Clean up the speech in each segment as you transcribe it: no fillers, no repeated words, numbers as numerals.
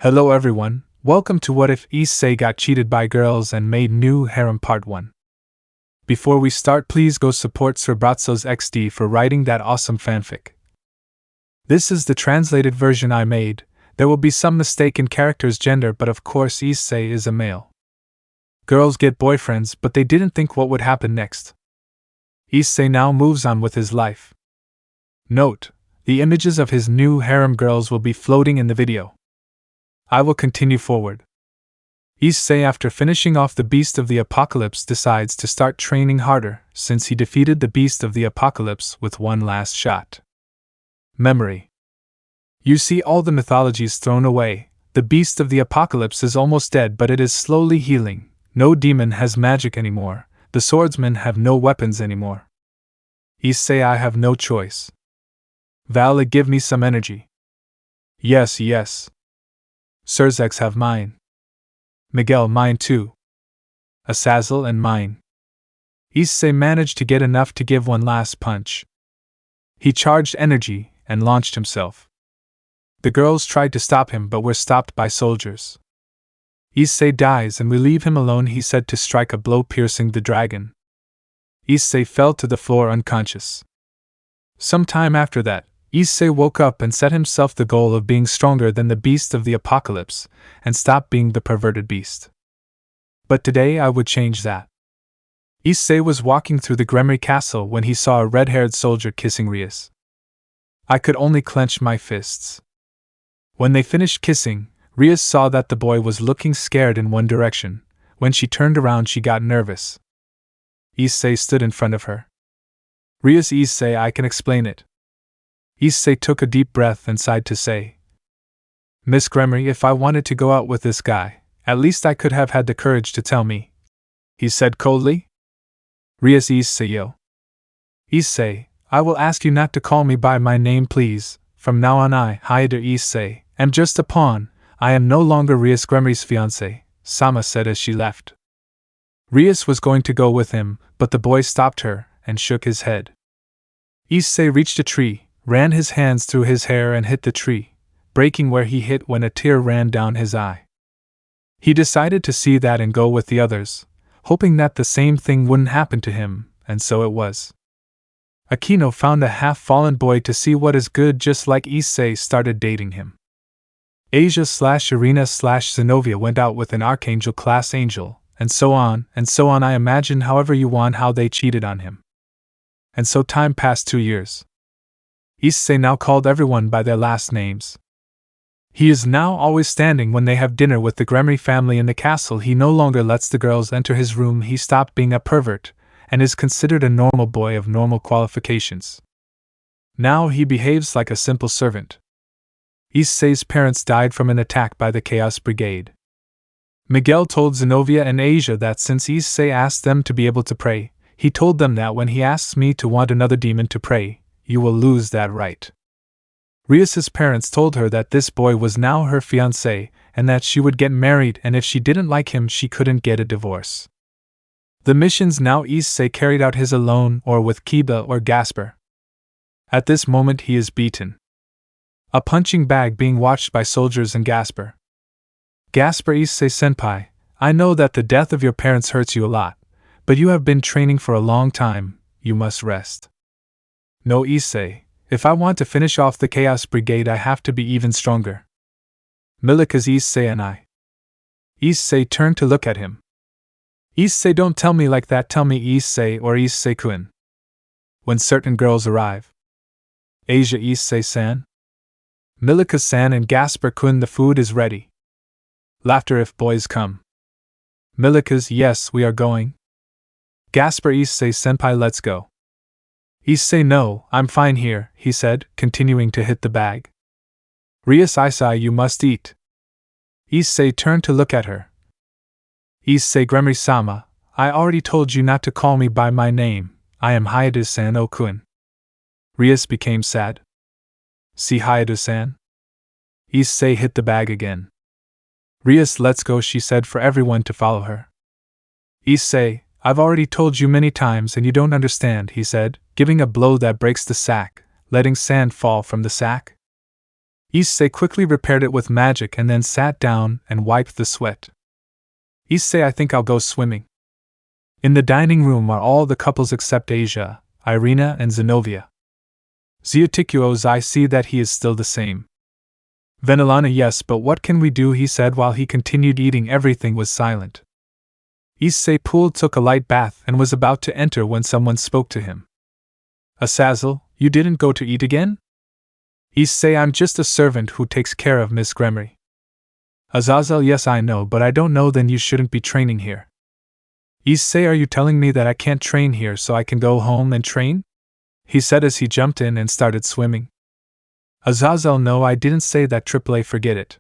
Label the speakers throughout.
Speaker 1: Hello everyone, welcome to What If Issei Got Cheated by Girls and Made New Harem Part 1. Before we start, please go support SrabrazosxD for writing that awesome fanfic. This is the translated version I made. There will be some mistake in character's gender, but of course Issei is a male. Girls get boyfriends, but they didn't think what would happen next. Issei now moves on with his life. Note, the images of his new harem girls will be floating in the video. I will continue forward. Issei, after finishing off the Beast of the Apocalypse, decides to start training harder, since he defeated the Beast of the Apocalypse with one last shot. Memory. You see all the mythologies thrown away. The Beast of the Apocalypse is almost dead, but it is slowly healing. No demon has magic anymore. The swordsmen have no weapons anymore. Issei, I have no choice. Vala, give me some energy. Yes. Surzex, have mine. Miguel, mine too. Azazel, and mine. Issei managed to get enough to give one last punch. He charged energy and launched himself. The girls tried to stop him but were stopped by soldiers. Issei dies and we leave him alone, he said, to strike a blow piercing the dragon. Issei fell to the floor unconscious. Some time after that, Issei woke up and set himself the goal of being stronger than the Beast of the Apocalypse and stop being the perverted beast. But today I would change that. Issei was walking through the Gremry castle when he saw a red-haired soldier kissing Rias. I could only clench my fists. When they finished kissing, Rias saw that the boy was looking scared in one direction. When she turned around, she got nervous. Issei stood in front of her. Rias, Issei, I can explain it. Issei took a deep breath and sighed to say, Miss Gremry, if I wanted to go out with this guy, at least I could have had the courage to tell me, he said coldly. Rias, Issei. Issei, I will ask you not to call me by my name, please. From now on I, Haider Issei, am just a pawn. I am no longer Rias Gremry's fiancé, Sama said as she left. Rias was going to go with him, but the boy stopped her and shook his head. Issei reached a tree, ran his hands through his hair and hit the tree, breaking where he hit when a tear ran down his eye. He decided to see that and go with the others, hoping that the same thing wouldn't happen to him, and so it was. Akeno found a half-fallen boy to see what is good, just like Issei started dating him. Asia/Irina/Zenobia went out with an Archangel-class angel, and so on, I imagine however you want how they cheated on him. And so time passed 2 years. Issei now called everyone by their last names. He is now always standing when they have dinner with the Gremry family in the castle. He no longer lets the girls enter his room. He stopped being a pervert, and is considered a normal boy of normal qualifications. Now he behaves like a simple servant. Issei's parents died from an attack by the Chaos Brigade. Miguel told Zenobia and Asia that since Issei asked them to be able to pray, he told them that when he asks me to want another demon to pray, you will lose that right. Rias's parents told her that this boy was now her fiancé and that she would get married, and if she didn't like him she couldn't get a divorce. The missions now Issei carried out his alone or with Kiba or Gasper. At this moment he is beaten. A punching bag being watched by soldiers and Gasper. Gasper, Issei-senpai, I know that the death of your parents hurts you a lot, but you have been training for a long time, you must rest. No, Issei, if I want to finish off the Chaos Brigade I have to be even stronger. Milika's Issei and I. Issei turned to look at him. Issei, don't tell me like that, tell me Issei or Issei-kun. When certain girls arrive. Asia, Issei-san. Milika-san and Gasper-kun, the food is ready. Laughter if boys come. Milika's, yes, we are going. Gasper, Issei-senpai, let's go. Issei, no, I'm fine here, he said, continuing to hit the bag. Rias, Issei, you must eat. Issei turned to look at her. Issei, Gremry-sama, I already told you not to call me by my name. I am Hayadu-san Okun. Rias became sad. See, Hayadu-san? Issei hit the bag again. Rias, let's go, she said for everyone to follow her. Issei, I've already told you many times and you don't understand, he said, giving a blow that breaks the sack, letting sand fall from the sack. Issei quickly repaired it with magic and then sat down and wiped the sweat. Issei, I think I'll go swimming. In the dining room are all the couples except Asia, Irina, and Zenobia. Zeotikuos, I see that he is still the same. Venelana, yes, but what can we do? He said while he continued eating. Everything was silent. Issei Pool took a light bath and was about to enter when someone spoke to him. Azazel, you didn't go to eat again? Issei, I'm just a servant who takes care of Miss Gremory. Azazel, yes I know, but I don't know, then you shouldn't be training here. Issei, are you telling me that I can't train here so I can go home and train? He said as he jumped in and started swimming. Azazel, no, I didn't say that. AAA, forget it.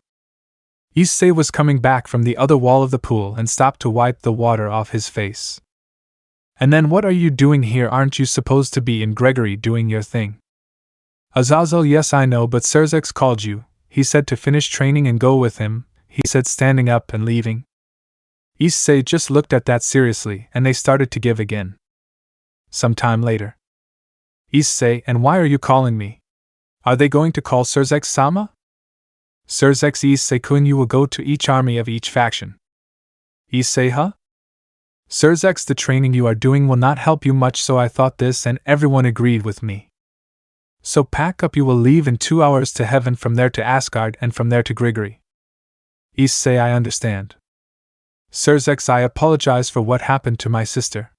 Speaker 1: Issei was coming back from the other wall of the pool and stopped to wipe the water off his face. And then what are you doing here? Aren't you supposed to be in Gregory doing your thing? Azazel, yes I know, but Surzex called you, he said, to finish training and go with him, he said, standing up and leaving. Issei just looked at that seriously and they started to give again. Some time later. Issei, and why are you calling me? Are they going to call Surzex-sama? Surzex, Issei-kun, you will go to each army of each faction. Issei, huh? Surzex, the training you are doing will not help you much, so I thought this, and everyone agreed with me. So pack up, you will leave in 2 hours to heaven, from there to Asgard, and from there to Grigory. Issei, I understand. Surzex, I apologize for what happened to my sister.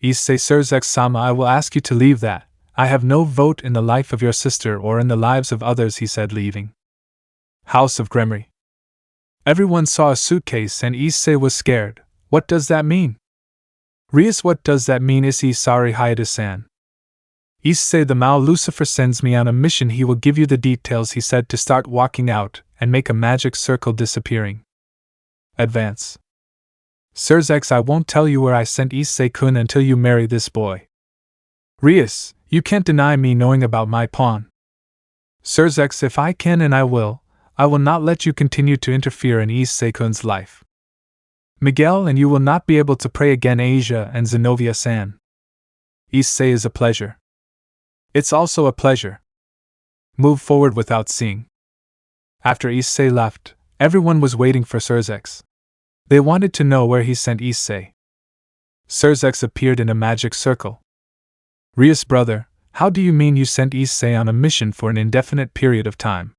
Speaker 1: Issei, Surzex-sama, I will ask you to leave that. I have no vote in the life of your sister or in the lives of others, he said, leaving. House of Gremory. Everyone saw a suitcase and Issei was scared. What does that mean? Rias, what does that mean? Issei, sorry, Hayate-san. Issei, the Mao Lucifer sends me on a mission. He will give you the details, he said, to start walking out and make a magic circle disappearing. Advance. Surzex, I won't tell you where I sent Issei-kun until you marry this boy. Rias, you can't deny me knowing about my pawn. Surzex, if I can and I will not let you continue to interfere in Issei-kun's life. Miguel, and you will not be able to pray again. Asia and Zenobia-san. Issei, is a pleasure. It's also a pleasure. Move forward without seeing. After Issei left, everyone was waiting for Surzex. They wanted to know where he sent Issei. Surzex appeared in a magic circle. Rias, brother, how do you mean you sent Issei on a mission for an indefinite period of time?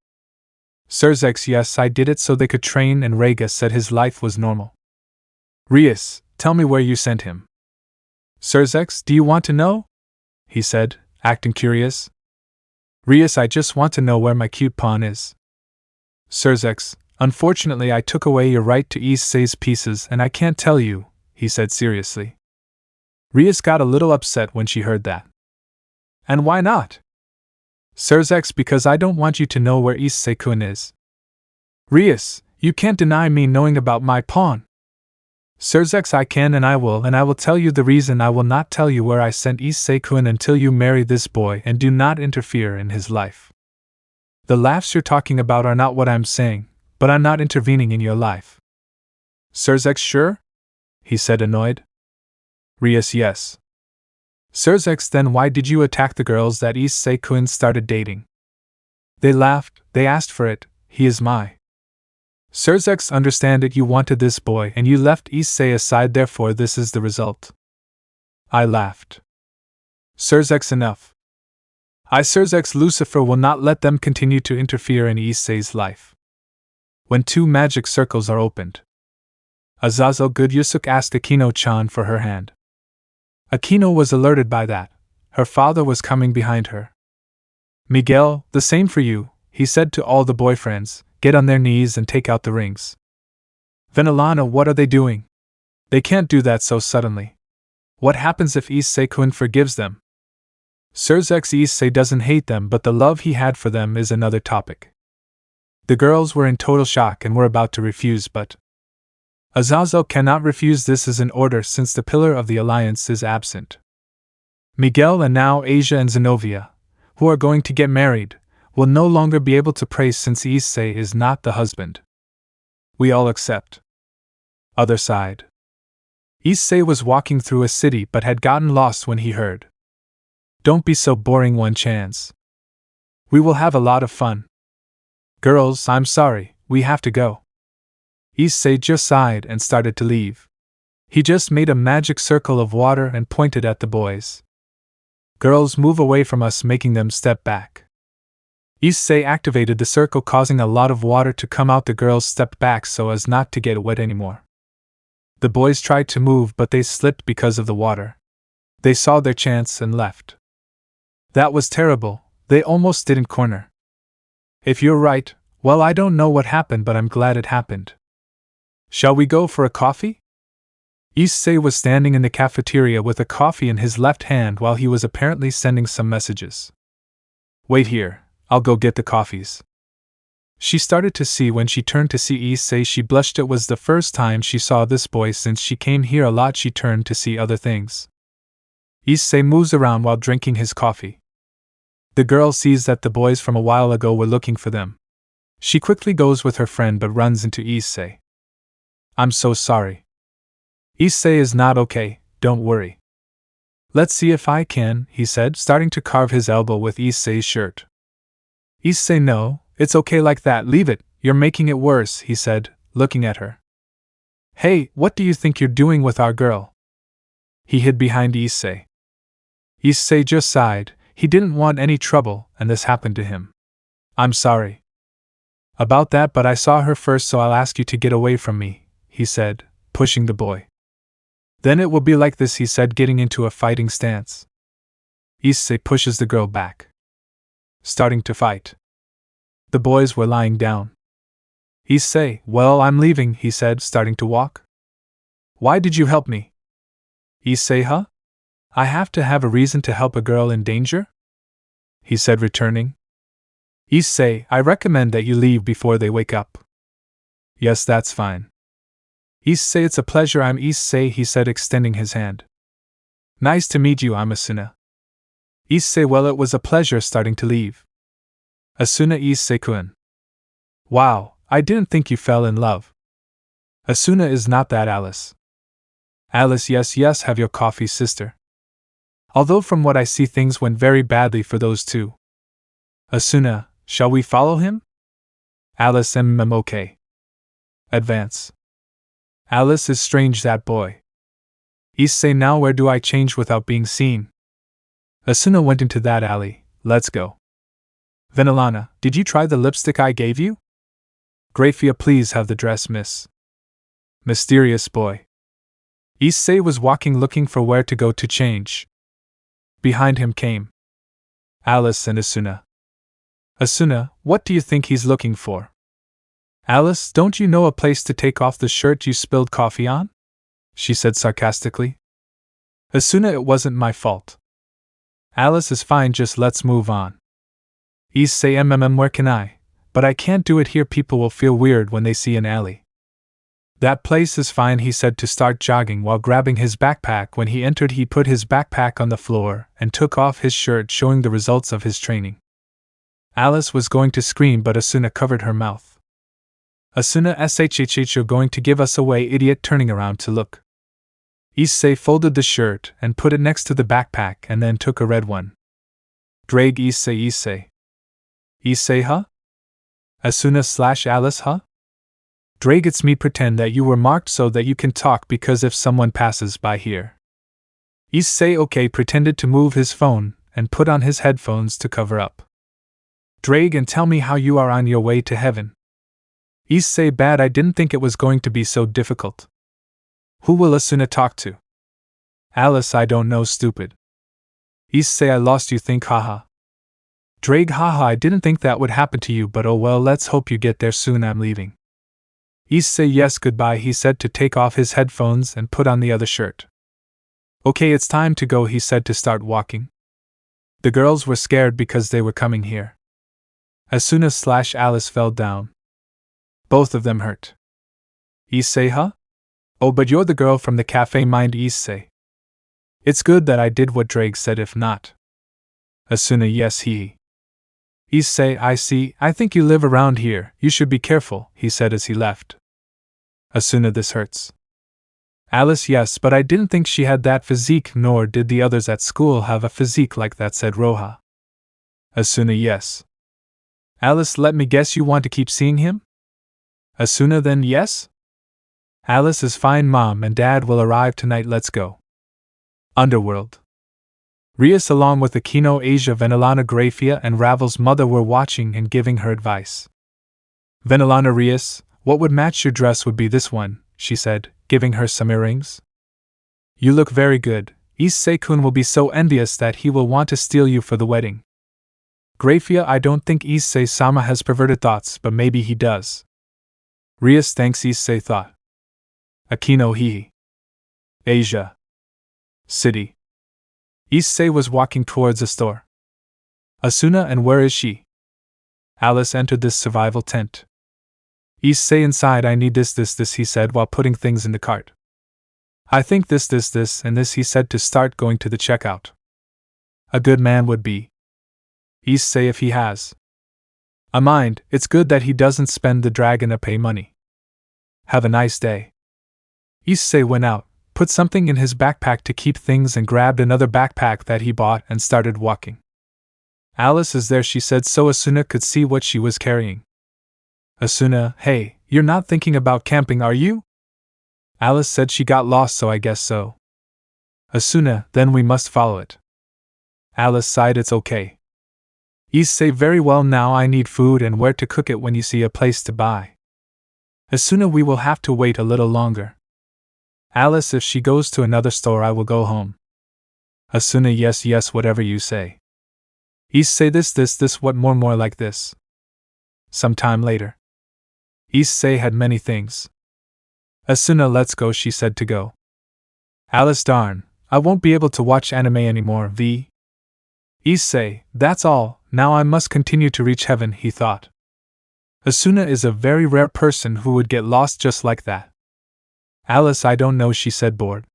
Speaker 1: Surzex, yes, I did it so they could train, and Rega said his life was normal. Rias, tell me where you sent him. Surzex, do you want to know? He said, acting curious. Rias, I just want to know where my cute pawn is. Surzex, unfortunately I took away your right to Issei's pieces and I can't tell you, he said seriously. Rias got a little upset when she heard that. And why not? Surzex, because I don't want you to know where Issei-kun is. Rias, you can't deny me knowing about my pawn. Surzex, I can and I will tell you the reason. I will not tell you where I sent Issei-kun until you marry this boy and do not interfere in his life. The laughs you're talking about are not what I'm saying, but I'm not intervening in your life. Surzex, sure? He said, annoyed. Rias, yes. Surzex, then why did you attack the girls that Issei-kun started dating? They laughed, they asked for it, he is my. Surzex, understand it, you wanted this boy and you left Issei aside, therefore this is the result. I laughed. Surzex, enough. Surzex, Lucifer will not let them continue to interfere in Issei's life. When 2 magic circles are opened. Azazel, good. Yusuk asked Akeno-chan for her hand. Akeno was alerted by that. Her father was coming behind her. Miguel, the same for you, he said to all the boyfriends, get on their knees and take out the rings. Venelana, what are they doing? They can't do that so suddenly. What happens if Issei-kun forgives them? Surzex, Issei doesn't hate them, but the love he had for them is another topic. The girls were in total shock and were about to refuse, but Azazel cannot refuse. This is an order since the pillar of the alliance is absent. Miguel and now Asia and Zenobia, who are going to get married, will no longer be able to pray since Issei is not the husband. We all accept. Other side. Issei was walking through a city but had gotten lost when he heard. Don't be so boring, one chance. We will have a lot of fun. Girls, I'm sorry, we have to go. Issei just sighed and started to leave. He just made a magic circle of water and pointed at the boys. Girls, move away from us, making them step back. Issei activated the circle, causing a lot of water to come out. The girls stepped back so as not to get wet anymore. The boys tried to move, but they slipped because of the water. They saw their chance and left. That was terrible, they almost didn't corner. If you're right, well, I don't know what happened, but I'm glad it happened. Shall we go for a coffee? Issei was standing in the cafeteria with a coffee in his left hand while he was apparently sending some messages. Wait here, I'll go get the coffees. She started to see when she turned to see Issei. She blushed. It was the first time she saw this boy since she came here a lot. She turned to see other things. Issei moves around while drinking his coffee. The girl sees that the boys from a while ago were looking for them. She quickly goes with her friend but runs into Issei. I'm so sorry. Issei is not okay, don't worry. Let's see if I can, he said, starting to carve his elbow with Issei's shirt. Issei, no, it's okay like that, leave it, you're making it worse, he said, looking at her. Hey, what do you think you're doing with our girl? He hid behind Issei. Issei just sighed. He didn't want any trouble, and this happened to him. I'm sorry about that, but I saw her first, so I'll ask you to get away from me, he said, pushing the boy. Then it will be like this, he said, getting into a fighting stance. Issei pushes the girl back, starting to fight. The boys were lying down. Issei, well, I'm leaving, he said, starting to walk. Why did you help me? Issei, huh? I have to have a reason to help a girl in danger? He said, returning. Issei, I recommend that you leave before they wake up. Yes, that's fine. Issei, it's a pleasure. I'm Issei, he said, extending his hand. Nice to meet you, I'm Asuna. Issei, well, it was a pleasure, starting to leave. Asuna, Issei-kun. Wow, I didn't think you fell in love. Asuna, is not that Alice? Alice, yes, have your coffee, sister. Although from what I see things went very badly for those two. Asuna, shall we follow him? Alice, okay. Advance. Alice is strange, that boy. Issei, now where do I change without being seen? Asuna went into that alley, let's go. Venelana, did you try the lipstick I gave you? Grafia, please have the dress, miss. Mysterious boy. Issei was walking looking for where to go to change. Behind him came Alice and Asuna. Asuna, what do you think he's looking for? Alice, don't you know a place to take off the shirt you spilled coffee on? She said sarcastically. Asuna, it wasn't my fault. Alice is fine, just let's move on. Issei, where can I? But I can't do it here, people will feel weird when they see an alley. That place is fine, he said to start jogging while grabbing his backpack. When he entered, he put his backpack on the floor and took off his shirt, showing the results of his training. Alice was going to scream, but Asuna covered her mouth. Asuna, shhh, you're going to give us away, idiot, turning around to look. Issei folded the shirt and put it next to the backpack and then took a red one. Drag Issei. Issei, huh? Asuna/Alice, huh? Drag, it's me, pretend that you were marked so that you can talk, because if someone passes by here. Issei, okay, pretended to move his phone and put on his headphones to cover up. Drag, and tell me how you are on your way to heaven. Issei, bad, I didn't think it was going to be so difficult. Who will Asuna talk to? Alice, I don't know, stupid. Issei, I lost, you think, haha. Drag, haha, I didn't think that would happen to you, but oh well, let's hope you get there soon, I'm leaving. Issei, yes, goodbye, he said to take off his headphones and put on the other shirt. Okay, it's time to go, he said to start walking. The girls were scared because they were coming here. Asuna/Alice fell down. Both of them hurt. Issei, huh? Oh, but you're the girl from the cafe, mind Issei. It's good that I did what Drake said, if not. Asuna, yes, he. Issei, I see, I think you live around here, you should be careful, he said as he left. Asuna, this hurts. Alice, yes, but I didn't think she had that physique, nor did the others at school have a physique like that, said Roha. Asuna, yes. Alice, let me guess you want to keep seeing him? Asuna, then yes? Alice is fine, Mom and Dad will arrive tonight, let's go. Underworld. Rias along with Akeno, Asia, Venelana, Grafia and Ravel's mother were watching and giving her advice. Venelana, Rias, what would match your dress would be this one, she said, giving her some earrings. You look very good. Issei-kun will be so envious that he will want to steal you for the wedding. Grafia, I don't think Issei-sama has perverted thoughts, but maybe he does. Rias, thanks, Issei thought. Akeno, hee. Asia. City. Issei was walking towards a store. Asuna, and where is she? Alice entered this survival tent. Issei, inside, I need this, he said while putting things in the cart. I think this, and this, he said to start going to the checkout. A good man would be. Issei, if he has a mind, it's good that he doesn't spend the dragon to pay money. Have a nice day. Issei went out, put something in his backpack to keep things and grabbed another backpack that he bought and started walking. Alice is there, she said so Asuna could see what she was carrying. Asuna, hey, you're not thinking about camping, are you? Alice said she got lost, so I guess so. Asuna, then we must follow it. Alice sighed, it's okay. Issei, very well, now I need food and where to cook it when you see a place to buy. Asuna, we will have to wait a little longer. Alice, if she goes to another store I will go home. Asuna, yes, whatever you say. Issei, this, what more like this. Some time later. Issei had many things. Asuna, let's go, she said to go. Alice, darn, I won't be able to watch anime anymore, v. Issei, that's all, now I must continue to reach heaven, he thought. Asuna is a very rare person who would get lost just like that. Alice, I don't know, she said, bored.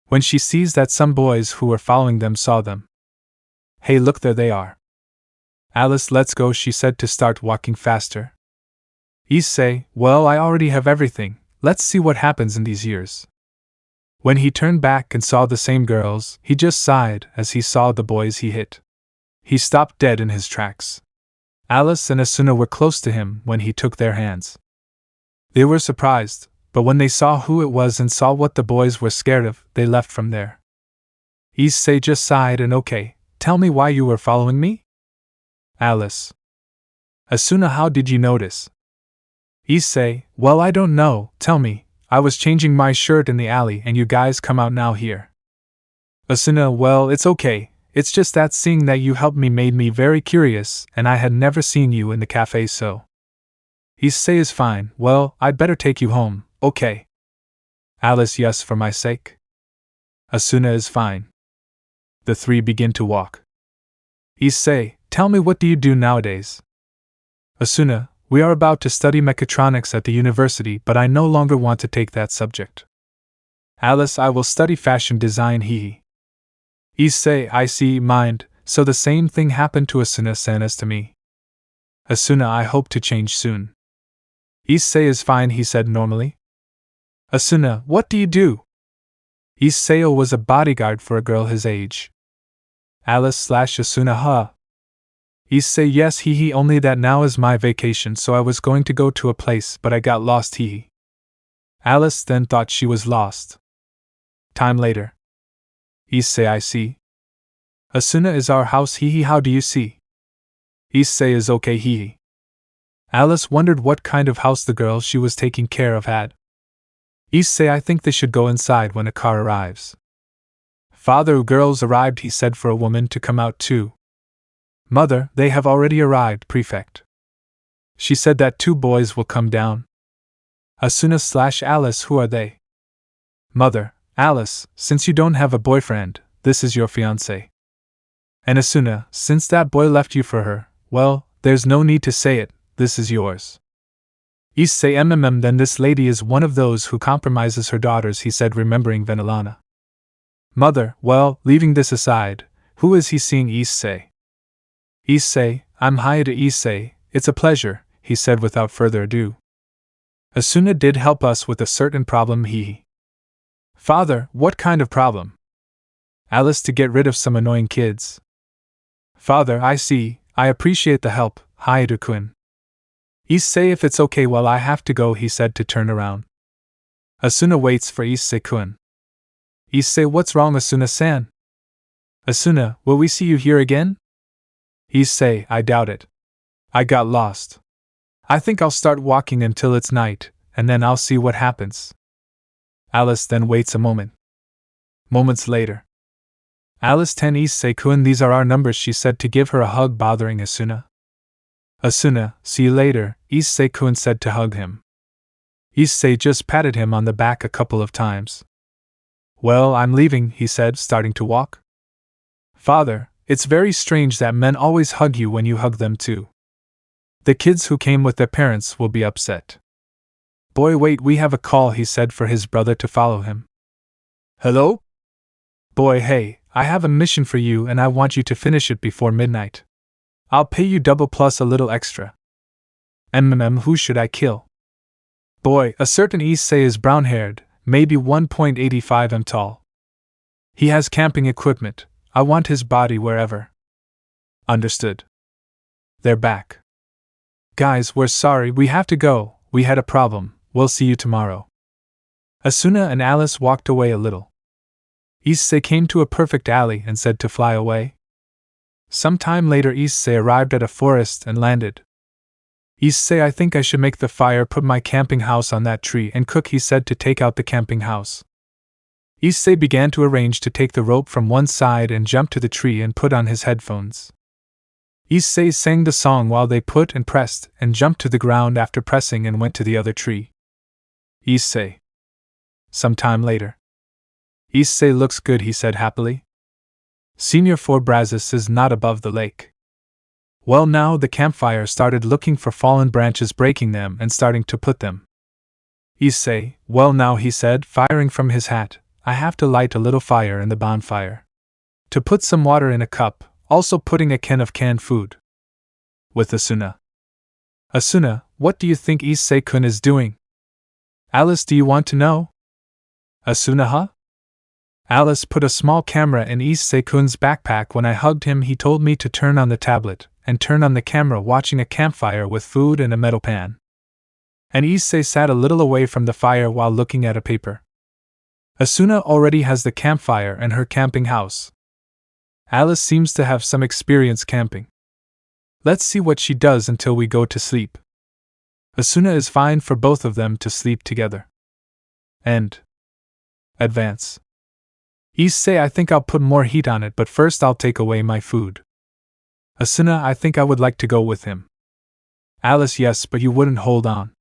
Speaker 1: When she sees that some boys who were following them saw them. Hey, look, there they are. Alice, let's go, she said to start walking faster. Issei, well, I already have everything, let's see what happens in these years. When he turned back and saw the same girls, he just sighed as he saw the boys he hit. He stopped dead in his tracks. Alice and Asuna were close to him when he took their hands. They were surprised, but when they saw who it was and saw what the boys were scared of, they left from there. Issei just sighed and okay, tell me why you were following me? Alice. Asuna, how did you notice? Issei, well, I don't know, tell me, I was changing my shirt in the alley and you guys come out now here. Asuna, well, it's okay, it's just that seeing that you helped me made me very curious and I had never seen you in the cafe, so. Issei is fine, well, I'd better take you home, okay. Alice, yes, for my sake. Asuna is fine. The three begin to walk. Issei, tell me, what do you do nowadays? Asuna, we are about to study mechatronics at the university, but I no longer want to take that subject. Alice, I will study fashion design, hee. Issei, I see, mind, so the same thing happened to Asuna-san as to me. Asuna, I hope to change soon. Issei is fine, he said normally. Asuna, what do you do? Issei was a bodyguard for a girl his age. Alice / Asuna, huh? Issei, yes, hee, only that now is my vacation, so I was going to go to a place but I got lost, hee. Alice then thought she was lost. Time later. Issei, I see. Asuna is our house, hee, how do you see? Issei is okay, hee. Alice wondered what kind of house the girl she was taking care of had. Issei, I think they should go inside when a car arrives. Father, girls arrived, he said for a woman to come out too. Mother, they have already arrived, prefect. She said that 2 boys will come down. Asuna / Alice, who are they? Mother, Alice, since you don't have a boyfriend, this is your fiancé. And Asuna, since that boy left you for her, well, there's no need to say it, this is yours. Issei, then this lady is one of those who compromises her daughters, he said, remembering Venelana. Mother, well, leaving this aside, who is he seeing? Issei. Issei, I'm Hayata Issei, it's a pleasure, he said without further ado. Asuna did help us with a certain problem, hee. Father, what kind of problem? Alice, to get rid of some annoying kids. Father, I see, I appreciate the help, Hi, Kun. Issei, if it's okay, well, I have to go, he said to turn around. Asuna waits for Issei-kun. Issei, what's wrong, Asuna-san? Asuna, will we see you here again? Issei, I doubt it. I got lost. I think I'll start walking until it's night, and then I'll see what happens. Alice then waits a moment. Moments later. Alice 10 Issei-kun, these are our numbers, she said to give her a hug, bothering Asuna. Asuna, see you later, Issei-kun said to hug him. Issei just patted him on the back a couple of times. Well, I'm leaving, he said, starting to walk. Father, it's very strange that men always hug you when you hug them too. The kids who came with their parents will be upset. Boy, wait, we have a call, he said for his brother to follow him. Hello? Boy, hey, I have a mission for you and I want you to finish it before midnight. I'll pay you double plus a little extra. Who should I kill? Boy, a certain Issei is brown-haired, maybe 1.85 m tall. He has camping equipment. I want his body wherever. Understood. They're back. Guys, we're sorry, we have to go. We had a problem. We'll see you tomorrow. Asuna and Alice walked away a little. Issei came to a perfect alley and said to fly away. Some time later, Issei arrived at a forest and landed. Issei, I think I should make the fire, put my camping house on that tree and cook, he said to take out the camping house. Issei began to arrange to take the rope from one side and jump to the tree and put on his headphones. Issei sang the song while they put and pressed and jumped to the ground after pressing and went to the other tree. Issei. Some time later. Issei looks good, he said happily. Senior Brazos is not above the lake. Well, now the campfire started looking for fallen branches, breaking them and starting to put them. Issei, well now, he said, firing from his hat, I have to light a little fire in the bonfire. To put some water in a cup, also putting a can of canned food. With Asuna. Asuna, what do you think Issei-kun is doing? Alice, do you want to know? Asuna, huh? Alice put a small camera in Issei-kun's backpack. When I hugged him, he told me to turn on the tablet and turn on the camera, watching a campfire with food and a metal pan. And Issei sat a little away from the fire while looking at a paper. Asuna already has the campfire and her camping house. Alice seems to have some experience camping. Let's see what she does until we go to sleep. Asuna is fine for both of them to sleep together. End. Advance. Issei, I think I'll put more heat on it, but first I'll take away my food. Asuna, I think I would like to go with him. Alice, yes, but you wouldn't hold on.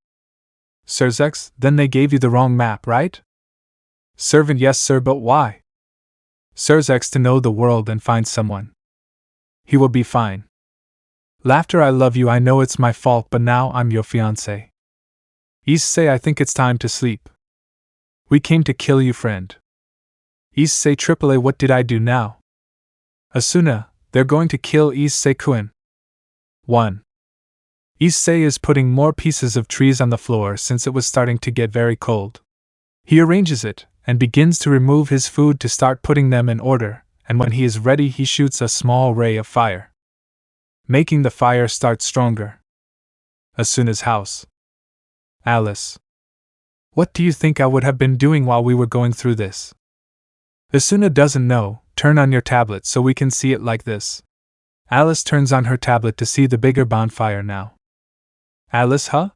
Speaker 1: Serzex, then they gave you the wrong map, right? Servant, yes sir, but why? Serzex, to know the world and find someone. He will be fine. Laughter, I love you, I know it's my fault, but now I'm your fiancé. Issei, I think it's time to sleep. We came to kill you, friend. Issei, AAA, what did I do now? Asuna, they're going to kill Issei-kun. 1. Issei is putting more pieces of trees on the floor since it was starting to get very cold. He arranges it and begins to remove his food to start putting them in order, and when he is ready, he shoots a small ray of fire, making the fire start stronger. Asuna's house. Alice. What do you think I would have been doing while we were going through this? Asuna doesn't know. Turn on your tablet so we can see it like this. Alice turns on her tablet to see the bigger bonfire now. Alice, huh?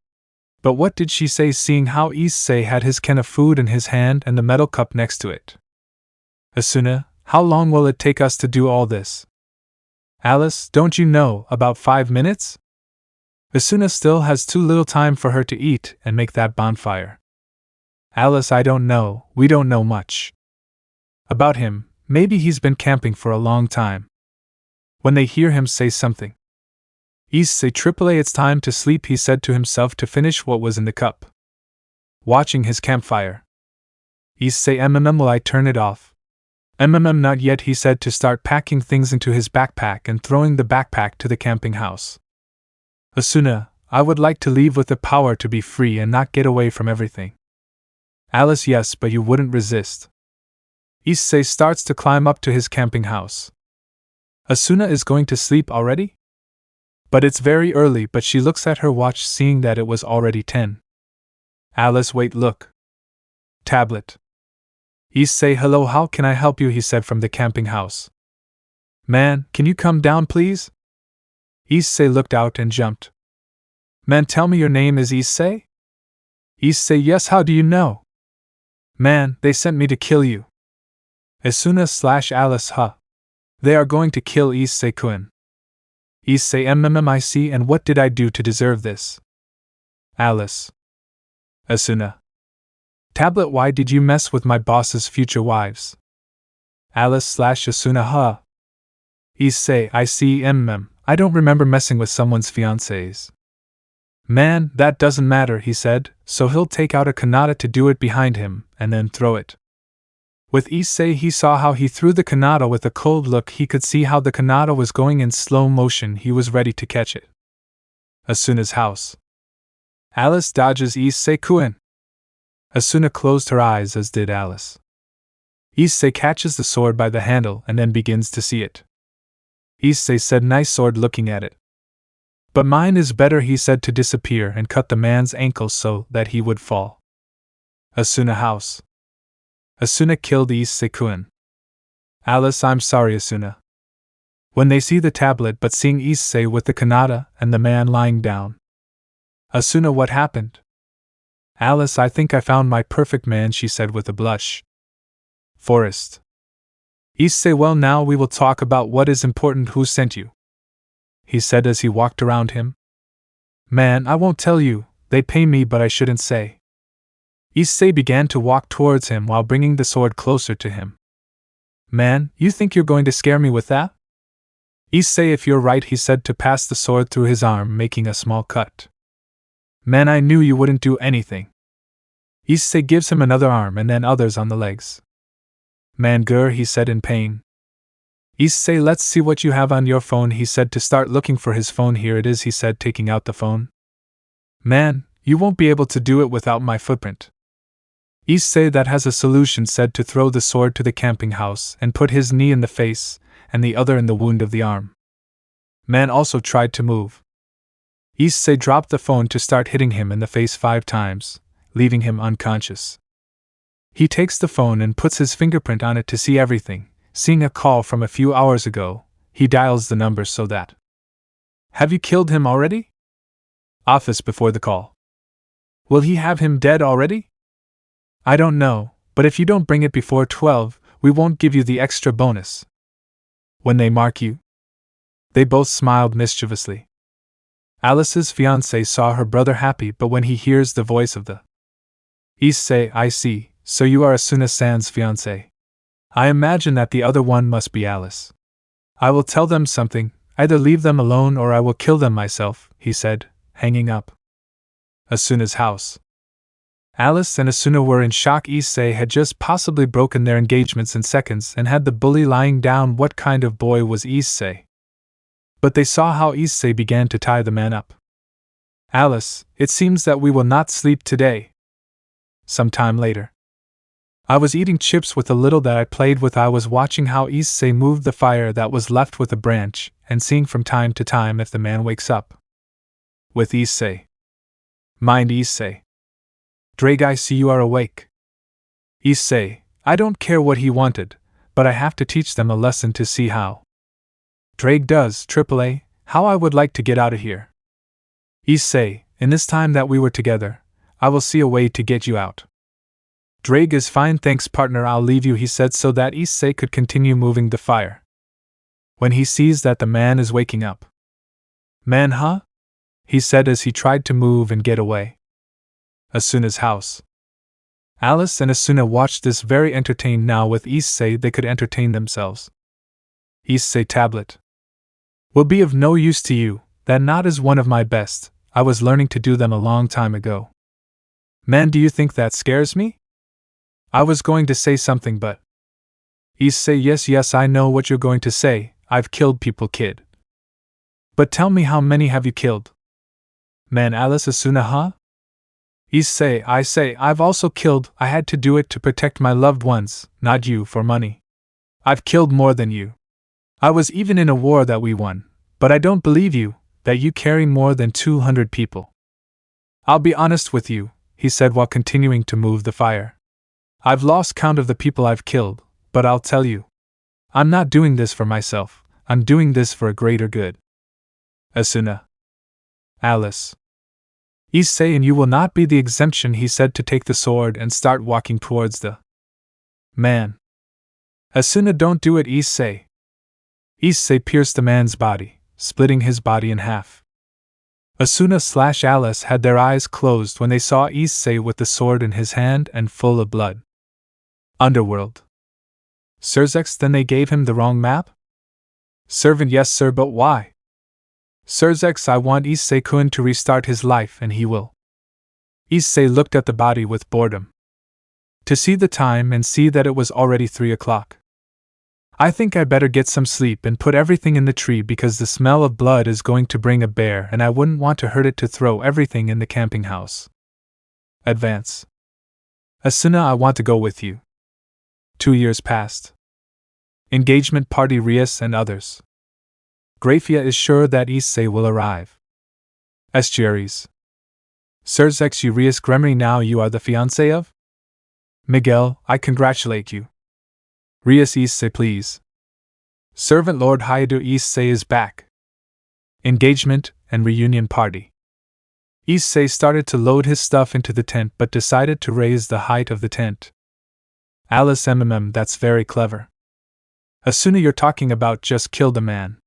Speaker 1: But what did she say, seeing how Issei had his can of food in his hand and the metal cup next to it? Asuna, how long will it take us to do all this? Alice, don't you know, about 5 minutes? Asuna still has too little time for her to eat and make that bonfire. Alice, I don't know, we don't know much about him. Maybe he's been camping for a long time. When they hear him say something. Issei, AAA, it's time to sleep, he said to himself to finish what was in the cup. Watching his campfire. Issei, will I turn it off? Not yet, he said to start packing things into his backpack and throwing the backpack to the camping house. Asuna, I would like to leave with the power to be free and not get away from everything. Alice, yes, but you wouldn't resist. Issei starts to climb up to his camping house. Asuna is going to sleep already? But it's very early, but she looks at her watch seeing that it was already 10. Alice, wait, look. Tablet. Issei, hello, how can I help you? He said from the camping house. Man, can you come down please? Issei looked out and jumped. Man, tell me your name is Issei? Issei, yes, how do you know? Man, they sent me to kill you. Asuna/Alice, huh? They are going to kill Issei-kun. Issei, MMMIC, and what did I do to deserve this? Alice. Asuna. Tablet, why did you mess with my boss's future wives? Alice/Asuna, huh? Issei, I see, I don't remember messing with someone's fiancées. Man, that doesn't matter, he said, so he'll take out a kanata to do it behind him, and then throw it. With Issei, he saw how he threw the kanata with a cold look. He could see how the kanata was going in slow motion. He was ready to catch it. Asuna's house. Alice dodges Issei-kun. Asuna closed her eyes, as did Alice. Issei catches the sword by the handle and then begins to see it. Issei said, nice sword, looking at it. But mine is better, he said, to disappear and cut the man's ankles so that he would fall. Asuna house. Asuna killed Issei-kun. Alice, I'm sorry, Asuna. When they see the tablet but seeing Issei with the kanata and the man lying down. Asuna, what happened? Alice, I think I found my perfect man, she said with a blush. Forest. Issei, well, now we will talk about what is important. Who sent you? He said as he walked around him. Man, I won't tell you, they pay me, but I shouldn't say. Issei began to walk towards him while bringing the sword closer to him. Man, you think you're going to scare me with that? Issei, if you're right, he said to pass the sword through his arm, making a small cut. Man, I knew you wouldn't do anything. Issei gives him another arm and then others on the legs. Man, grr, he said in pain. Issei, let's see what you have on your phone, he said to start looking for his phone. Here it is, he said, taking out the phone. Man, you won't be able to do it without my footprint. Issei, that has a solution, said to throw the sword to the camping house and put his knee in the face and the other in the wound of the arm. Man also tried to move. Issei dropped the phone to start hitting him in the face 5 times, leaving him unconscious. He takes the phone and puts his fingerprint on it to see everything. Seeing a call from a few hours ago, he dials the number so that. Have you killed him already? Office before the call. Will he have him dead already? I don't know, but if you don't bring it before 12, we won't give you the extra bonus. When they mark you? They both smiled mischievously. Alice's fiancé saw her brother happy, but when he hears the voice of the Issei, I see, so you are Asuna-san's fiancé. I imagine that the other one must be Alice. I will tell them something, either leave them alone or I will kill them myself, he said, hanging up. Asuna's house. Alice and Asuna were in shock. Issei had just possibly broken their engagements in seconds and had the bully lying down. What kind of boy was Issei? But they saw how Issei began to tie the man up. Alice, it seems that we will not sleep today. Some time later. I was eating chips with the little that I played with. I was watching how Issei moved the fire that was left with a branch and seeing from time to time if the man wakes up. With Issei. Mind Issei. Drake, I see you are awake. Issei, I don't care what he wanted, but I have to teach them a lesson to see how. Drake does, AAA, how I would like to get out of here. Issei, in this time that we were together, I will see a way to get you out. Drake is fine, thanks partner, I'll leave you, he said so that Issei could continue moving the fire. When he sees that the man is waking up. Man, huh? He said as he tried to move and get away. Asuna's house. Alice and Asuna watched this very entertained. Now with Issei they could entertain themselves. Issei, tablet. Will be of no use to you, that knot is one of my best, I was learning to do them a long time ago. Man, do you think that scares me? I was going to say something but. Issei, yes, I know what you're going to say, I've killed people, kid. But tell me, how many have you killed? Man, Alice, Asuna, huh? Issei, I say, I've also killed. I had to do it to protect my loved ones, not you for money. I've killed more than you. I was even in a war that we won, but I don't believe you, that you carry more than 200 people. I'll be honest with you, he said while continuing to move the fire. I've lost count of the people I've killed, but I'll tell you. I'm not doing this for myself, I'm doing this for a greater good. Asuna. Alice. Issei, and you will not be the exemption, he said to take the sword and start walking towards the man. Asuna, don't do it, Issei. Issei pierced the man's body, splitting his body in half. Asuna/Alice had their eyes closed when they saw Issei with the sword in his hand and full of blood. Underworld. SrabrazosxD, then they gave him the wrong map? Servant, yes sir, but why? SrabrazosxD, I want Issei-kun to restart his life and he will. Issei looked at the body with boredom. To see the time and see that it was already 3 o'clock. I think I'd better get some sleep and put everything in the tree because the smell of blood is going to bring a bear and I wouldn't want to hurt it to throw everything in the camping house. Advance. Asuna, I want to go with you. 2 years passed. Engagement party, Rias and others. Grafia is sure that Issei will arrive. Estuaries. SrabrazosxD, Rias Gremery, now you are the fiancé of? Miguel, I congratulate you. Rias, Issei, please. Servant Lord Hayadu, Issei is back. Engagement and reunion party. Issei started to load his stuff into the tent but decided to raise the height of the tent. Alice, that's very clever. Asuna, you're talking about just killed a man.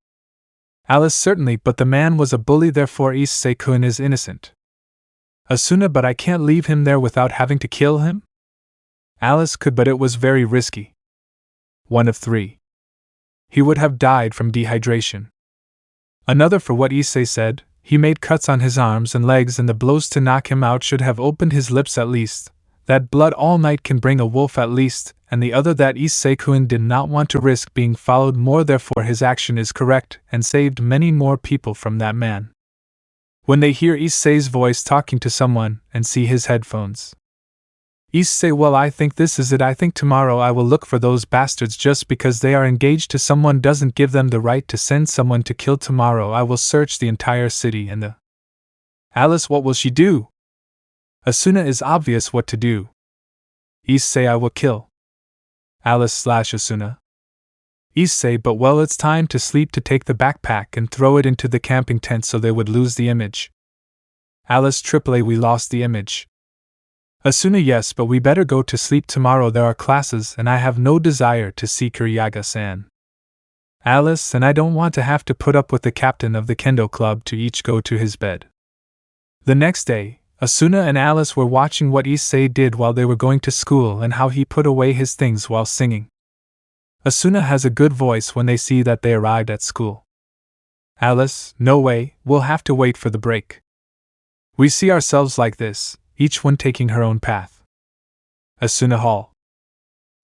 Speaker 1: Alice, certainly, but the man was a bully, therefore Issei-kun is innocent. Asuna, but I can't leave him there without having to kill him? Alice could, but it was very risky. 1 of 3. He would have died from dehydration. Another, for what Issei said, he made cuts on his arms and legs and the blows to knock him out should have opened his lips at least. That blood all night can bring a wolf at least, and the other that Issei-kun did not want to risk being followed more, therefore his action is correct and saved many more people from that man. When they hear Issei's voice talking to someone and see his headphones. Issei, well, I think this is it. I think tomorrow I will look for those bastards. Just because they are engaged to someone doesn't give them the right to send someone to kill. Tomorrow I will search the entire city and the... Alice, what will she do? Asuna, is obvious what to do. Issei, I will kill. Alice/Asuna. Issei, but well, it's time to sleep, to take the backpack and throw it into the camping tent so they would lose the image. Alice, we lost the image. Asuna, yes, but we better go to sleep. Tomorrow there are classes and I have no desire to see Kuryaga-san. Alice, and I don't want to have to put up with the captain of the kendo club to each go to his bed. The next day, Asuna and Alice were watching what Issei did while they were going to school and how he put away his things while singing. Asuna has a good voice when they see that they arrived at school. Alice, no way, we'll have to wait for the break. We see ourselves like this, each one taking her own path. Asuna Hall.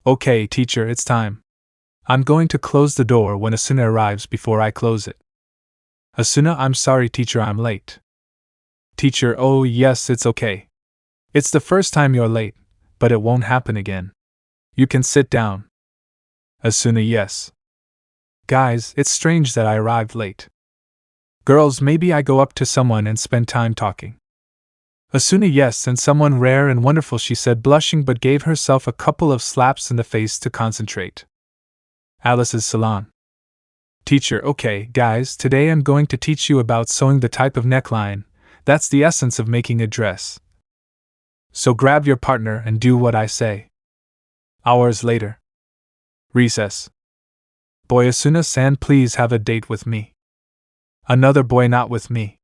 Speaker 1: Okay, teacher, it's time. I'm going to close the door when Asuna arrives before I close it. Asuna, I'm sorry, teacher, I'm late. Teacher, oh yes, it's okay. It's the first time you're late, but it won't happen again. You can sit down. Asuna, yes. Guys, it's strange that I arrived late. Girls, maybe I go up to someone and spend time talking. Asuna, yes, and someone rare and wonderful, she said, blushing, but gave herself a couple of slaps in the face to concentrate. Alice's salon. Teacher, okay, guys, today I'm going to teach you about sewing, the type of neckline. That's the essence of making a dress. So grab your partner and do what I say. Hours later. Recess. Boy, Asuna-san, please have a date with me. Another boy, not with me.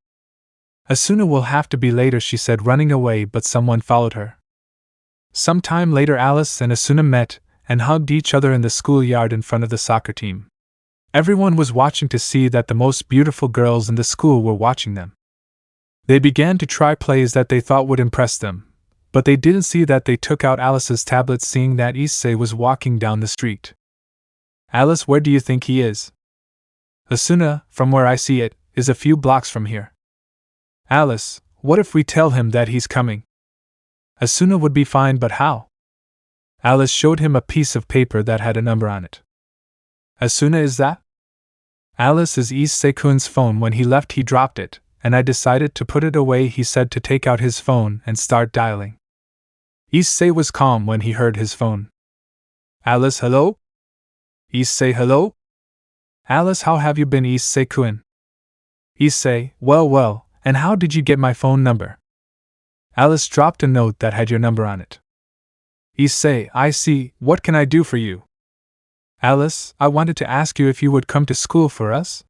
Speaker 1: Asuna will have to be later, she said, running away, but someone followed her. Some time later, Alice and Asuna met and hugged each other in the schoolyard in front of the soccer team. Everyone was watching to see that the most beautiful girls in the school were watching them. They began to try plays that they thought would impress them, but they didn't see that they took out Alice's tablet, seeing that Issei was walking down the street. Alice, where do you think he is? Asuna, from where I see it, is a few blocks from here. Alice, what if we tell him that he's coming? Asuna would be fine, but how? Alice showed him a piece of paper that had a number on it. Asuna, is that? Alice is Issei-kun's phone. When he left he dropped it, and I decided to put it away. He said to take out his phone and start dialing. Issei was calm when he heard his phone. Alice, hello? Issei, hello? Alice, how have you been, Issei-kun? Issei, well, and how did you get my phone number? Alice dropped a note that had your number on it. Issei, I see, what can I do for you? Alice, I wanted to ask you if you would come to school for us?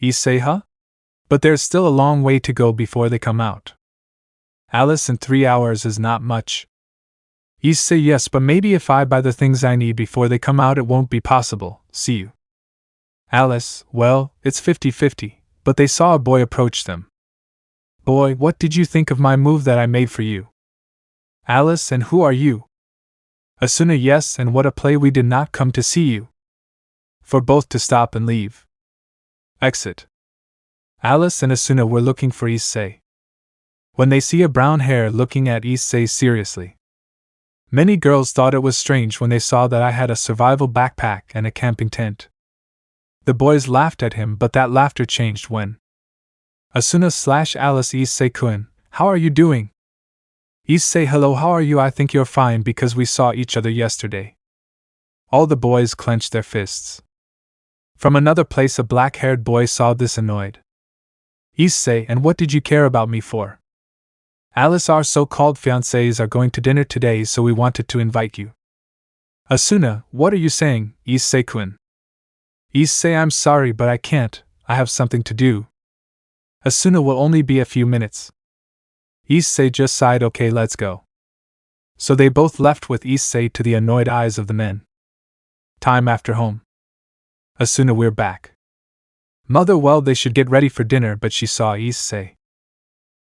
Speaker 1: Issei, huh? But there's still a long way to go before they come out. Alice, in 3 hours is not much. Issei, yes, but maybe if I buy the things I need before they come out it won't be possible. See you. Alice, well, it's 50-50, but they saw a boy approach them. Boy, what did you think of my move that I made for you? Alice, and who are you? Asuna, yes, and what a play. We did not come to see you. For both to stop and leave. Exit. Alice and Asuna were looking for Issei. When they see a brown hair looking at Issei seriously. Many girls thought it was strange when they saw that I had a survival backpack and a camping tent. The boys laughed at him, but that laughter changed when Asuna/Alice, Issei-kun, how are you doing? Issei, hello, how are you? I think you're fine because we saw each other yesterday. All the boys clenched their fists. From another place a black-haired boy saw this, annoyed. Issei, and what did you care about me for? Alice, our so-called fiancés are going to dinner today, so we wanted to invite you. Asuna, what are you saying, Issei-kun? Issei, I'm sorry, but I can't, I have something to do. Asuna, will only be a few minutes. Issei just sighed. Okay, let's go. So they both left with Issei to the annoyed eyes of the men. Time after home. Asuna, we're back. Mother, well, they should get ready for dinner, but she saw Issei.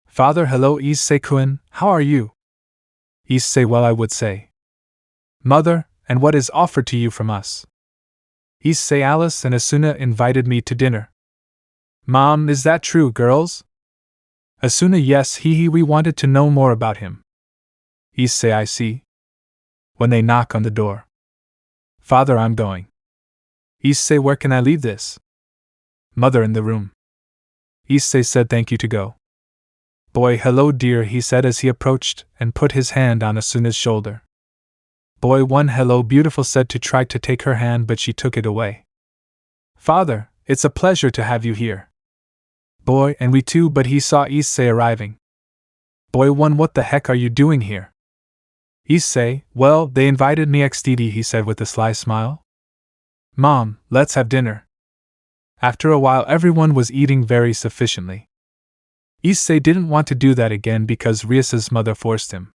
Speaker 1: Father, hello, Issei-kun, how are you? Issei, well, I would say. Mother, and what is offered to you from us? Issei, Alice and Asuna invited me to dinner. Mom, is that true, girls? Asuna, yes, we wanted to know more about him. Issei, I see. When they knock on the door. Father, I'm going. Issei, where can I leave this? Mother, in the room. Issei said thank you to go. Boy, hello dear, he said as he approached and put his hand on Asuna's shoulder. Boy one, hello beautiful, said to try to take her hand, but she took it away. Father, it's a pleasure to have you here. Boy, and we too, but he saw Issei arriving. Boy one, what the heck are you doing here? Issei, well, they invited me XDD, he said with a sly smile. Mom, let's have dinner. After a while everyone was eating very sufficiently. Issei didn't want to do that again because Rias's mother forced him.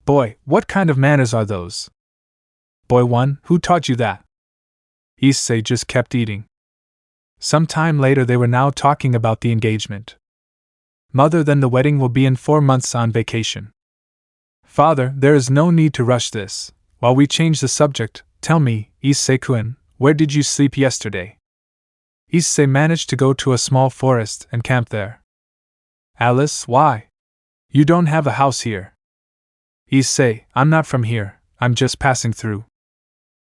Speaker 1: Boy, what kind of manners are those? Boy one, who taught you that? Issei just kept eating. Some time later they were now talking about the engagement. Mother, then the wedding will be in 4 months on vacation. Father, there is no need to rush this. While we change the subject, tell me, Issei-kun, where did you sleep yesterday? Issei managed to go to a small forest and camp there. Alice, why? You don't have a house here. Issei, I'm not from here, I'm just passing through.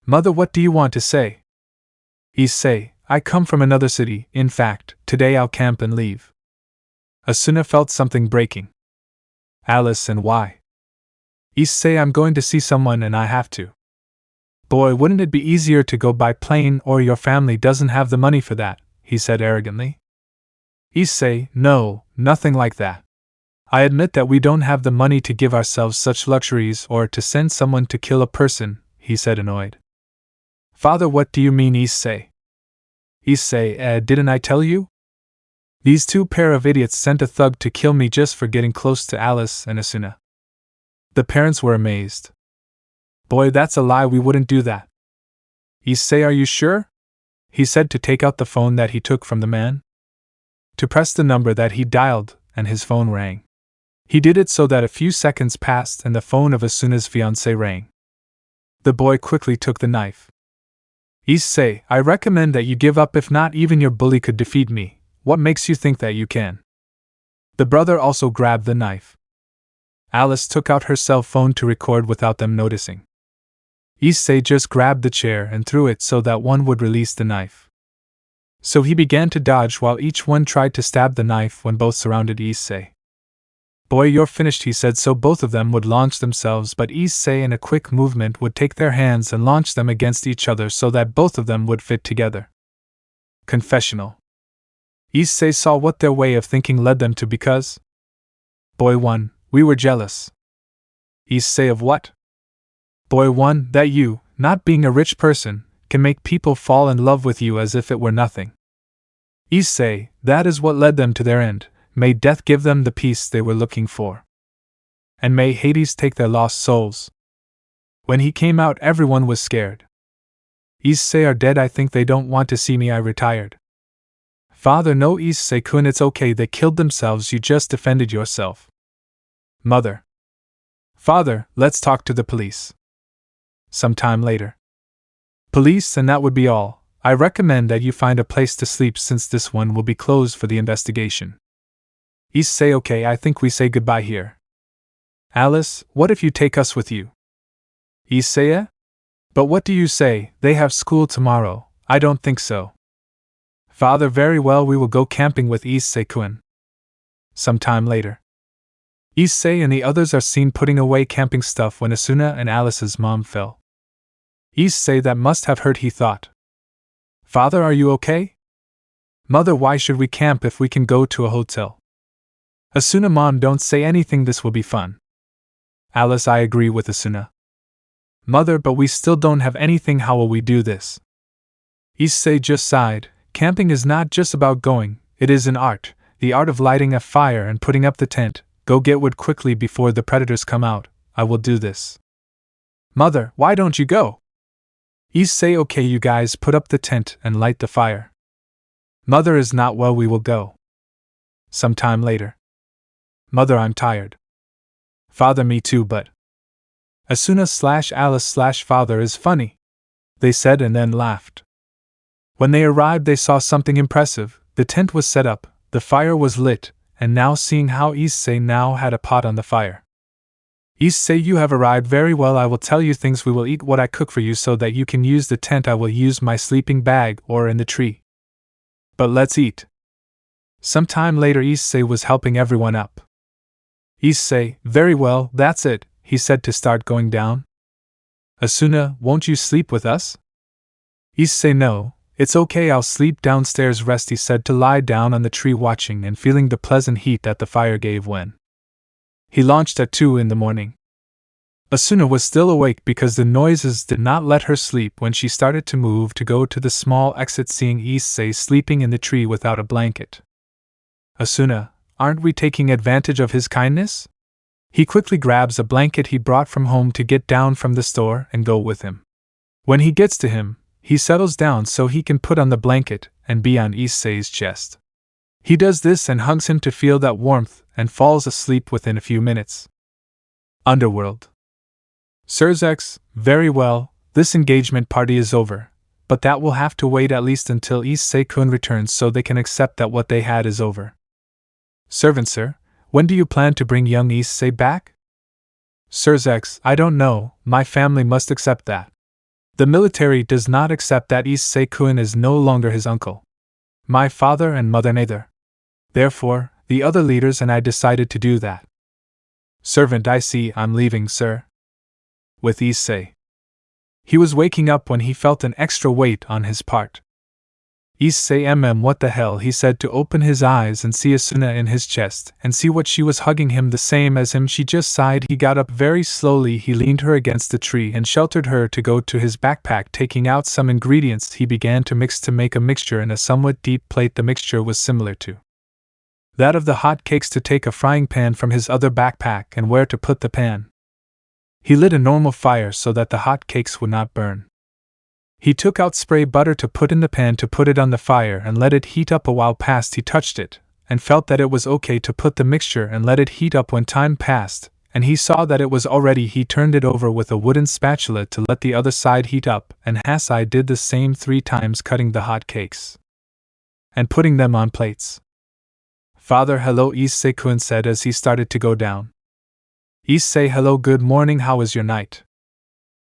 Speaker 1: Mother, what do you want to say? Issei, I come from another city, in fact, today I'll camp and leave. Asuna felt something breaking. Alice, and why? Issei, I'm going to see someone and I have to. Boy, wouldn't it be easier to go by plane, or your family doesn't have the money for that, he said arrogantly. Issei, no, nothing like that. I admit that we don't have the money to give ourselves such luxuries or to send someone to kill a person, he said annoyed. Father, what do you mean, Issei? Issei, didn't I tell you? These two pair of idiots sent a thug to kill me just for getting close to Alice and Asuna. The parents were amazed. Boy, that's a lie, we wouldn't do that. Issei, are you sure? He said to take out the phone that he took from the man. To press the number that he dialed, and his phone rang. He did it so that a few seconds passed and the phone of Asuna's fiancé rang. The boy quickly took the knife. Issei, I recommend that you give up, if not even your bully could defeat me. What makes you think that you can? The brother also grabbed the knife. Alice took out her cell phone to record without them noticing. Issei just grabbed the chair and threw it so that one would release the knife. So he began to dodge while each one tried to stab the knife when both surrounded Issei. Boy, you're finished, he said, so both of them would launch themselves, but Issei in a quick movement would take their hands and launch them against each other so that both of them would fit together. Confessional. Issei saw what their way of thinking led them to because Boy 1, we were jealous. Issei of what? Boy 1, that you, not being a rich person, can make people fall in love with you as if it were nothing. Issei, that is what led them to their end. May death give them the peace they were looking for. And may Hades take their lost souls. When he came out, everyone was scared. Issei are dead, I think they don't want to see me, I retired. Father, no, Issei-kun, it's okay, they killed themselves, you just defended yourself. Mother. Father, let's talk to the police. Some time later. Police, and that would be all. I recommend that you find a place to sleep since this one will be closed for the investigation. Issei, okay, I think we say goodbye here. Alice, what if you take us with you? Issei? But what do you say, they have school tomorrow? I don't think so. Father, very well, we will go camping with Issei-kun. Some time later. Issei and the others are seen putting away camping stuff when Asuna and Alice's mom fell. Issei, that must have hurt, he thought. Father, are you okay? Mother, why should we camp if we can go to a hotel? Asuna, mom, don't say anything, this will be fun. Alice, I agree with Asuna. Mother, but we still don't have anything, how will we do this? Issei just sighed. Camping is not just about going, it is an art, the art of lighting a fire and putting up the tent. Go get wood quickly before the predators come out, I will do this. Mother, why don't you go? Issei, okay, you guys put up the tent and light the fire. Mother is not well, we will go. Some time later. Mother, I'm tired. Father, me too, but Asuna/Alice/father is funny, they said and then laughed. When they arrived, they saw something impressive. The tent was set up, the fire was lit, and now seeing how Issei now had a pot on the fire. Issei, you have arrived very well, I will tell you things, we will eat what I cook for you so that you can use the tent, I will use my sleeping bag or in the tree. But let's eat. Some time later, Issei was helping everyone up. Issei, very well, that's it, he said to start going down. Asuna, won't you sleep with us? Issei, no, it's okay, I'll sleep downstairs, rest, he said to lie down on the tree watching and feeling the pleasant heat that the fire gave when he launched at 2 in the morning. Asuna was still awake because the noises did not let her sleep when she started to move to go to the small exit, seeing Issei sleeping in the tree without a blanket. Asuna, aren't we taking advantage of his kindness? He quickly grabs a blanket he brought from home to get down from the store and go with him. When he gets to him, he settles down so he can put on the blanket and be on Issei's chest. He does this and hugs him to feel that warmth and falls asleep within a few minutes. Underworld. Sirs, very well, this engagement party is over, but that will have to wait at least until Issei-kun returns so they can accept that what they had is over. Servant, sir, when do you plan to bring young Issei back? Sirs, I don't know, my family must accept that. The military does not accept that Issei-kun is no longer his uncle. My father and mother neither. Therefore, the other leaders and I decided to do that. Servant, I see, I'm leaving, sir. With Issei. He was waking up when he felt an extra weight on his part. Issei, what the hell, he said to open his eyes and see Asuna in his chest, and see what she was hugging him the same as him. She just sighed. He got up very slowly, he leaned her against the tree and sheltered her to go to his backpack. Taking out some ingredients, he began to mix to make a mixture in a somewhat deep plate. The mixture was similar to that of the hot cakes. To take a frying pan from his other backpack and where to put the pan. He lit a normal fire so that the hot cakes would not burn. He took out spray butter to put in the pan to put it on the fire and let it heat up. A while passed, he touched it, and felt that it was okay to put the mixture and let it heat up. When time passed, and he saw that it was already, he turned it over with a wooden spatula to let the other side heat up, and Issei did the same 3 times, cutting the hot cakes and putting them on plates. Father, hello, Issei-kun said as he started to go down. Issei, hello, good morning, how was your night?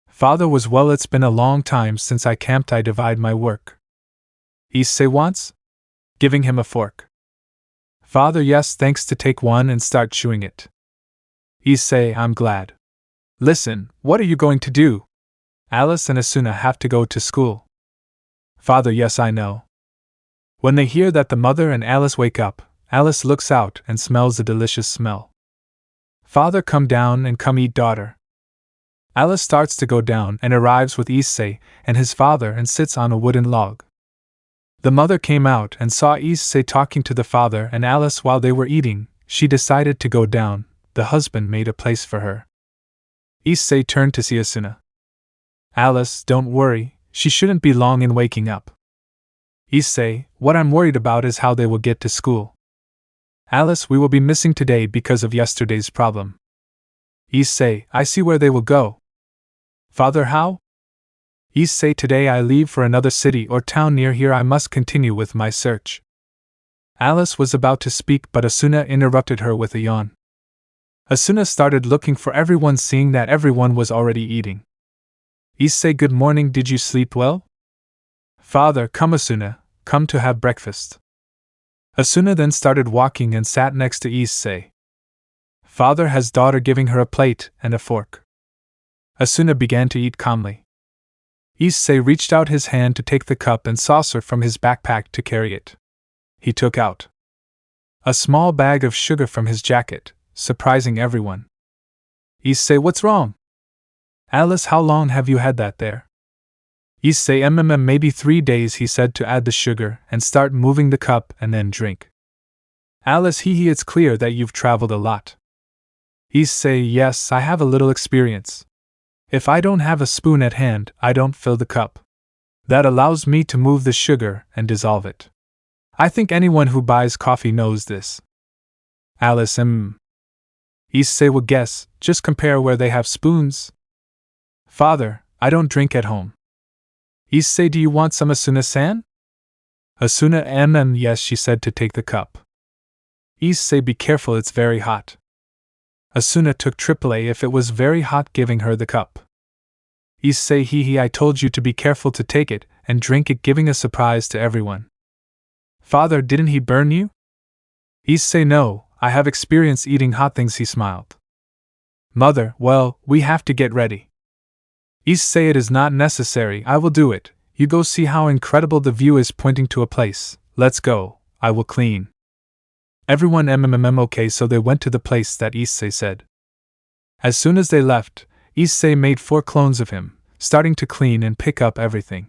Speaker 1: Father was well, it's been a long time since I camped, I divide my work. Issei wants? Giving him a fork. Father, yes, thanks, to take one and start chewing it. Issei, I'm glad. Listen, what are you going to do? Alice and Asuna have to go to school. Father, yes, I know. When they hear that the mother and Alice wake up, Alice looks out and smells a delicious smell. Father, come down and come eat, daughter. Alice starts to go down and arrives with Issei and his father and sits on a wooden log. The mother came out and saw Issei talking to the father and Alice while they were eating. She decided to go down. The husband made a place for her. Issei turned to see Asuna. Alice, don't worry, she shouldn't be long in waking up. Issei, what I'm worried about is how they will get to school. Alice, we will be missing today because of yesterday's problem. Issei, I see where they will go. Father, how? Issei, today I leave for another city or town near here. I must continue with my search. Alice was about to speak, but Asuna interrupted her with a yawn. Asuna started looking for everyone, seeing that everyone was already eating. Issei, good morning, did you sleep well? Father, come Asuna, come to have breakfast. Asuna then started walking and sat next to Issei. Father has daughter, giving her a plate and a fork. Asuna began to eat calmly. Issei reached out his hand to take the cup and saucer from his backpack to carry it. He took out a small bag of sugar from his jacket, surprising everyone. Issei, what's wrong? Alice, how long have you had that there? Issei, maybe 3 days, he said, to add the sugar and start moving the cup and then drink. Alice, it's clear that you've traveled a lot. Issei, yes, I have a little experience. If I don't have a spoon at hand, I don't fill the cup. That allows me to move the sugar and dissolve it. I think anyone who buys coffee knows this. Alice, Issei will guess, just compare where they have spoons. Father, I don't drink at home. Issei, do you want some, Asuna-san? Asuna, yes, she said to take the cup. Issei, be careful, it's very hot. Asuna took AAA if it was very hot, giving her the cup. Issei, I told you to be careful to take it and drink it, giving a surprise to everyone. Father, didn't he burn you? Issei, no, I have experience eating hot things, he smiled. Mother, well, we have to get ready. Issei, it is not necessary, I will do it. You go see how incredible the view is, pointing to a place. Let's go, I will clean. Everyone okay, so they went to the place that Issei said. As soon as they left, Issei made 4 clones of him, starting to clean and pick up everything.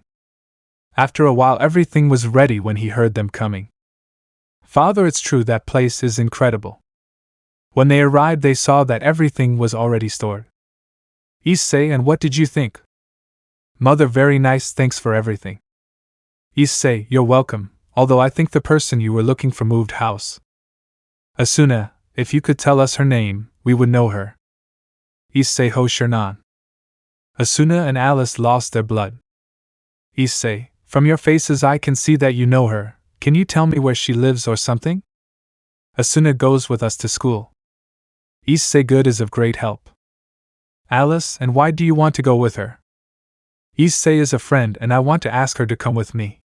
Speaker 1: After a while, everything was ready when he heard them coming. Father, it's true, that place is incredible. When they arrived, they saw that everything was already stored. Issei, and what did you think? Mother, very nice, thanks for everything. Issei, you're welcome, although I think the person you were looking for moved house. Asuna, if you could tell us her name, we would know her. Issei, Shernan. Asuna and Alice lost their blood. Issei, from your faces I can see that you know her. Can you tell me where she lives or something? Asuna goes with us to school. Issei, good, is of great help. Alice, and why do you want to go with her? Issei is a friend and I want to ask her to come with me.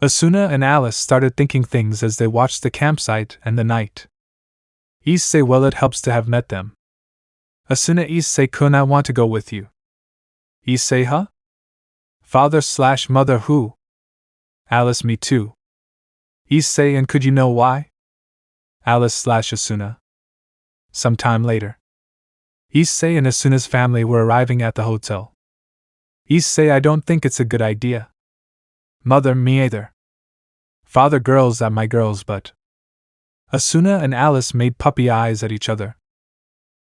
Speaker 1: Asuna and Alice started thinking things as they watched the campsite and the night. Issei, well, it helps to have met them. Asuna, Issei-kun, I want to go with you. Issei, huh? Father/mother, who? Alice, me too. Issei, and could you know why? Alice/Asuna. Some time later. Issei and Asuna's family were arriving at the hotel. Issei, I don't think it's a good idea. Mother, me either. Father, girls are my girls, but... Asuna and Alice made puppy eyes at each other.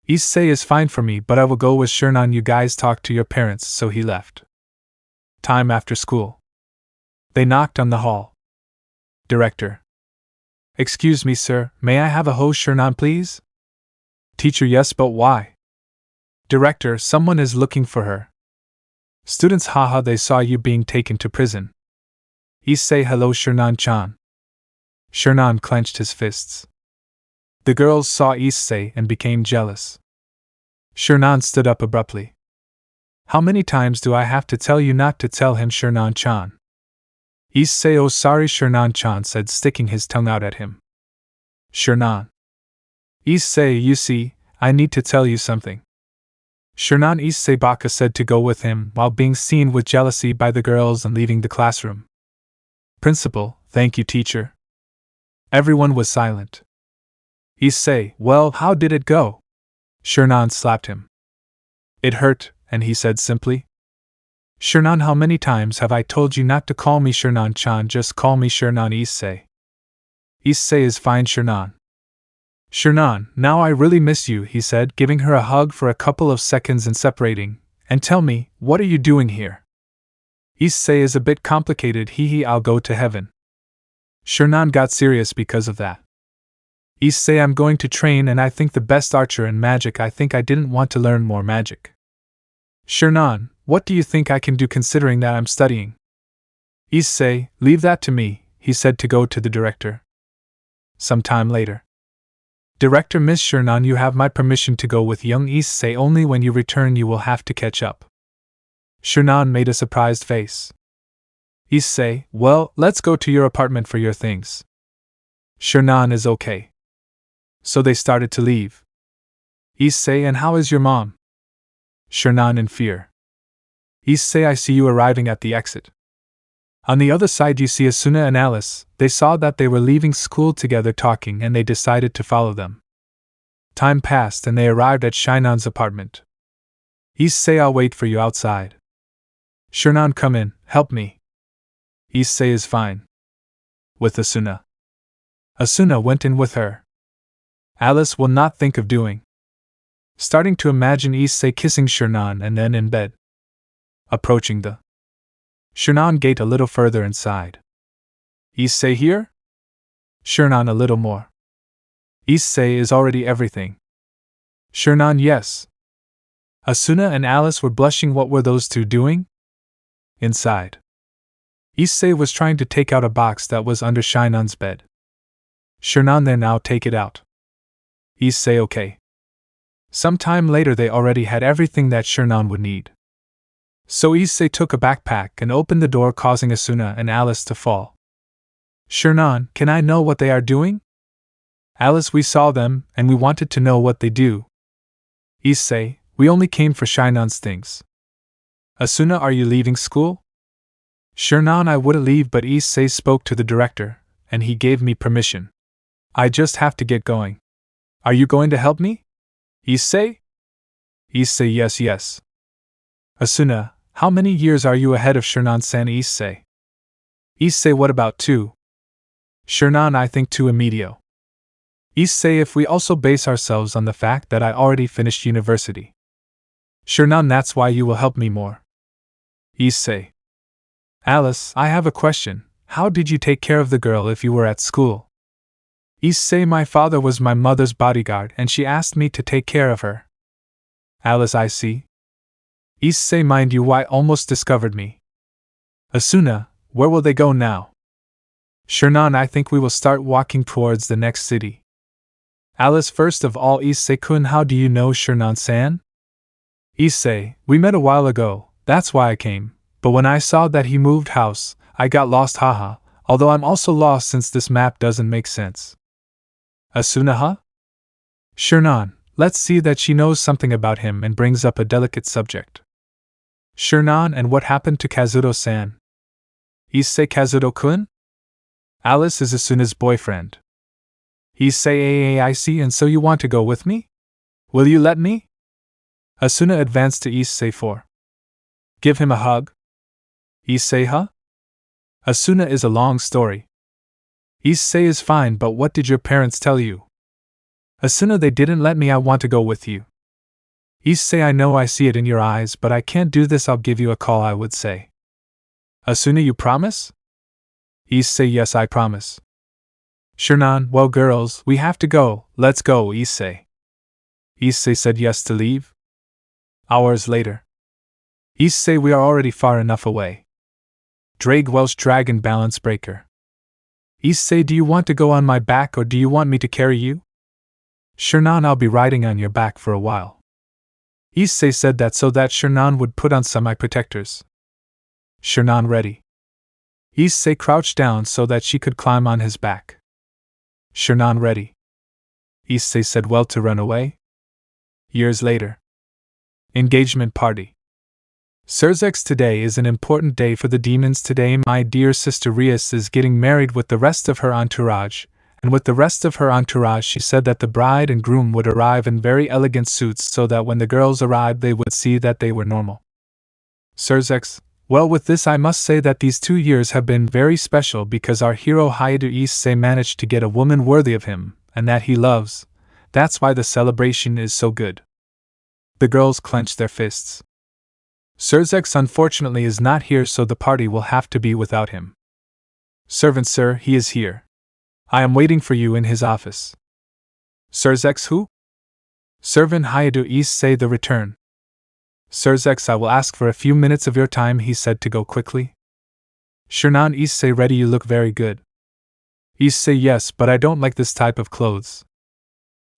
Speaker 1: Issei is fine for me, but I will go with Shernan. You guys talk to your parents, so he left. Time after school. They knocked on the hall. Director. Excuse me, sir, may I have a Shernan, please? Teacher, yes, but why? Director, someone is looking for her. Students, haha, they saw you being taken to prison. Issei, hello, Shernan-chan. Shernan clenched his fists. The girls saw Issei and became jealous. Shernan stood up abruptly. How many times do I have to tell you not to tell him, Shernan-chan? Issei, oh sorry, Shernan-chan said, sticking his tongue out at him. Shernan. Issei, you see, I need to tell you something. Shernan. Issei Baka said to go with him while being seen with jealousy by the girls and leaving the classroom. Principal, thank you, teacher. Everyone was silent. Issei, well, how did it go? Shernan slapped him. It hurt, and he said simply. Shernan, how many times have I told you not to call me Shernan-chan, just call me Shernan. Issei. Issei is fine, Shernan. Shernan, now I really miss you, he said, giving her a hug for a couple of seconds and separating. And tell me, what are you doing here? Issei is a bit complicated, I'll go to heaven. Shernan got serious because of that. Issei, I'm going to train and I think the best archer in magic. I think I didn't want to learn more magic. Shernan, what do you think I can do considering that I'm studying? Issei, leave that to me, he said to go to the director. Some time later. Director Miss Shernan, you have my permission to go with young Issei, only when you return you will have to catch up. Shernan made a surprised face. Issei, well, let's go to your apartment for your things. Shernan is okay. So they started to leave. Issei, and how is your mom? Shernan in fear. Issei, I see you arriving at the exit. On the other side you see Asuna and Alice. They saw that they were leaving school together talking and they decided to follow them. Time passed and they arrived at Shernan's apartment. Issei, I'll wait for you outside. Shernan, come in, help me. Issei is fine. With Asuna. Asuna went in with her. Alice will not think of doing. Starting to imagine Issei kissing Shernan and then in bed. Approaching the Shernan gate a little further inside. Issei here? Shernan a little more. Issei is already everything. Shernan, yes. Asuna and Alice were blushing. What were those two doing? Inside. Issei was trying to take out a box that was under Shernan's bed. Shernan, there, now take it out. Issei, okay. Some time later they already had everything that Shernan would need. So Issei took a backpack and opened the door, causing Asuna and Alice to fall. Shernan, can I know what they are doing? Alice, we saw them, and we wanted to know what they do. Issei, we only came for Shernan's things. Asuna, are you leaving school? Shernan, I would leave, but Issei spoke to the director, and he gave me permission. I just have to get going. Are you going to help me? Issei? Issei, yes. Asuna, how many years are you ahead of Shernan-san? Issei. Issei, what about 2? Shernan, I think 2 immediate. Issei, if we also base ourselves on the fact that I already finished university. Shernan, that's why you will help me more. Issei. Alice, I have a question. How did you take care of the girl if you were at school? Issei, my father was my mother's bodyguard and she asked me to take care of her. Alice, I see. Issei, mind you, I almost discovered me. Asuna, where will they go now? Shernan, I think we will start walking towards the next city. Alice, first of all, Issei-kun, how do you know Shernan-san? Issei, we met a while ago, that's why I came, but when I saw that he moved house, I got lost, haha, although I'm also lost since this map doesn't make sense. Asuna, huh? Shernan, let's see that she knows something about him and brings up a delicate subject. Shernan, and what happened to Kazuto-san? Issei, Kazuto-kun? Alice is Asuna's boyfriend. Issei, I see, and so you want to go with me? Will you let me? Asuna advanced to Issei for. Give him a hug? Issei, huh? Asuna is a long story. Issei is fine, but what did your parents tell you? Asuna, they didn't let me, I want to go with you. Issei, I know, I see it in your eyes, but I can't do this, I'll give you a call, I would say. Asuna, you promise? Issei, yes, I promise. Shernan, well girls, we have to go, let's go, Issei. Issei said yes to leave. Hours later. Issei, we are already far enough away. Drag Welsh Dragon Balance Breaker. Issei, do you want to go on my back or do you want me to carry you? Shernan, I'll be riding on your back for a while. Issei said that so that Shernan would put on some eye protectors. Shernan, ready. Issei crouched down so that she could climb on his back. Shernan ready. Issei said well to run away. Years later. Engagement party. SrabrazosxD, today is an important day for the demons. Today my dear sister Rias is getting married with the rest of her entourage, and with the rest of her entourage she said that the bride and groom would arrive in very elegant suits so that when the girls arrived they would see that they were normal. SrabrazosxD, well, with this I must say that these 2 years have been very special because our hero Issei managed to get a woman worthy of him, and that he loves. That's why the celebration is so good. The girls clenched their fists. SrabrazosxD unfortunately is not here, so the party will have to be without him. Servant sir, he is here. I am waiting for you in his office. SrabrazosxD who? Servant Issei the return. SrabrazosxD, I will ask for a few minutes of your time, he said to go quickly. Shernan, Issei ready, you look very good. Issei, yes, but I don't like this type of clothes.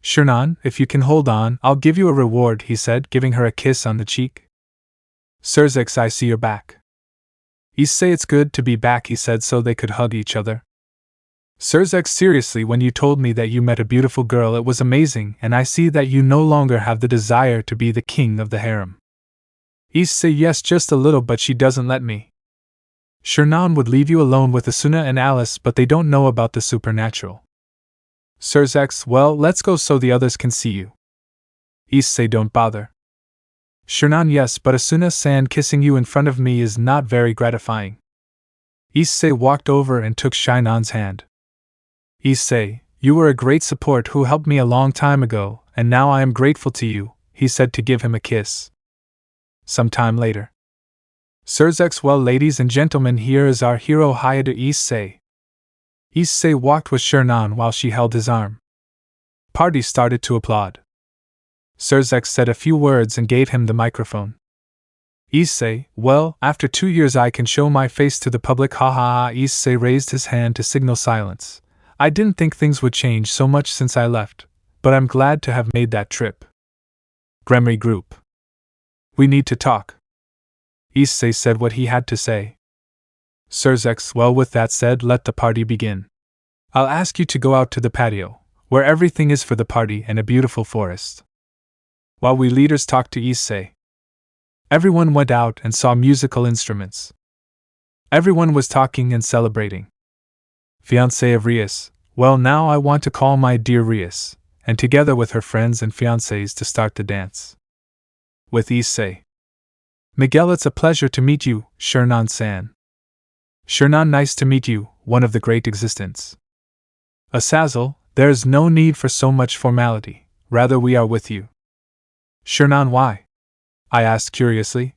Speaker 1: Shernan, if you can hold on, I'll give you a reward, he said, giving her a kiss on the cheek. SrabrazosxD, I see you're back. Issei, it's good to be back, he said so they could hug each other. SrabrazosxD, seriously, when you told me that you met a beautiful girl it was amazing, and I see that you no longer have the desire to be the king of the harem. Issei, yes, just a little, but she doesn't let me. Shernan would leave you alone with Asuna and Alice, but they don't know about the supernatural. SrabrazosxD, well, let's go so the others can see you. Issei, don't bother. Shernan, yes, but Asuna-san kissing you in front of me is not very gratifying. Issei walked over and took Shernan's hand. Issei, you were a great support who helped me a long time ago, and now I am grateful to you, he said to give him a kiss. Some time later. SrabrazosxD, well, ladies and gentlemen, here is our hero Issei. Issei walked with Shernan while she held his arm. Party started to applaud. SrabrazosxD said a few words and gave him the microphone. Issei, well, after 2 years I can show my face to the public, ha ha ha. Issei raised his hand to signal silence. I didn't think things would change so much since I left, but I'm glad to have made that trip. Gremry group. We need to talk. Issei said what he had to say. SrabrazosxD, well, with that said, let the party begin. I'll ask you to go out to the patio, where everything is for the party and a beautiful forest. While we leaders talked to Issei, everyone went out and saw musical instruments. Everyone was talking and celebrating. Fiancé of Rias, well, now I want to call my dear Rias, and together with her friends and fiancés to start the dance. With Issei. Miguel, it's a pleasure to meet you, Shernan-san. Shernan, nice to meet you, one of the great existence. Azazel, there's no need for so much formality, rather we are with you. Shernan, why? I asked curiously.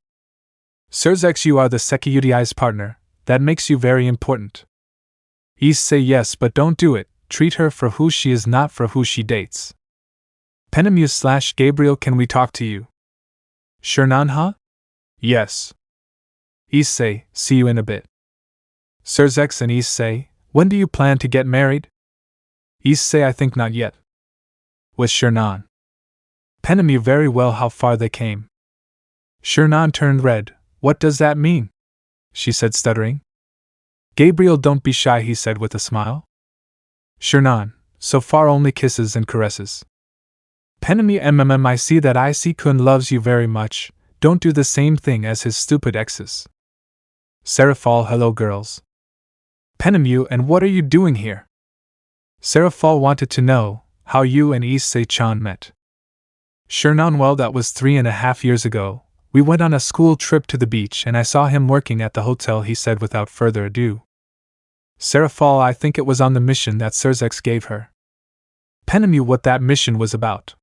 Speaker 1: SrabrazosxD, you are the Security's partner, that makes you very important. Issei, yes, but don't do it, treat her for who she is, not for who she dates. Penemu/Gabriel, can we talk to you? Shernan, huh? Yes. Issei, see you in a bit. SrabrazosxD and Issei, when do you plan to get married? Issei, I think not yet. With Shernan. Penemu, very well, how far they came. Shernan turned red. What does that mean? She said, stuttering. Gabriel, don't be shy, he said with a smile. Shernan, so far only kisses and caresses. Penemu, I see that Issei-kun loves you very much, don't do the same thing as his stupid exes. Serafal, hello girls. Penemu, and what are you doing here? Serafal wanted to know how you and Issei-chan met. Shernan, well, that was 3.5 years ago. We went on a school trip to the beach and I saw him working at the hotel, he said without further ado. Serafal, I think it was on the mission that SrabrazosxD gave her. Penemu, what that mission was about.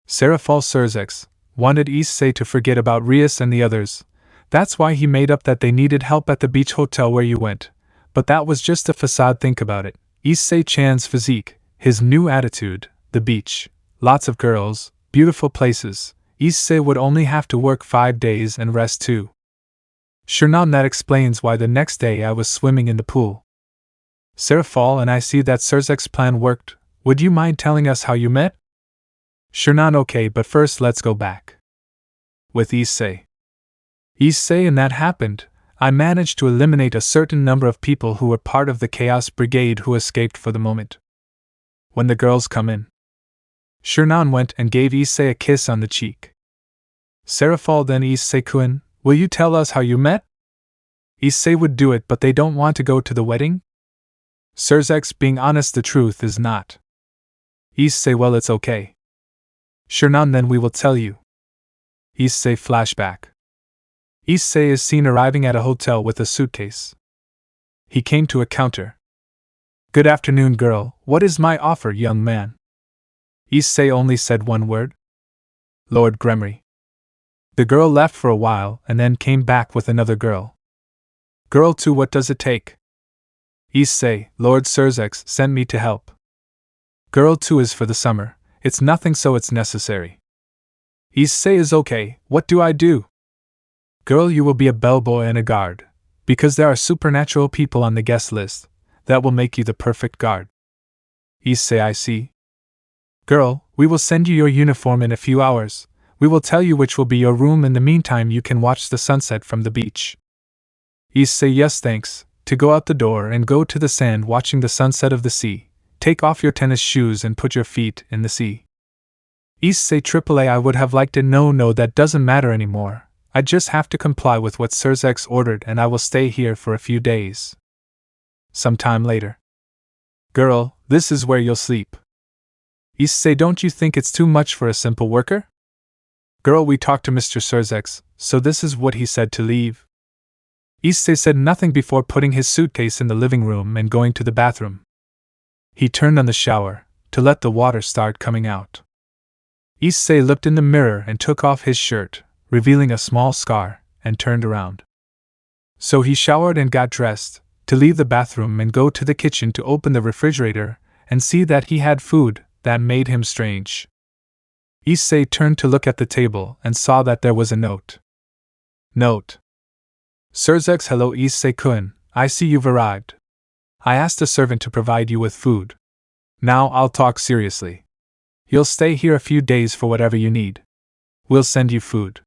Speaker 1: Serafal, SrabrazosxD wanted Issei to forget about Rias and the others. That's why he made up that they needed help at the beach hotel where you went. But that was just a facade, think about it. Issei-chan's physique, his new attitude, the beach, lots of girls, beautiful places. Issei would only have to work 5 days and rest too. Shernan, that explains why the next day I was swimming in the pool. Serafal, and I see that SrabrazosXD's plan worked. Would you mind telling us how you met? Shernan, okay, but first let's go back. With Issei. Issei, and that happened. I managed to eliminate a certain number of people who were part of the Chaos Brigade who escaped for the moment. When the girls come in, Shernan went and gave Issei a kiss on the cheek. Serafal then Issei-kun, will you tell us how you met? Issei would do it, but they don't want to go to the wedding? SrabrazosxD, being honest, the truth is not. Issei, well, it's okay. Shernan, then we will tell you. Issei flashback. Issei is seen arriving at a hotel with a suitcase. He came to a counter. Good afternoon, girl, what is my offer, young man? Issei only said one word. Lord Gremory. The girl left for a while and then came back with another girl. Girl 2, what does it take? Issei, Lord SrabrazosxD sent me to help. Girl 2 is for the summer, it's nothing so it's necessary. Issei is okay, what do I do? Girl, you will be a bellboy and a guard, because there are supernatural people on the guest list, that will make you the perfect guard. Issei, I see. Girl, we will send you your uniform in a few hours, we will tell you which will be your room, in the meantime you can watch the sunset from the beach. Issei, yes thanks, to go out the door and go to the sand watching the sunset of the sea, take off your tennis shoes and put your feet in the sea. Issei, AAA, I would have liked it, no that doesn't matter anymore, I just have to comply with what SrabrazosxD ordered and I will stay here for a few days. Some time later. Girl, this is where you'll sleep. Issei, don't you think it's too much for a simple worker? Girl, we talked to Mr. SrabrazosxD, so this is what he said to leave. Issei said nothing before putting his suitcase in the living room and going to the bathroom. He turned on the shower, to let the water start coming out. Issei looked in the mirror and took off his shirt, revealing a small scar, and turned around. So he showered and got dressed, to leave the bathroom and go to the kitchen to open the refrigerator, and see that he had food. That made him strange. Issei turned to look at the table and saw that there was a note. Note. SrabrazosxD, hello Issei-kun, I see you've arrived. I asked a servant to provide you with food. Now I'll talk seriously. You'll stay here a few days for whatever you need. We'll send you food.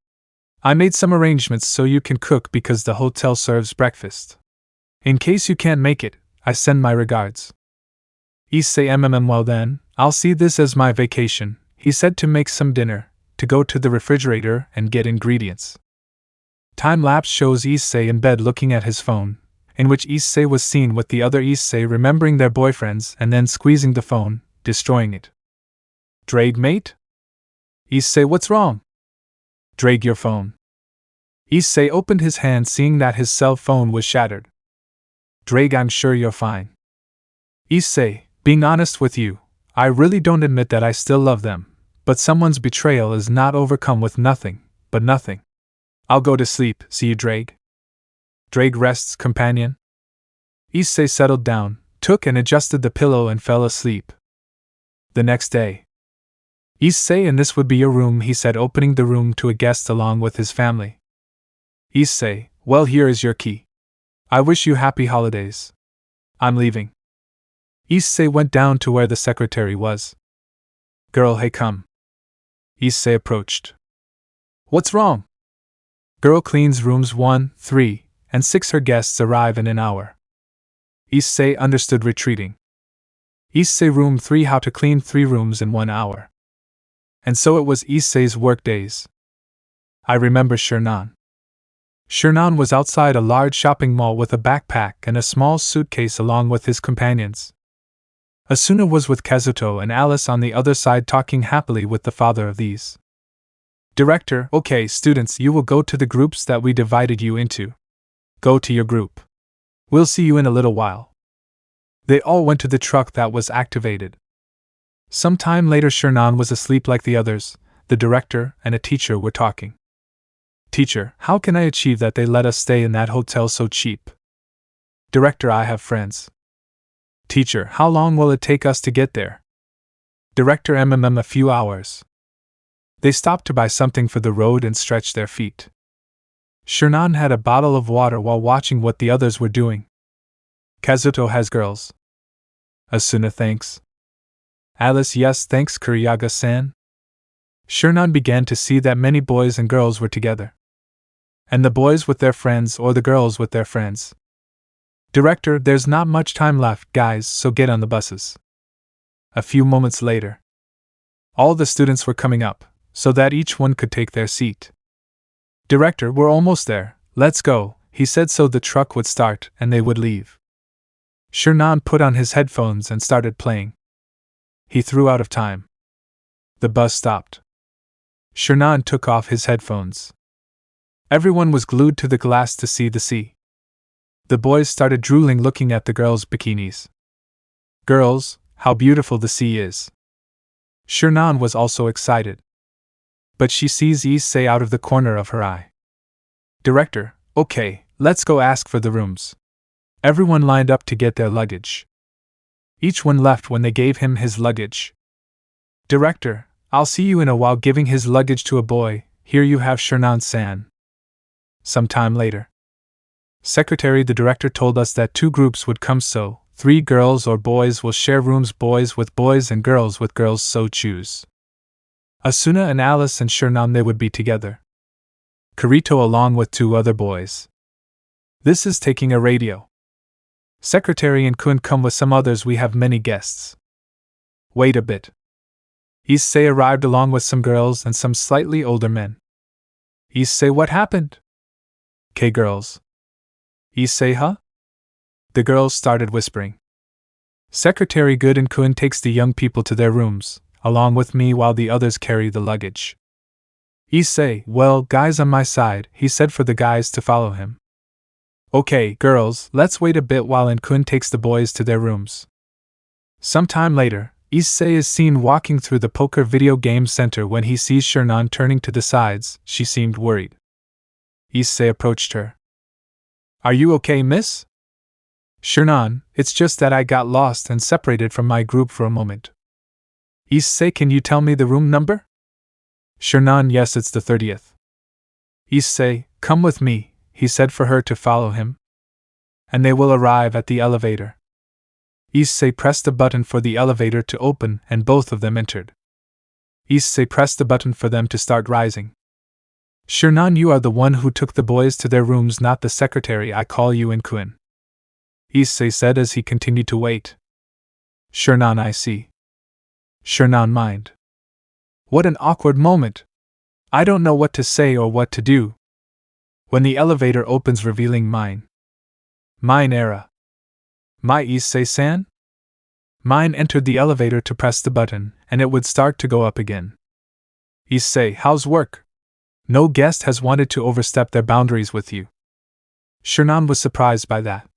Speaker 1: I made some arrangements so you can cook because the hotel serves breakfast. In case you can't make it, I send my regards. Issei, well then, I'll see this as my vacation, he said, to make some dinner, to go to the refrigerator and get ingredients. Time-lapse shows Issei in bed looking at his phone, in which Issei was seen with the other Issei remembering their boyfriends and then squeezing the phone, destroying it. Drag, mate? Issei, what's wrong? Drag your phone. Issei opened his hand seeing that his cell phone was shattered. Drag, I'm sure you're fine. Issei, being honest with you, I really don't admit that I still love them, but someone's betrayal is not overcome with nothing, but nothing. I'll go to sleep, see you, Drag. Drag rests, companion. Issei settled down, took and adjusted the pillow and fell asleep. The next day. Issei, and this would be your room, he said, opening the room to a guest along with his family. Issei, well, here is your key. I wish you happy holidays. I'm leaving. Issei went down to where the secretary was. Girl, hey, come. Issei approached. What's wrong? Girl cleans rooms 1, 3, and 6. Her guests arrive in an hour. Issei understood, retreating. Issei, room 3, how to clean 3 rooms in 1 hour. And so it was Issei's work days. I remember Shernan. Shernan was outside a large shopping mall with a backpack and a small suitcase along with his companions. Asuna was with Kazuto and Alice on the other side talking happily with the father of these. Director, okay, students, you will go to the groups that we divided you into. Go to your group. We'll see you in a little while. They all went to the truck that was activated. Some time later, Shernan was asleep like the others. The director and a teacher were talking. Teacher, how can I achieve that they let us stay in that hotel so cheap? Director, I have friends. Teacher, how long will it take us to get there? Director, a few hours. They stopped to buy something for the road and stretch their feet. Shernan had a bottle of water while watching what the others were doing. Kazuto has girls. Asuna, thanks. Alice, yes, thanks, Kuryaga-san. Shernan began to see that many boys and girls were together. And the boys with their friends or the girls with their friends. Director, there's not much time left, guys, so get on the buses. A few moments later. All the students were coming up, so that each one could take their seat. Director, we're almost there, let's go, he said so the truck would start and they would leave. Shernan put on his headphones and started playing. He threw out of time. The bus stopped. Shernan took off his headphones. Everyone was glued to the glass to see the sea. The boys started drooling looking at the girls' bikinis. Girls, how beautiful the sea is. Shernan was also excited. But she sees Issei out of the corner of her eye. Director, okay, let's go ask for the rooms. Everyone lined up to get their luggage. Each one left when they gave him his luggage. Director, I'll see you in a while, giving his luggage to a boy. Here you have Shernan-san. Some time later. Secretary, the director told us that 2 groups would come, so 3 girls or boys will share rooms, boys with boys and girls with girls, so choose. Asuna and Alice and Shernan, they would be together. Kirito along with 2 other boys. This is taking a radio. Secretary and Kun come with some others, we have many guests. Wait a bit. Issei arrived along with some girls and some slightly older men. Issei, what happened? K girls. Issei, huh? The girls started whispering. Secretary Good and Kun takes the young people to their rooms, along with me while the others carry the luggage. Issei, well, guys on my side, he said for the guys to follow him. Okay, girls, let's wait a bit while Kun takes the boys to their rooms. Some time later, Issei is seen walking through the poker video game center. When he sees Shernan turning to the sides, she seemed worried. Issei approached her. Are you okay, miss? Shernan, it's just that I got lost and separated from my group for a moment. Issei, can you tell me the room number? Shernan, yes, it's the 30th. Issei, come with me, he said for her to follow him. And they will arrive at the elevator. Issei pressed a button for the elevator to open and both of them entered. Issei pressed the button for them to start rising. Shernan, you are the one who took the boys to their rooms, not the secretary. I call you Kun. Issei said as he continued to wait. Shernan, I see. Shernan mind. What an awkward moment. I don't know what to say or what to do. When the elevator opens revealing mine era. My Issei-san? Mine entered the elevator to press the button, and it would start to go up again. Issei, how's work? No guest has wanted to overstep their boundaries with you. Shernan was surprised by that.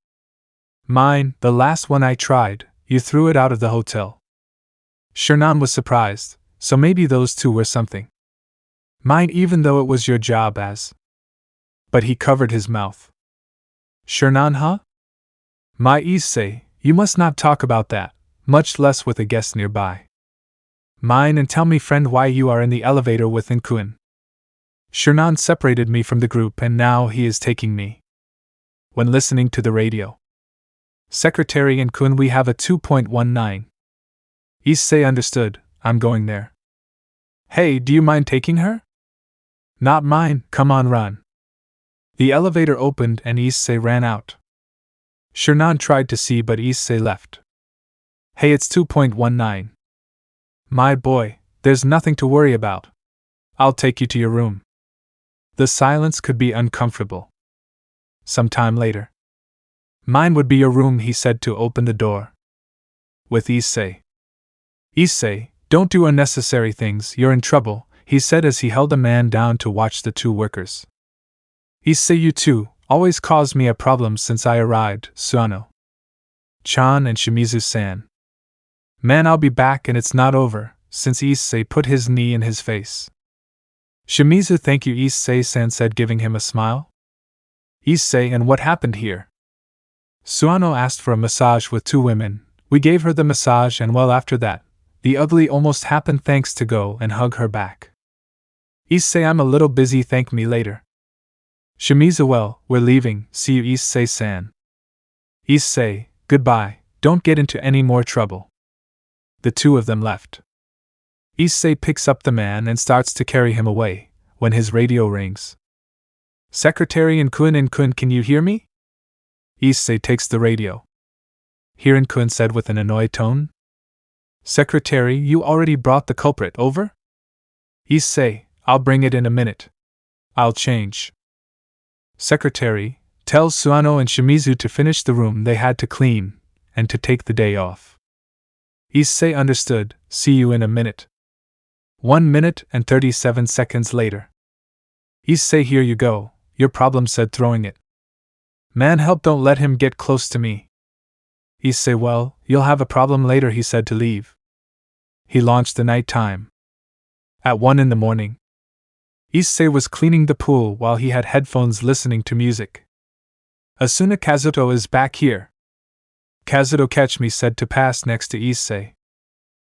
Speaker 1: Mine, the last one I tried, you threw it out of the hotel. Shernan was surprised, so maybe those 2 were something. Mine, even though it was your job as. But he covered his mouth. Shernan, huh? My Issei, you must not talk about that, much less with a guest nearby. Mine, and tell me, friend, why you are in the elevator with Kun. Shernan separated me from the group and now he is taking me. When listening to the radio. Secretary Kun, we have a 2.19. Issei, understood, I'm going there. Hey, do you mind taking her? Not mine, come on, run. The elevator opened and Issei ran out. Shernan tried to see, but Issei left. Hey, it's 2.19. My boy, there's nothing to worry about. I'll take you to your room. The silence could be uncomfortable. Some time later. Mine would be your room, he said to open the door. With Issei. Issei, don't do unnecessary things, you're in trouble, he said as he held a man down to watch the 2 workers. Issei, you too, always caused me a problem since I arrived, Suano-chan and Shimizu-san. Man, I'll be back and it's not over, since Issei put his knee in his face. Shimizu, thank you, Issei-san said, giving him a smile. Issei, and what happened here? Suano asked for a massage with 2 women. We gave her the massage and well after that, the ugly almost happened, thanks to go and hug her back. Issei, I'm a little busy, thank me later. Shimizu, well, we're leaving, see you, Issei-san. Issei, goodbye, don't get into any more trouble. The 2 of them left. Issei picks up the man and starts to carry him away, when his radio rings. Secretary Nkun, can you hear me? Issei takes the radio. Here, Nkun said with an annoyed tone. Secretary, you already brought the culprit over? Issei, I'll bring it in a minute. I'll change. Secretary, tell Suano and Shimizu to finish the room they had to clean, and to take the day off. Issei understood. See you in a minute. 1 minute and 37 seconds later. Issei, here you go, your problem, said, throwing it. Man, help, don't let him get close to me. Issei, well, you'll have a problem later, he said to leave. He launched the night time. At 1 in the morning. Issei was cleaning the pool while he had headphones listening to music. Asuna, Kazuto is back here. Kazuto, catch me, said to pass next to Issei.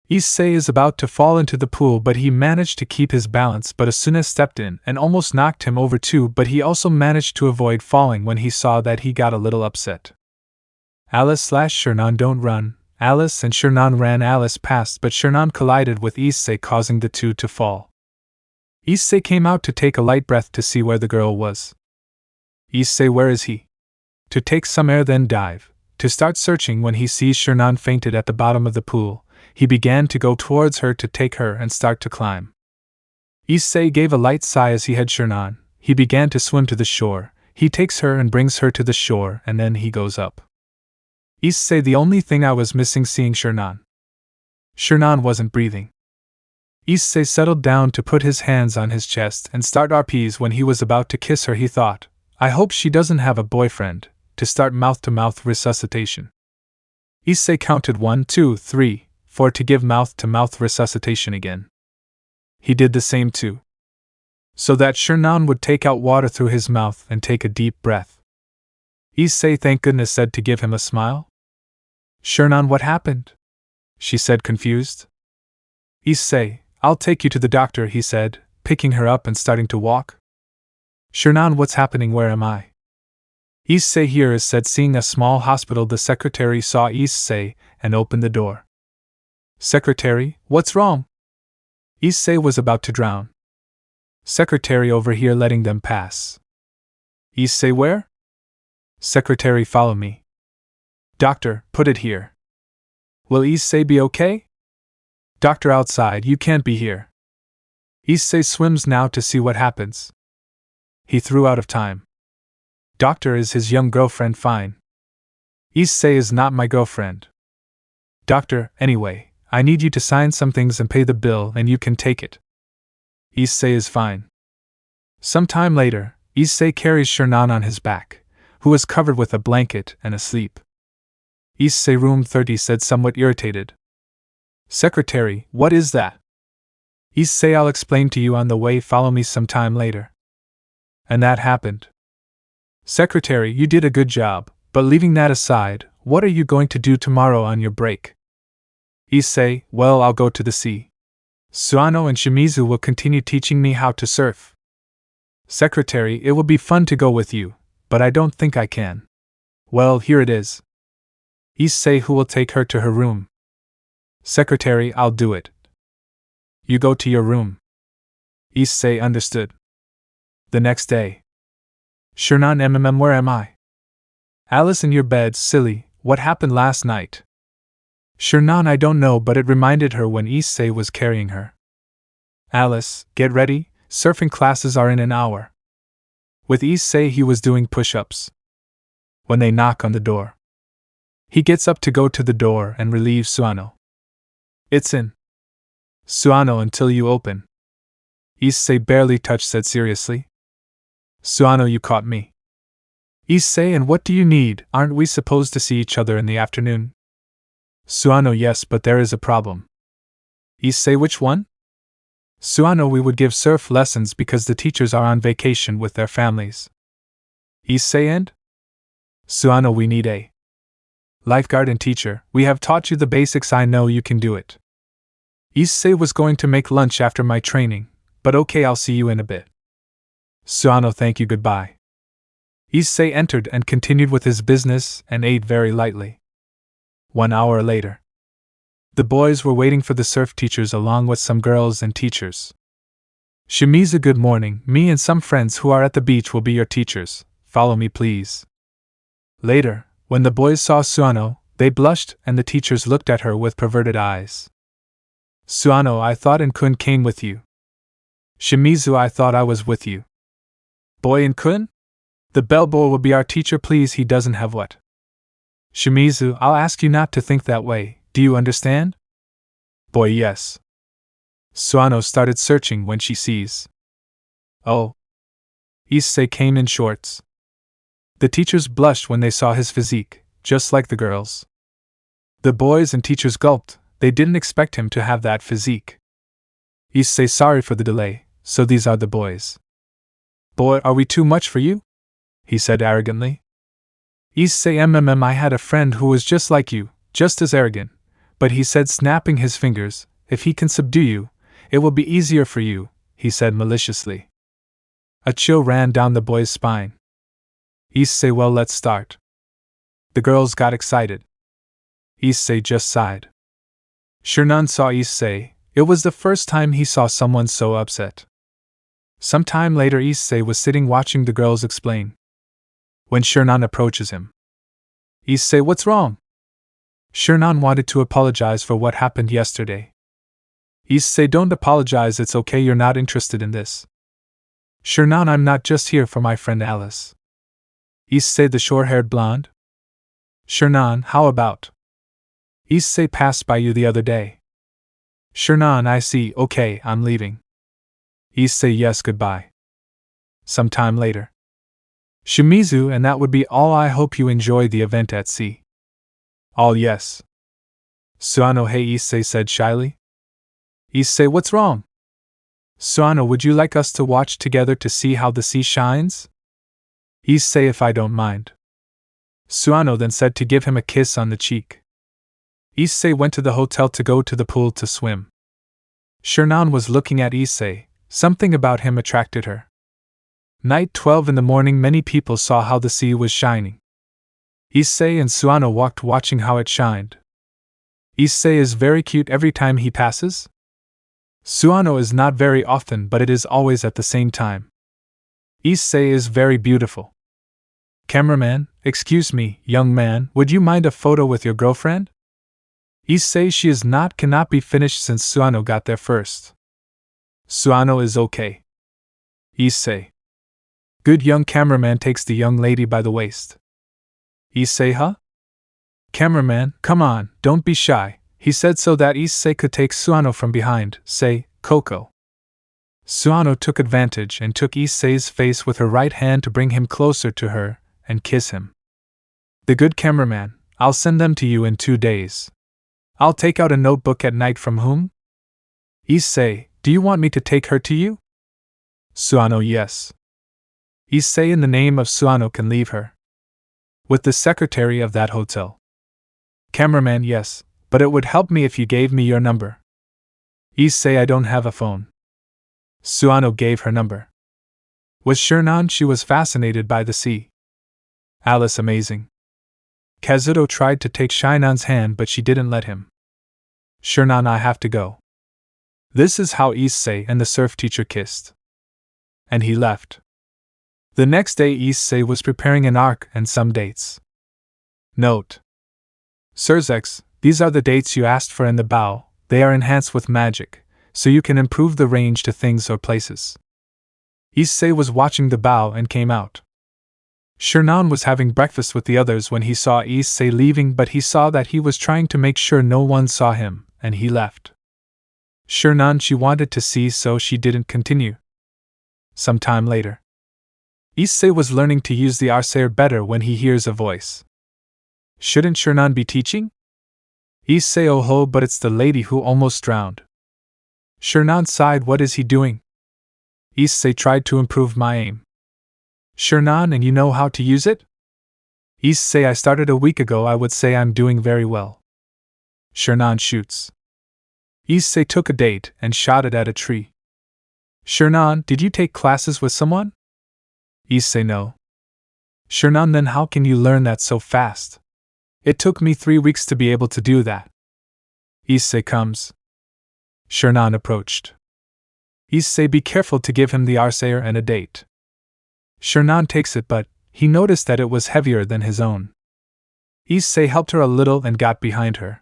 Speaker 1: Issei is about to fall into the pool, but he managed to keep his balance, but Asuna stepped in and almost knocked him over too, but he also managed to avoid falling when he saw that. He got a little upset. Alice/Shernan, don't run. Alice and Shernan ran. Alice passed, but Shernan collided with Issei, causing the two to fall. Issei came out to take a light breath to see where the girl was. Issei, where is he? To take some air, then dive. To start searching when he sees Shernan fainted at the bottom of the pool. He began to go towards her to take her and start to climb. Issei gave a light sigh as he had Shernan. He began to swim to the shore. He takes her and brings her to the shore, and then he goes up. Issei, the only thing I was missing, seeing Shernan. Shernan wasn't breathing. Issei settled down to put his hands on his chest and start RPs. When he was about to kiss her, he thought, I hope she doesn't have a boyfriend, to start mouth-to-mouth resuscitation. Issei counted 1, 2, 3, 4 to give mouth-to-mouth resuscitation again. He did the same too. So that Shernan would take out water through his mouth and take a deep breath. Issei, thank goodness, said to give him a smile. Shernan, what happened? She said, confused. Issei, I'll take you to the doctor, he said, picking her up and starting to walk. Shernan, what's happening? Where am I? Issei, here is, said, seeing a small hospital. The secretary saw Issei and opened the door. Secretary, what's wrong? Issei was about to drown. Secretary, over here, letting them pass. Issei, where? Secretary, follow me. Doctor, put it here. Will Issei be okay? Doctor, outside, you can't be here. Issei swims now to see what happens. He threw out of time. Doctor, is his young girlfriend fine? Issei is not my girlfriend. Doctor, anyway, I need you to sign some things and pay the bill, and you can take it. Issei is fine. Some time later, Issei carries Shernan on his back, who was covered with a blanket and asleep. Issei, room 30, said, somewhat irritated. Secretary, what is that? Issei, I'll explain to you on the way, follow me some time later. And that happened. Secretary, you did a good job, but leaving that aside, what are you going to do tomorrow on your break? Issei, well, I'll go to the sea. Suano and Shimizu will continue teaching me how to surf. Secretary, it will be fun to go with you, but I don't think I can. Well, here it is. Issei, who will take her to her room? Secretary, I'll do it. You go to your room. Issei understood. The next day. Shernan, where am I? Alice, in your bed, silly, what happened last night? Shernan, I don't know, but it reminded her when Issei was carrying her. Alice, get ready, surfing classes are in an hour. With Issei, he was doing push-ups. When they knock on the door. He gets up to go to the door and relieves Suano. It's in. Suano, until you open. Issei, barely touched, said seriously. Suano, you caught me. Issei, and what do you need? Aren't we supposed to see each other in the afternoon? Suano, yes, but there is a problem. Issei, which one? Suano, we would give surf lessons because the teachers are on vacation with their families. Issei, and? Suano, we need a lifeguard and teacher. We have taught you the basics, I know you can do it. Issei was going to make lunch after my training, but okay, I'll see you in a bit. Suano, thank you, goodbye. Issei entered and continued with his business and ate very lightly. 1 hour later. The boys were waiting for the surf teachers along with some girls and teachers. Shimizu, good morning. Me and some friends who are at the beach will be your teachers. Follow me, please. Later, when the boys saw Suano, they blushed and the teachers looked at her with perverted eyes. Suano, I thought In-kun came with you. Shimizu, I thought I was with you. Boy, In-kun? The bellboy will be our teacher, please. He doesn't have what? Shimizu, I'll ask you not to think that way. Do you understand? Boy, yes. Suano started searching when she sees. Oh. Issei came in shorts. The teachers blushed when they saw his physique, just like the girls. The boys and teachers gulped, they didn't expect him to have that physique. Issei, sorry for the delay, so these are the boys. Boy, are we too much for you? He said arrogantly. Issei, I had a friend who was just like you, just as arrogant, but he said, snapping his fingers, if he can subdue you, it will be easier for you, he said maliciously. A chill ran down the boy's spine. Issei, well, let's start. The girls got excited. Issei just sighed. Shernan saw Issei. It was the first time he saw someone so upset. Some time later, Issei was sitting watching the girls explain. When Shernan approaches him. Issei, what's wrong? Shernan wanted to apologize for what happened yesterday. Issei, don't apologize, it's okay, you're not interested in this. Shernan, I'm not just here for my friend Alice. Issei, the short-haired blonde? Shernan, how about? Issei passed by you the other day. Shernan, I see, okay, I'm leaving. Issei, yes, goodbye. Some time later. Shimizu, and that would be all. I hope you enjoy the event at sea. All yes. Suano, hey, Issei said shyly. Issei, what's wrong? Suano, would you like us to watch together to see how the sea shines? Issei, if I don't mind. Suano then said to give him a kiss on the cheek. Issei went to the hotel to go to the pool to swim. Shernan was looking at Issei, something about him attracted her. Night 12 in the morning, many people saw how the sea was shining. Issei and Suano walked watching how it shined. Issei is very cute every time he passes. Suano is not very often, but it is always at the same time. Issei is very beautiful. Cameraman, excuse me, young man, would you mind a photo with your girlfriend? Issei, she is not, cannot be finished since Suano got there first. Suano is okay. Issei. Good. Young cameraman takes the young lady by the waist. Issei, huh? Cameraman, come on, don't be shy. He said so that Issei could take Suano from behind, say, Coco. Suano took advantage and took Issei's face with her right hand to bring him closer to her and kiss him. The good cameraman, I'll send them to you in 2 days. I'll take out a notebook at night. From whom? Issei, do you want me to take her to you? Suano, yes. Issei, in the name of Suano, can leave her. With the secretary of that hotel. Cameraman, yes, but it would help me if you gave me your number. Issei, I don't have a phone. Suano gave her number. Was Shernan? She was fascinated by the sea. Alice, amazing. Kazuto tried to take Shinan's hand, but she didn't let him. Shernan, I have to go. This is how Issei and the surf teacher kissed. And he left. The next day, Issei was preparing an arc and some dates. Note. Sirzex, these are the dates you asked for in the bow. They are enhanced with magic, so you can improve the range to things or places. Issei was watching the bow and came out. Shernan was having breakfast with the others when he saw Issei leaving, but he saw that he was trying to make sure no one saw him, and he left. Shernan she wanted to see, so she didn't continue. Some time later. Issei was learning to use the arsair better when he hears a voice. Shouldn't Shernan be teaching? Issei, oh ho, but it's the lady who almost drowned. Shernan sighed, what is he doing? Issei tried to improve my aim. Shernan, and you know how to use it? Issei, I started a week ago, I would say I'm doing very well. Shernan shoots. Issei took a date and shot it at a tree. Shernan, did you take classes with someone? Issei, no. Shernan, then how can you learn that so fast? It took me 3 weeks to be able to do that. Issei comes. Shernan approached. Issei, be careful to give him the arsayer and a date. Shernan takes it, but he noticed that it was heavier than his own. Issei helped her a little and got behind her.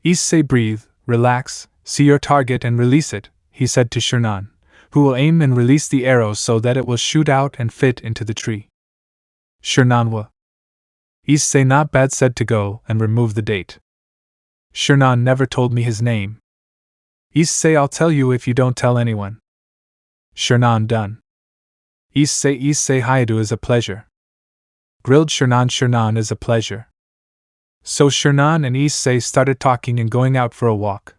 Speaker 1: Issei, breathe, relax, see your target and release it, he said to Shernan, who will aim and release the arrow so that it will shoot out and fit into the tree. Shernan will. Issei, not bad, said to go and remove the date. Shernan never told me his name. Issei, I'll tell you if you don't tell anyone. Shernan, done. Issei, Hayadu is a pleasure. Grilled Shernan, Shernan is a pleasure. So Shernan and Issei started talking and going out for a walk.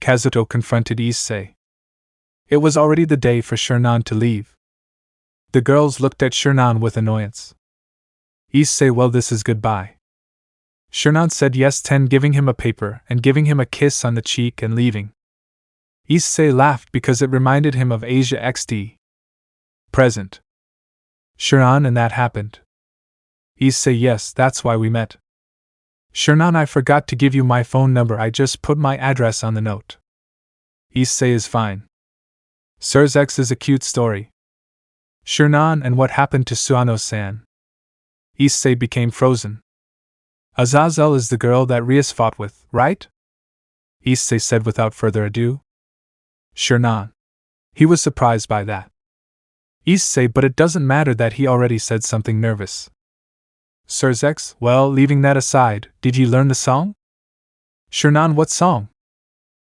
Speaker 1: Kazuto confronted Issei. It was already the day for Shernan to leave. The girls looked at Shernan with annoyance. Issei, well, this is goodbye. Shernan said yes, 10, giving him a paper and giving him a kiss on the cheek and leaving. Issei laughed because it reminded him of Asia XD. Present. Shernan, and that happened. Issei, yes, that's why we met. Shernan, I forgot to give you my phone number, I just put my address on the note. Issei is fine. SrabrazosxD is a cute story. Shernan, and what happened to Suano-san? Issei became frozen. Azazel is the girl that Rias fought with, right? Issei said without further ado. Shernan. He was surprised by that. Issei, but it doesn't matter that he already said something nervous. SrabrazosxD, well, leaving that aside, did you learn the song? Shernan, what song?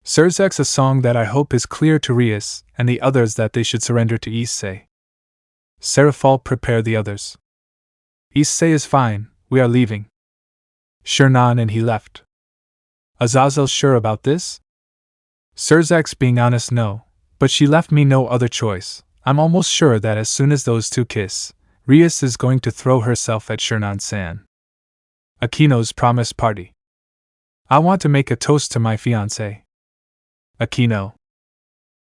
Speaker 1: SrabrazosxD, a song that I hope is clear to Rias and the others that they should surrender to Issei. Serafal, prepare the others. Issei is fine, we are leaving. Shernan, and he left. Azazel, sure about this? SrabrazosxD, being honest, no, but she left me no other choice. I'm almost sure that as soon as those two kiss, Rias is going to throw herself at Shernan-san. Akeno's promise party. I want to make a toast to my fiancé. Akeno.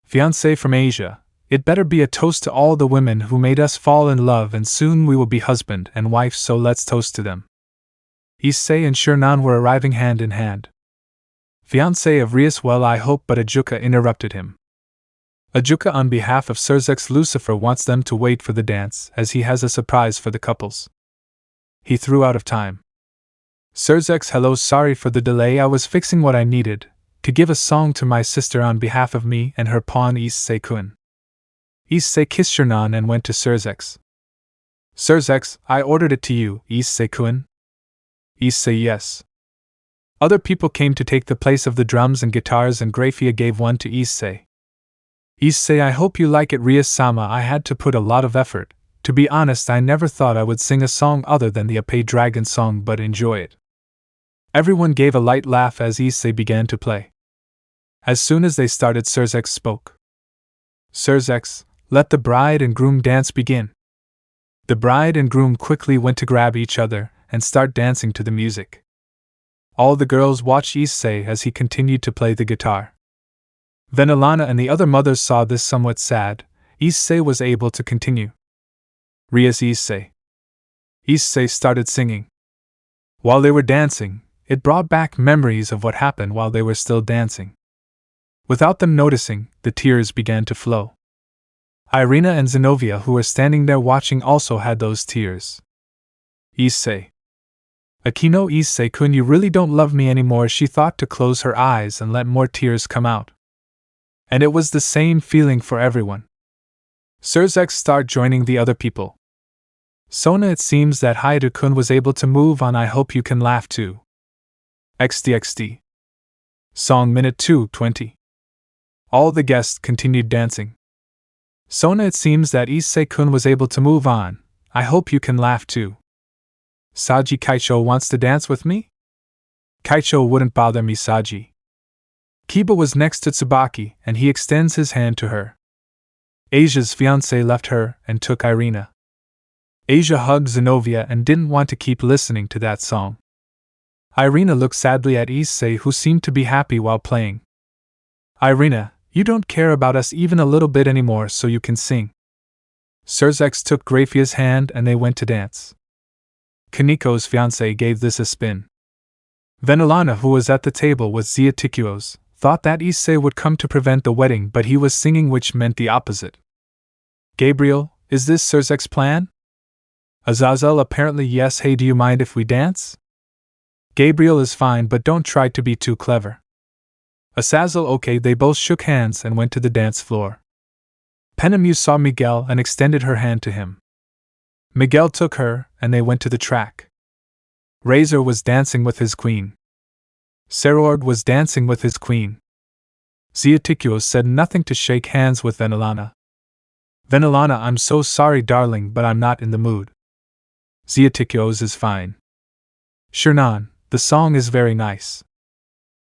Speaker 1: Fiancé from Asia, it better be a toast to all the women who made us fall in love, and soon we will be husband and wife, so let's toast to them. Issei and Shernan were arriving hand in hand. Fiancé of Rias, well, I hope, but Ajuka interrupted him. Ajuka, on behalf of SrabrazosxD, Lucifer wants them to wait for the dance, as he has a surprise for the couples. He threw out of time. SrabrazosxD, hello, sorry for the delay, I was fixing what I needed, to give a song to my sister on behalf of me and her pawn Issei-kun. Issei kissed Shernan and went to SrabrazosxD. SrabrazosxD, I ordered it to you, Issei-kun. Issei, yes. Other people came to take the place of the drums and guitars, and Grafia gave one to Issei. Issei, I hope you like it. Rias-sama, I had to put a lot of effort. To be honest, I never thought I would sing a song other than the Ape Dragon song, but enjoy it. Everyone gave a light laugh as Issei began to play. As soon as they started, SrabrazosxD spoke. SrabrazosxD, let the bride and groom dance begin. The bride and groom quickly went to grab each other and start dancing to the music. All the girls watched Issei as he continued to play the guitar. Then Alana and the other mothers saw this somewhat sad. Issei was able to continue. Rias, Issei. Issei started singing. While they were dancing, it brought back memories of what happened while they were still dancing. Without them noticing, the tears began to flow. Irina and Zenobia, who were standing there watching, also had those tears. Issei. Akeno, Issei-kun, you really don't love me anymore. She thought to close her eyes and let more tears come out. And it was the same feeling for everyone. SrabrazosxD started joining the other people. Sona, it seems that Hayadu-kun was able to move on. I hope you can laugh too. XD. Song minute 2:20. All the guests continued dancing. Sona, it seems that Issei-kun was able to move on. I hope you can laugh too. Saji, Kaicho wants to dance with me? Kaicho wouldn't bother me, Saji. Kiba was next to Tsubaki, and he extends his hand to her. Asia's fiancé left her and took Irina. Asia hugged Zenobia and didn't want to keep listening to that song. Irina looked sadly at Issei, who seemed to be happy while playing. Irina, you don't care about us even a little bit anymore, so you can sing. SrabrazosxD took Grafia's hand and they went to dance. Kaniko's fiancé gave this a spin. Then Alana, who was at the table with Zia Tikuo's thought that Issei would come to prevent the wedding, but he was singing, which meant the opposite. Gabriel, is this SrabrazosxD's plan? Azazel apparently yes. Hey, do you mind if we dance? Gabriel is fine, but don't try to be too clever. Azazel okay. They both shook hands and went to the dance floor. Penemu saw Miguel and extended her hand to him. Miguel took her, and they went to the track. Razor was dancing with his queen. Serord was dancing with his queen. Zeotikios said nothing to shake hands with Venelana. Venelana, I'm so sorry darling, but I'm not in the mood. Zeotikios is fine. Shernan, the song is very nice.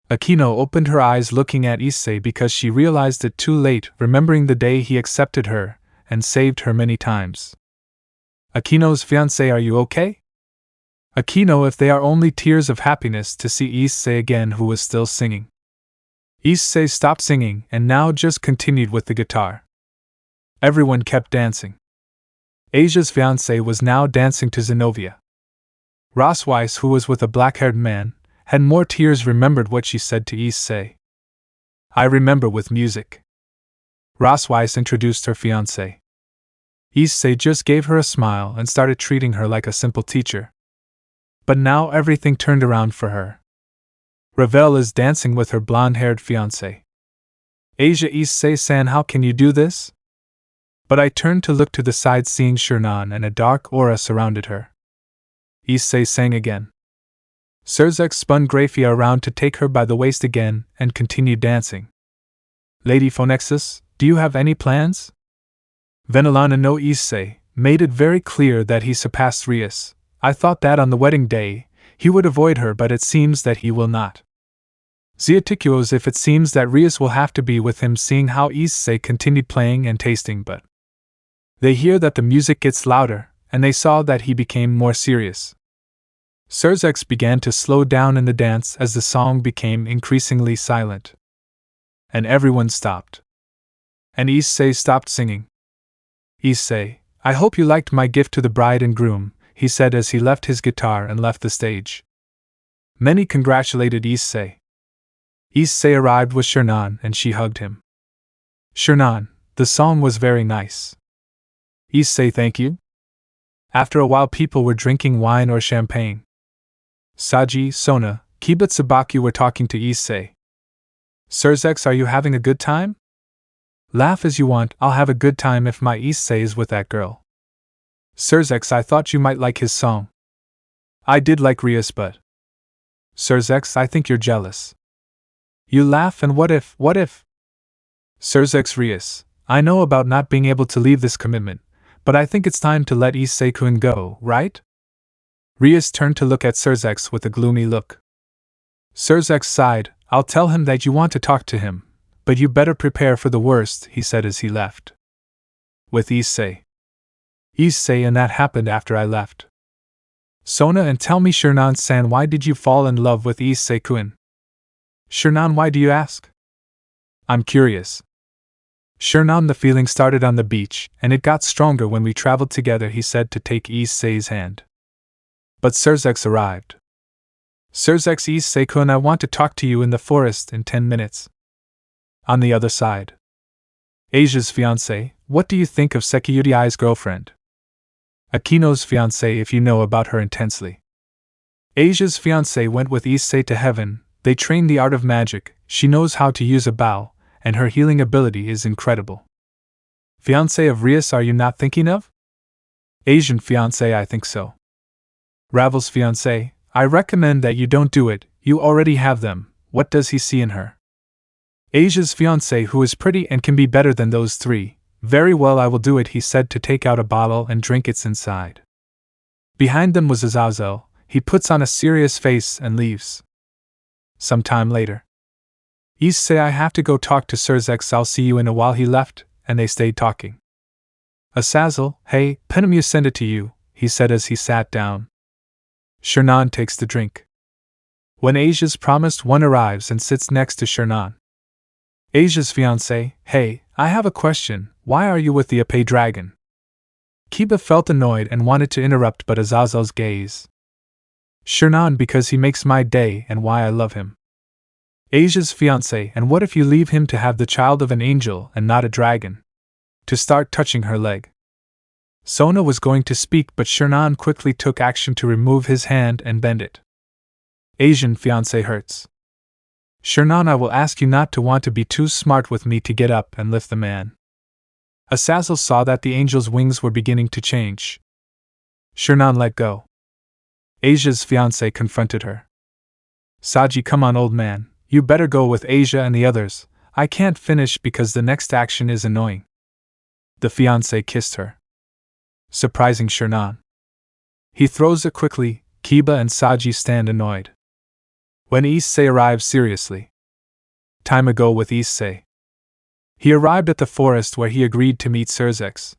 Speaker 1: Akeno opened her eyes looking at Issei because she realized it too late, remembering the day he accepted her and saved her many times. Akeno's fiancé, are you okay? Akeno, if they are only tears of happiness to see Issei again, who was still singing. Issei stopped singing and now just continued with the guitar. Everyone kept dancing. Asia's fiancé was now dancing to Zenobia. Rossweiss, who was with a black-haired man, had more tears, remembered what she said to Issei. I remember with music. Rossweiss introduced her fiancé. Issei just gave her a smile and started treating her like a simple teacher. But now everything turned around for her. Ravel is dancing with her blonde-haired fiancé. Asia, Issei-san, how can you do this? But I turned to look to the side, seeing Shernan, and a dark aura surrounded her. Issei sang again. SrabrazosxD spun Graphia around to take her by the waist again and continued dancing. Lady Phonexus, do you have any plans? Venelana, no. Issei made it very clear that he surpassed Rias. I thought that on the wedding day he would avoid her, but it seems that he will not. Zeotikios, if it seems that Rias will have to be with him, seeing how Issei continued playing and tasting, but they hear that the music gets louder, and they saw that he became more serious. SrabrazosxD began to slow down in the dance as the song became increasingly silent. And everyone stopped. And Issei stopped singing. Issei, I hope you liked my gift to the bride and groom, he said as he left his guitar and left the stage. Many congratulated Issei. Issei arrived with Shernan and she hugged him. Shernan, the song was very nice. Issei, thank you. After a while people were drinking wine or champagne. Saji, Sona, Kiba, Tsubaki were talking to Issei. SrabrazosxD, are you having a good time? Laugh as you want, I'll have a good time if my Issei is with that girl. SrabrazosxD, I thought you might like his song. I did like Rias, but SrabrazosxD, I think you're jealous. You laugh, and what if? SrabrazosxD, Rias, I know about not being able to leave this commitment, but I think it's time to let Issei-kun go, right? Rias turned to look at SrabrazosxD with a gloomy look. SrabrazosxD sighed. I'll tell him that you want to talk to him, but you better prepare for the worst, he said as he left. With Issei. Issei, and that happened after I left. Sona, and tell me, Shernan-san, why did you fall in love with Issei-kun? Shernan, why do you ask? I'm curious. Shernan, the feeling started on the beach, and it got stronger when we traveled together, he said to take Issei's hand. But SrabrazosxD arrived. SrabrazosxD, Issei-kun, I want to talk to you in the forest in 10 minutes. On the other side. Asia's fiancé, what do you think of Sekiyudi's girlfriend? Akeno's fiancé, if you know about her intensely. Asia's fiancé went with Issei to heaven, they trained the art of magic, she knows how to use a bow, and her healing ability is incredible. Fiancé of Rias, are you not thinking of? Asian fiancé, I think so. Ravel's fiancé, I recommend that you don't do it, you already have them, what does he see in her? Asia's fiancé, who is pretty and can be better than those three. Very well, I will do it, he said to take out a bottle and drink its inside. Behind them was Azazel, he puts on a serious face and leaves. Some time later. Issei, I have to go talk to SrabrazosxD, I'll see you in a while, he left, and they stayed talking. Azazel, hey, Penemu send it to you, he said as he sat down. Shernan takes the drink. When Asia's promised one arrives and sits next to Shernan. Asia's fiancé, hey, I have a question, why are you with the Issei dragon? Kiba felt annoyed and wanted to interrupt, but Azazel's gaze. Shernan, because he makes my day and why I love him. Asia's fiancé, and what if you leave him to have the child of an angel and not a dragon? To start touching her leg. Sona was going to speak, but Shernan quickly took action to remove his hand and bend it. Asian fiancé hurts. Shernan, I will ask you not to want to be too smart with me to get up and lift the man. Azazel saw that the angel's wings were beginning to change. Shernan let go. Asia's fiancé confronted her. Saji, come on, old man, you better go with Asia and the others. I can't finish because the next action is annoying. The fiancé kissed her, surprising Shernan. He throws it quickly. Kiba and Saji stand annoyed. When Issei arrives seriously. Time ago with Issei. He arrived at the forest where he agreed to meet Surzex.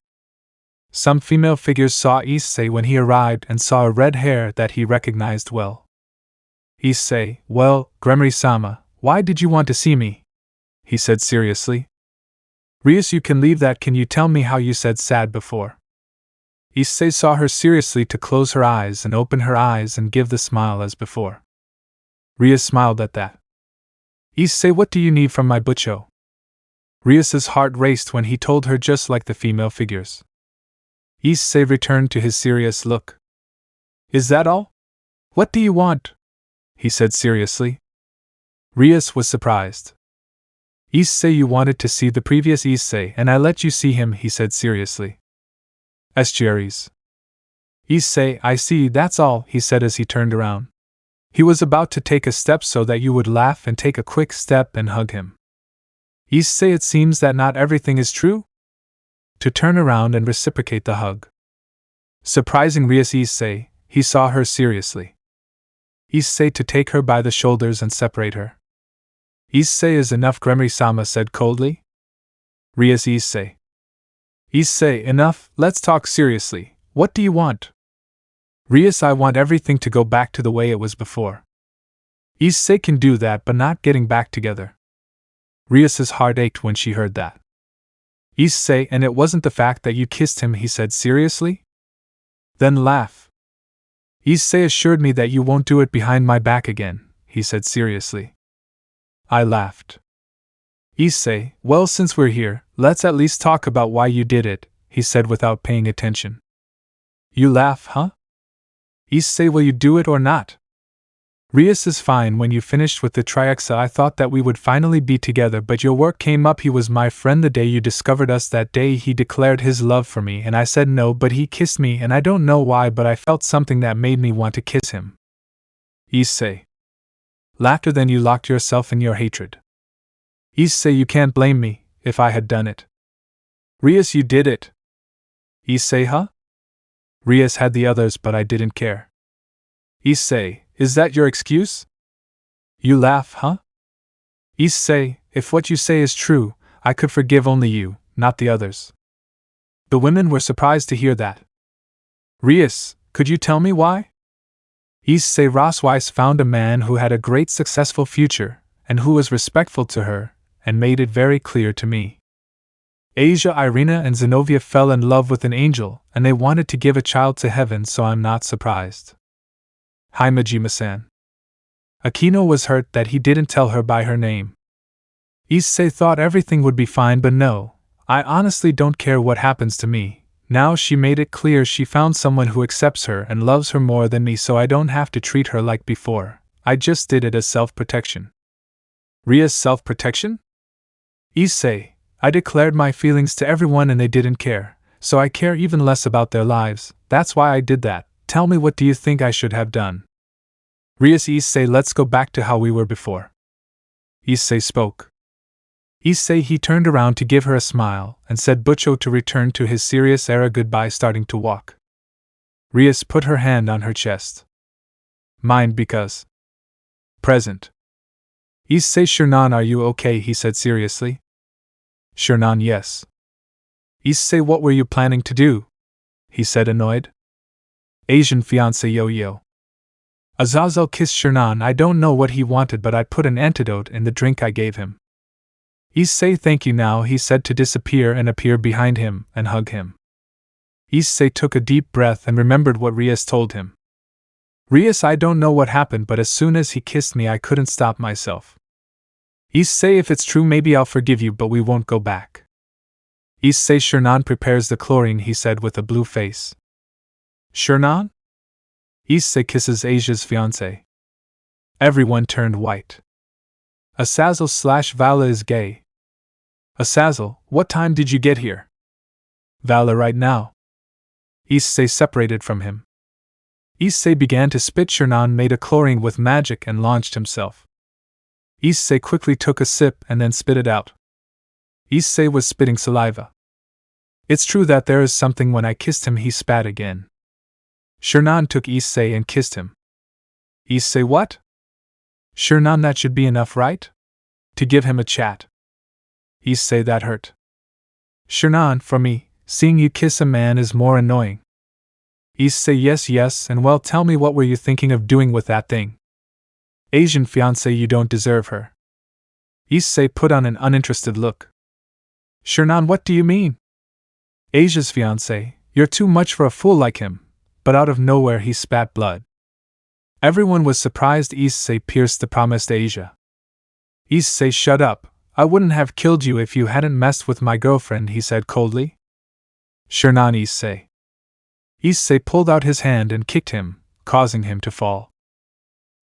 Speaker 1: Some female figures saw Issei when he arrived and saw a red hair that he recognized well. Issei, well, Gremory-sama, why did you want to see me? He said seriously. Rias, you can leave that. Can you tell me how you said sad before? Issei saw her seriously to close her eyes and open her eyes and give the smile as before. Rias smiled at that. Issei, what do you need from my butcho? Rias's heart raced when he told her, just like the female figures. Issei returned to his serious look. Is that all? What do you want? He said seriously. Rias was surprised. Issei, you wanted to see the previous Issei and I let you see him, he said seriously. Estuaries. Issei, I see, that's all, he said as he turned around. He was about to take a step so that you would laugh and take a quick step and hug him. Issei, it seems that not everything is true? To turn around and reciprocate the hug. Surprising Rias Issei, he saw her seriously. Issei to take her by the shoulders and separate her. Issei is enough, Gremory-sama said coldly. Rias Issei. Issei, enough, let's talk seriously. What do you want? Rias, I want everything to go back to the way it was before. Issei can do that, but not getting back together. Rias's heart ached when she heard that. Issei, and it wasn't the fact that you kissed him, he said seriously? Then laugh. Issei assured me that you won't do it behind my back again, he said seriously. I laughed. Issei, well, since we're here, let's at least talk about why you did it, he said without paying attention. You laugh, huh? Issei, will you do it or not? Rias is fine. When you finished with the Triaxa, I thought that we would finally be together, but your work came up. He was my friend the day you discovered us. That day he declared his love for me and I said no, but he kissed me and I don't know why, but I felt something that made me want to kiss him. Issei. Laughter. Then you locked yourself in your hatred. Issei, you can't blame me, if I had done it. Rias, you did it. Issei, huh? Rias had the others, but I didn't care. Issei, is that your excuse? You laugh, huh? Issei, if what you say is true, I could forgive only you, not the others. The women were surprised to hear that. Rias, could you tell me why? Issei, Rosweiss found a man who had a great successful future, and who was respectful to her, and made it very clear to me. Asia, Irina, and Zenobia fell in love with an angel, and they wanted to give a child to heaven, so I'm not surprised. Himejima-san. Akeno was hurt that he didn't tell her by her name. Issei thought everything would be fine, but no, I honestly don't care what happens to me. Now she made it clear she found someone who accepts her and loves her more than me, so I don't have to treat her like before. I just did it as self-protection. Rias, self-protection? Issei, I declared my feelings to everyone and they didn't care, so I care even less about their lives. That's why I did that. Tell me, what do you think I should have done? Rias. Issei, let's go back to how we were before. Issei spoke. Issei, he turned around to give her a smile and said Butcho to return to his serious era goodbye, starting to walk. Rias put her hand on her chest. Mind because. Present. Issei, Shernan, are you okay? He said seriously. Shernan, yes. Issei, what were you planning to do? He said annoyed. Asian fiancé Yo-Yo. Azazel kissed Shernan. I don't know what he wanted, but I put an antidote in the drink I gave him. Issei, thank you now, he said to disappear and appear behind him and hug him. Issei took a deep breath and remembered what Rias told him. Rias, I don't know what happened, but as soon as he kissed me I couldn't stop myself. Issei, if it's true, maybe I'll forgive you, but we won't go back. Issei, Shernan prepares the chlorine, he said with a blue face. Shernan? Issei kisses Asia's fiancé. Everyone turned white. Azazel/Vala is gay. Azazel, what time did you get here? Vala, right now. Issei separated from him. Issei began to spit. Shernan made a chlorine with magic and launched himself. Issei quickly took a sip and then spit it out. Issei was spitting saliva. It's true that there is something. When I kissed him, he spat again. Shernan took Issei and kissed him. Issei, what? Shernan, that should be enough, right? To give him a chat. Issei, that hurt. Shernan, for me, seeing you kiss a man is more annoying. Issei, yes, and well, tell me, what were you thinking of doing with that thing? Asian fiancé, you don't deserve her. Issei put on an uninterested look. Shernan, what do you mean? Asia's fiancé, you're too much for a fool like him. But out of nowhere he spat blood. Everyone was surprised. Issei pierced the promised Asia. Issei, shut up. I wouldn't have killed you if you hadn't messed with my girlfriend, he said coldly. Shernan, Issei. Issei pulled out his hand and kicked him, causing him to fall.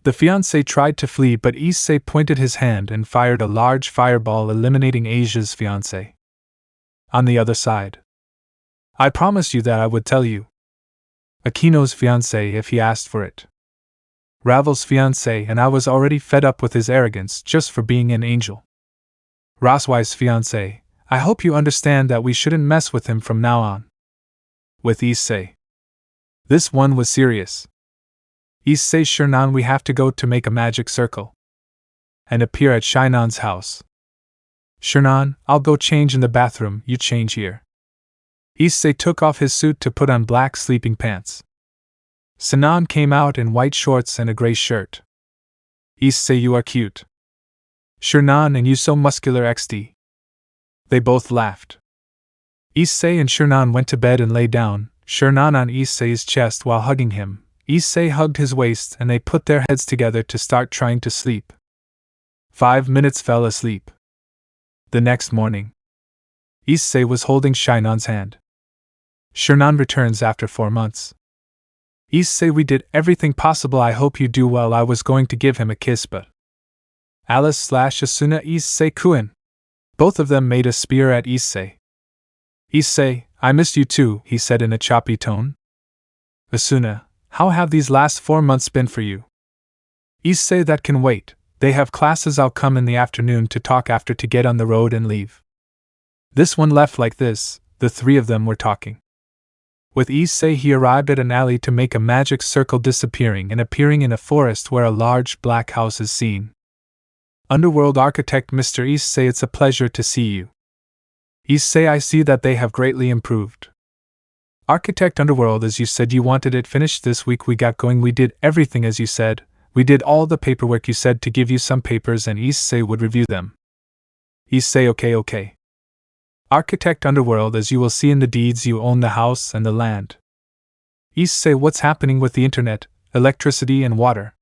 Speaker 1: The fiancé tried to flee, but Issei pointed his hand and fired a large fireball, eliminating Asia's fiancé. On the other side. I promised you that I would tell you. Akeno's fiancé, if he asked for it. Ravel's fiancé, and I was already fed up with his arrogance just for being an angel. Roswai's fiancé, I hope you understand that we shouldn't mess with him from now on. With Issei. This one was serious. Issei, Shernan, we have to go to make a magic circle. And appear at Shernan's house. Shernan, I'll go change in the bathroom, you change here. Issei took off his suit to put on black sleeping pants. Shernan came out in white shorts and a gray shirt. Issei, you are cute. Shernan, and you so muscular XD. They both laughed. Issei and Shernan went to bed and lay down, Shernan on Issei's chest while hugging him. Issei hugged his waist and they put their heads together to start trying to sleep. 5 minutes, fell asleep. The next morning, Issei was holding Shernan's hand. Shernan returns after 4 months. Issei, we did everything possible, I hope you do well. I was going to give him a kiss, but Alice/Asuna, Issei-kun. Both of them made a spear at Issei. Issei, I missed you too, he said in a choppy tone. Asuna, how have these last 4 months been for you? Issei, that can wait. They have classes. I'll come in the afternoon to talk after to get on the road and leave. This one left like this. The three of them were talking. With Issei, he arrived at an alley to make a magic circle, disappearing and appearing in a forest where a large black house is seen. Underworld architect Mr. Issei, it's a pleasure to see you. Issei, I see that they have greatly improved. Architect Underworld, as you said you wanted it finished this week, we got going. We did everything as you said. We did all the paperwork. You said to give you some papers and Issei would review them. Issei, okay. Architect Underworld, as you will see in the deeds, you own the house and the land. Issei, what's happening with the internet, electricity and water?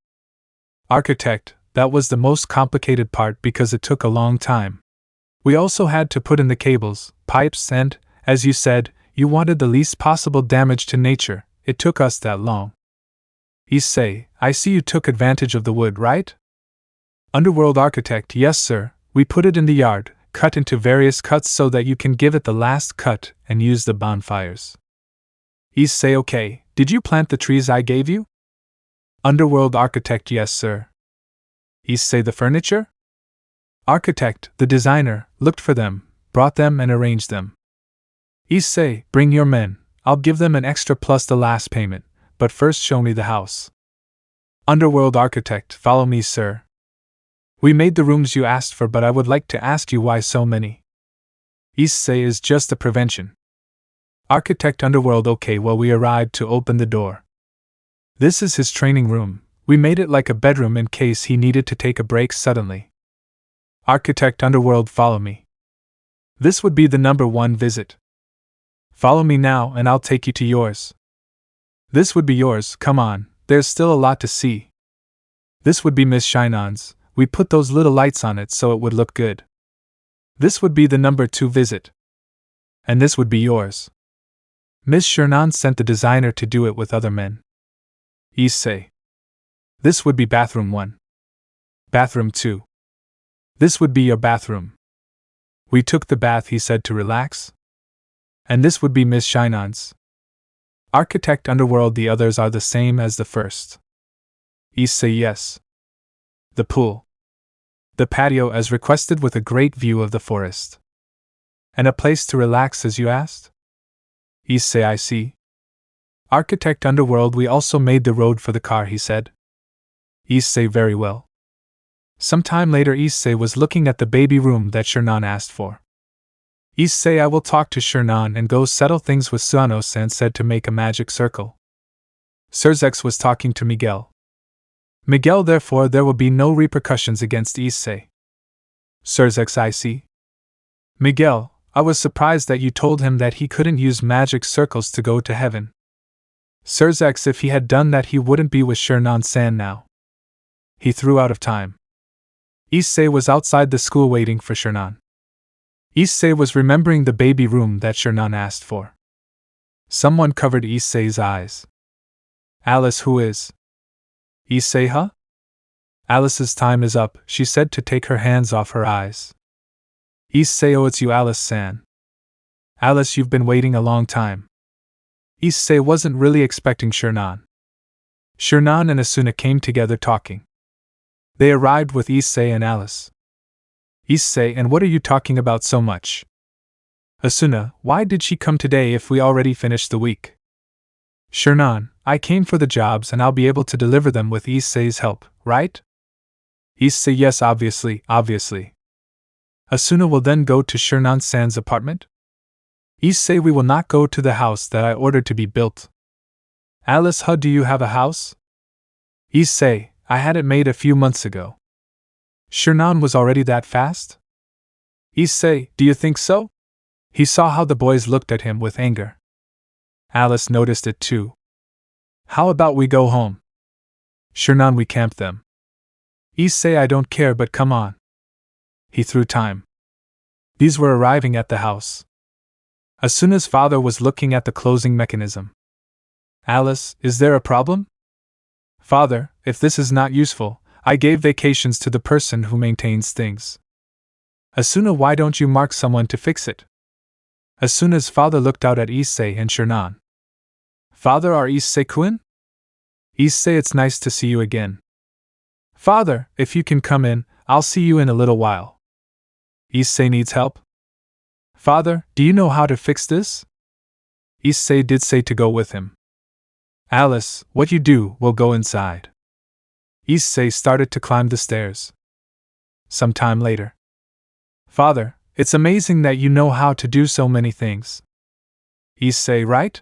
Speaker 1: Architect, that was the most complicated part because it took a long time. We also had to put in the cables, pipes and, as you said, you wanted the least possible damage to nature. It took us that long. Issei, I see you took advantage of the wood, right? Underworld architect, yes sir, we put it in the yard, cut into various cuts so that you can give it the last cut and use the bonfires. Issei, okay, did you plant the trees I gave you? Underworld architect, yes sir. Issei, the furniture? Architect, the designer, looked for them, brought them and arranged them. Issei, bring your men, I'll give them an extra plus the last payment, but first show me the house. Underworld architect, follow me sir. We made the rooms you asked for, but I would like to ask you why so many. Issei, is just a prevention. Architect Underworld, okay, well we arrived to open the door. This is his training room. We made it like a bedroom in case he needed to take a break suddenly. Architect Underworld, follow me. This would be the number 1 visit. Follow me now and I'll take you to yours. This would be yours, come on, there's still a lot to see. This would be Miss Shernan's. we put those little lights on it so it would look good. This would be the number 2 visit. And this would be yours. Ms. Shernan sent the designer to do it with other men. Issei. This would be bathroom 1. Bathroom 2. This would be your bathroom. We took the bath, he said, to relax. And this would be Ms. Shinon's. Architect Underworld, the others are the same as the first. Issei, yes. The pool. The patio as requested with a great view of the forest. And a place to relax as you asked? Issei, I see. Architect Underworld, we also made the road for the car, he said. Issei, very well. Some time later, Issei was looking at the baby room that Shernan asked for. Issei, I will talk to Shernan and go settle things with Suano-san, said to make a magic circle. Serzex was talking to Miguel. Miguel, therefore there will be no repercussions against Issei. Serzex, I see. Miguel, I was surprised that you told him that he couldn't use magic circles to go to heaven. Serzex, if he had done that he wouldn't be with Shernan-san now. He threw out of time. Issei was outside the school waiting for Shernan. Issei was remembering the baby room that Shernan asked for. Someone covered Issei's eyes. Alice, who is? Issei, huh? Alice's time is up, she said to take her hands off her eyes. Issei, oh, it's you, Alice-san. Alice, you've been waiting a long time. Issei wasn't really expecting Shernan. Shernan and Asuna came together talking. They arrived with Issei and Alice. Issei, and what are you talking about so much? Asuna, why did she come today if we already finished the week? Shernan, I came for the jobs and I'll be able to deliver them with Issei's help, right? Issei, yes, obviously. Asuna will then go to Shernan-san's apartment? Issei, we will not go to the house that I ordered to be built. Alice, do you have a house? Issei, I had it made a few months ago. Shernan was already that fast? Issei, do you think so? He saw how the boys looked at him with anger. Alice noticed it too. How about we go home? Shernan, we camp them. Issei, I don't care, but come on. He threw time. These were arriving at the house. Asuna's father was looking at the closing mechanism. Alice, is there a problem? Father, if this is not useful, I gave vacations to the person who maintains things. Asuna, why don't you mark someone to fix it? Asuna's father looked out at Issei and Shernan. Father, are Issei-kun? Issei, it's nice to see you again. Father, if you can come in, I'll see you in a little while. Issei needs help? Father, do you know how to fix this? Issei did say to go with him. Alice, what you do, we'll go inside. Issei started to climb the stairs. Some time later. Father, it's amazing that you know how to do so many things. Issei, right?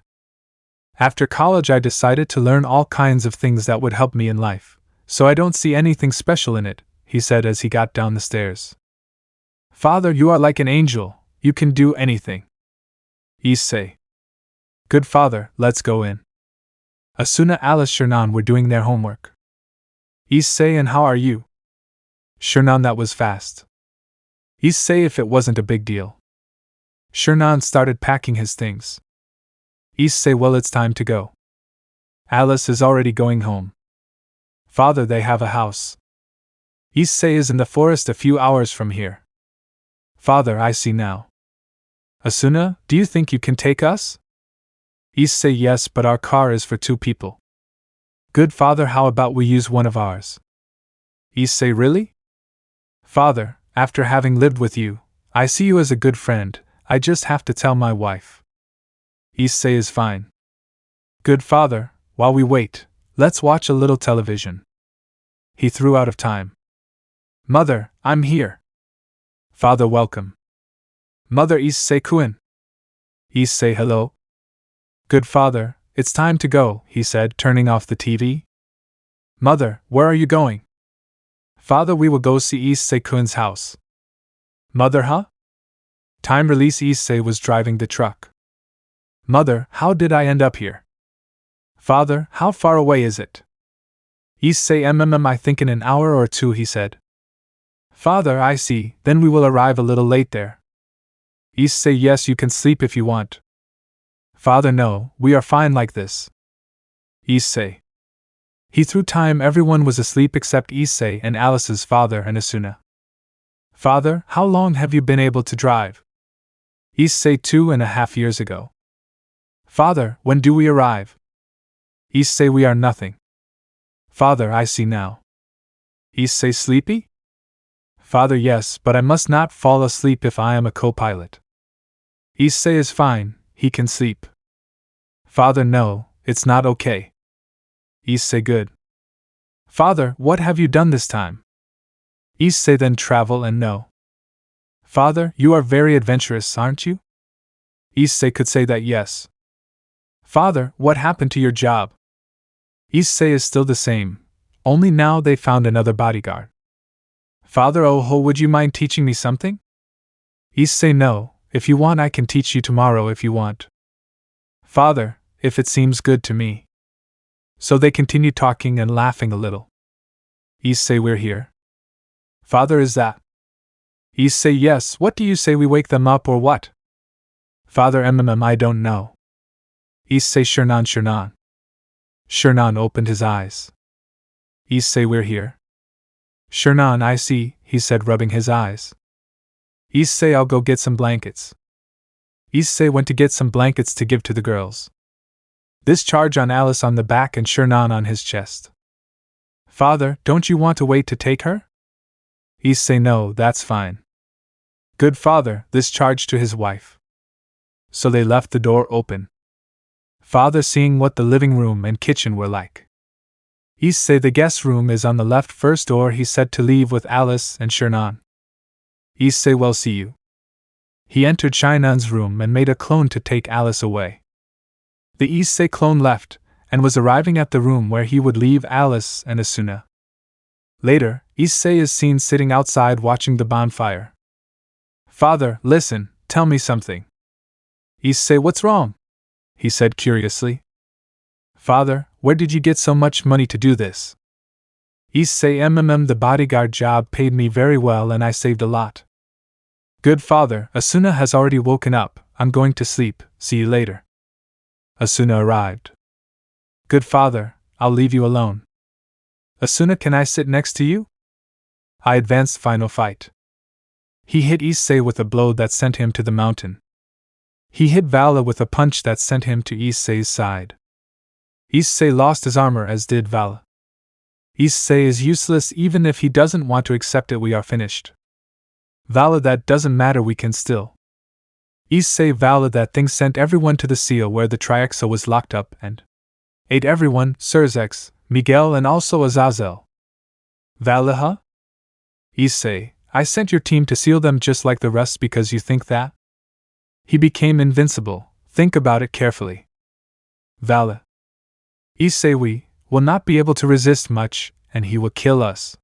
Speaker 1: After college I decided to learn all kinds of things that would help me in life, so I don't see anything special in it, he said as he got down the stairs. Father, you are like an angel, you can do anything. Issei. Good father, let's go in. Asuna, Alice, Shernan were doing their homework. Issei, and how are you? Shernan, that was fast. Issei, if it wasn't a big deal. Shernan started packing his things. Issei, well, it's time to go. Alice is already going home. Father, they have a house. Issei is in the forest a few hours from here. Father, I see now. Asuna, do you think you can take us? Issei, yes, but our car is for 2 people. Good father, how about we use one of ours? Issei, really? Father, after having lived with you, I see you as a good friend, I just have to tell my wife. Issei is fine. Good father, while we wait, let's watch a little television. He threw out of time. Mother, I'm here. Father, welcome. Mother, Issei-kun. Issei, hello. Good father, it's time to go, he said, turning off the TV. Mother, where are you going? Father, we will go see Issei-kun's house. Mother, huh? Time release. Issei was driving the truck. Mother, how did I end up here? Father, how far away is it? Issei, I think in an hour or 2, he said. Father, I see, then we will arrive a little late there. Issei, yes, you can sleep if you want. Father, no, we are fine like this. Issei. He threw time everyone was asleep except Issei and Alice's father and Asuna. Father, how long have you been able to drive? Issei, 2.5 years ago. Father, when do we arrive? Issei, we are nothing. Father, I see now. Issei, sleepy? Father, yes, but I must not fall asleep if I am a co-pilot. Issei is fine, he can sleep. Father, no, it's not okay. Issei, good. Father, what have you done this time? Issei, then travel and no. Father, you are very adventurous, aren't you? Issei could say that, yes. Father, what happened to your job? Issei is still the same, only now they found another bodyguard. Father, oh, would you mind teaching me something? Issei, no, if you want I can teach you tomorrow if you want. Father, if it seems good to me. So they continued talking and laughing a little. Issei, we're here. Father, is that? Issei, yes, what do you say we wake them up or what? Father, I don't know. Issei, Shernan. Shernan opened his eyes. Issei, we're here. Shernan, I see, he said, rubbing his eyes. Issei, I'll go get some blankets. Issei went to get some blankets to give to the girls. This charge on Alice on the back and Shernan on his chest. Father, don't you want to wait to take her? Issei, no, that's fine. Good father, this charge to his wife. So they left the door open. Father, seeing what the living room and kitchen were like. Issei, the guest room is on the left first door, he said to leave with Alice and Shernan. Issei, well, see you. He entered Shernan's room and made a clone to take Alice away. The Issei clone left, and was arriving at the room where he would leave Alice and Asuna. Later, Issei is seen sitting outside watching the bonfire. Father, listen, tell me something. Issei, what's wrong? He said curiously. Father, where did you get so much money to do this? Issei, the bodyguard job paid me very well and I saved a lot. Good father, Asuna has already woken up, I'm going to sleep, see you later. Asuna arrived. Good father, I'll leave you alone. Asuna, can I sit next to you? I advanced final fight. He hit Issei with a blow that sent him to the mountain. He hit Vala with a punch that sent him to Issei's side. Issei lost his armor as did Vala. Issei is useless even if he doesn't want to accept it, we are finished. Vala, that doesn't matter, we can still. Issei, Vala, that thing sent everyone to the seal where the Triaxo was locked up and ate everyone, Surzex, Miguel and also Azazel. Vala, huh? Issei, I sent your team to seal them just like the rest because you think that? He became invincible, think about it carefully. Vala. Issei, we will not be able to resist much, and he will kill us.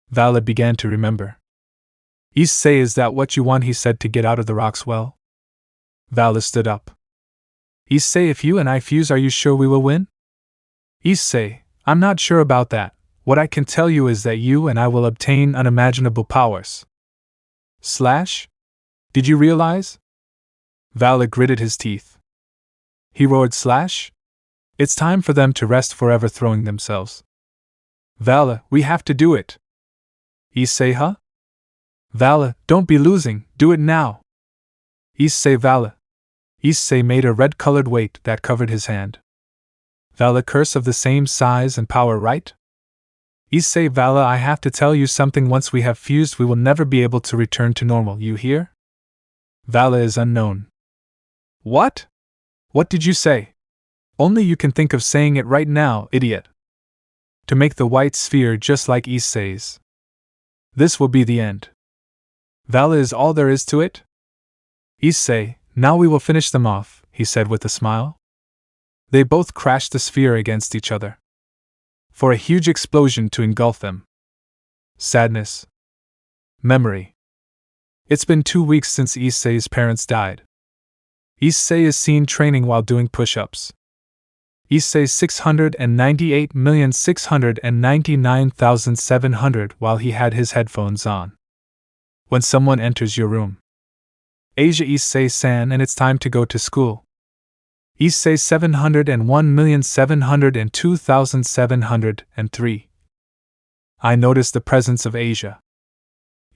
Speaker 1: Vala began to remember. Issei, is that what you want, he said, to get out of the rocks well? Vala stood up. Issei, if you and I fuse, are you sure we will win? Issei, I'm not sure about that. What I can tell you is that you and I will obtain unimaginable powers. Slash? Did you realize? Vala gritted his teeth. He roared, Slash? It's time for them to rest forever throwing themselves. Vala, we have to do it. Issei, huh? Vala, don't be losing, do it now. Issei, Vala. Issei made a red-colored weight that covered his hand. Vala, curse of the same size and power, right? Issei, Vala, I have to tell you something, once we have fused we will never be able to return to normal, you hear? Vala is unknown. What? What did you say? Only you can think of saying it right now, idiot. To make the white sphere just like Issei's. This will be the end. Vala is all there is to it? Issei, now we will finish them off, he said with a smile. They both crashed the sphere against each other. For a huge explosion to engulf them. Sadness. Memory. It's been 2 weeks since Issei's parents died. Issei is seen training while doing push-ups. Issei 698,699,700 while he had his headphones on. When someone enters your room. Asia Issei-san, and it's time to go to school. Issei 701,702,703. I noticed the presence of Asia.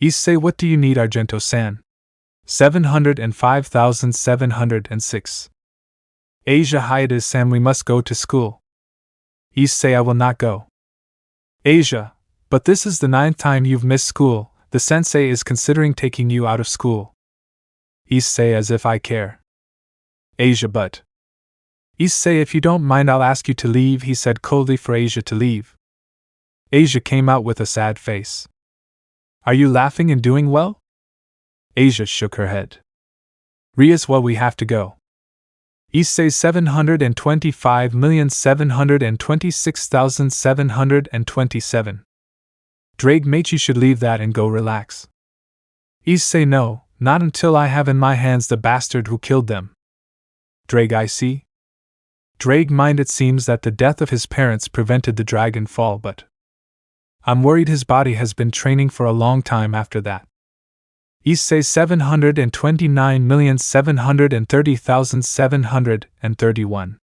Speaker 1: Issei, what do you need, Argento-san? 705,706. Asia, Hayate-san, we must go to school. Issei, I will not go. Asia, but this is the 9th time you've missed school. The sensei is considering taking you out of school. Issei, as if I care. Asia, but. Issei, if you don't mind, I'll ask you to leave, he said coldly for Asia to leave. Asia came out with a sad face. Are you laughing and doing well? Asia shook her head. Rias, well, we have to go. Issei 725,726,727. Drake, mate, you should leave that and go relax. Issei, no, not until I have in my hands the bastard who killed them. Drake, I see. Drake, mind, it seems that the death of his parents prevented the dragon fall, but I'm worried his body has been training for a long time after that. Issei 729,730,731.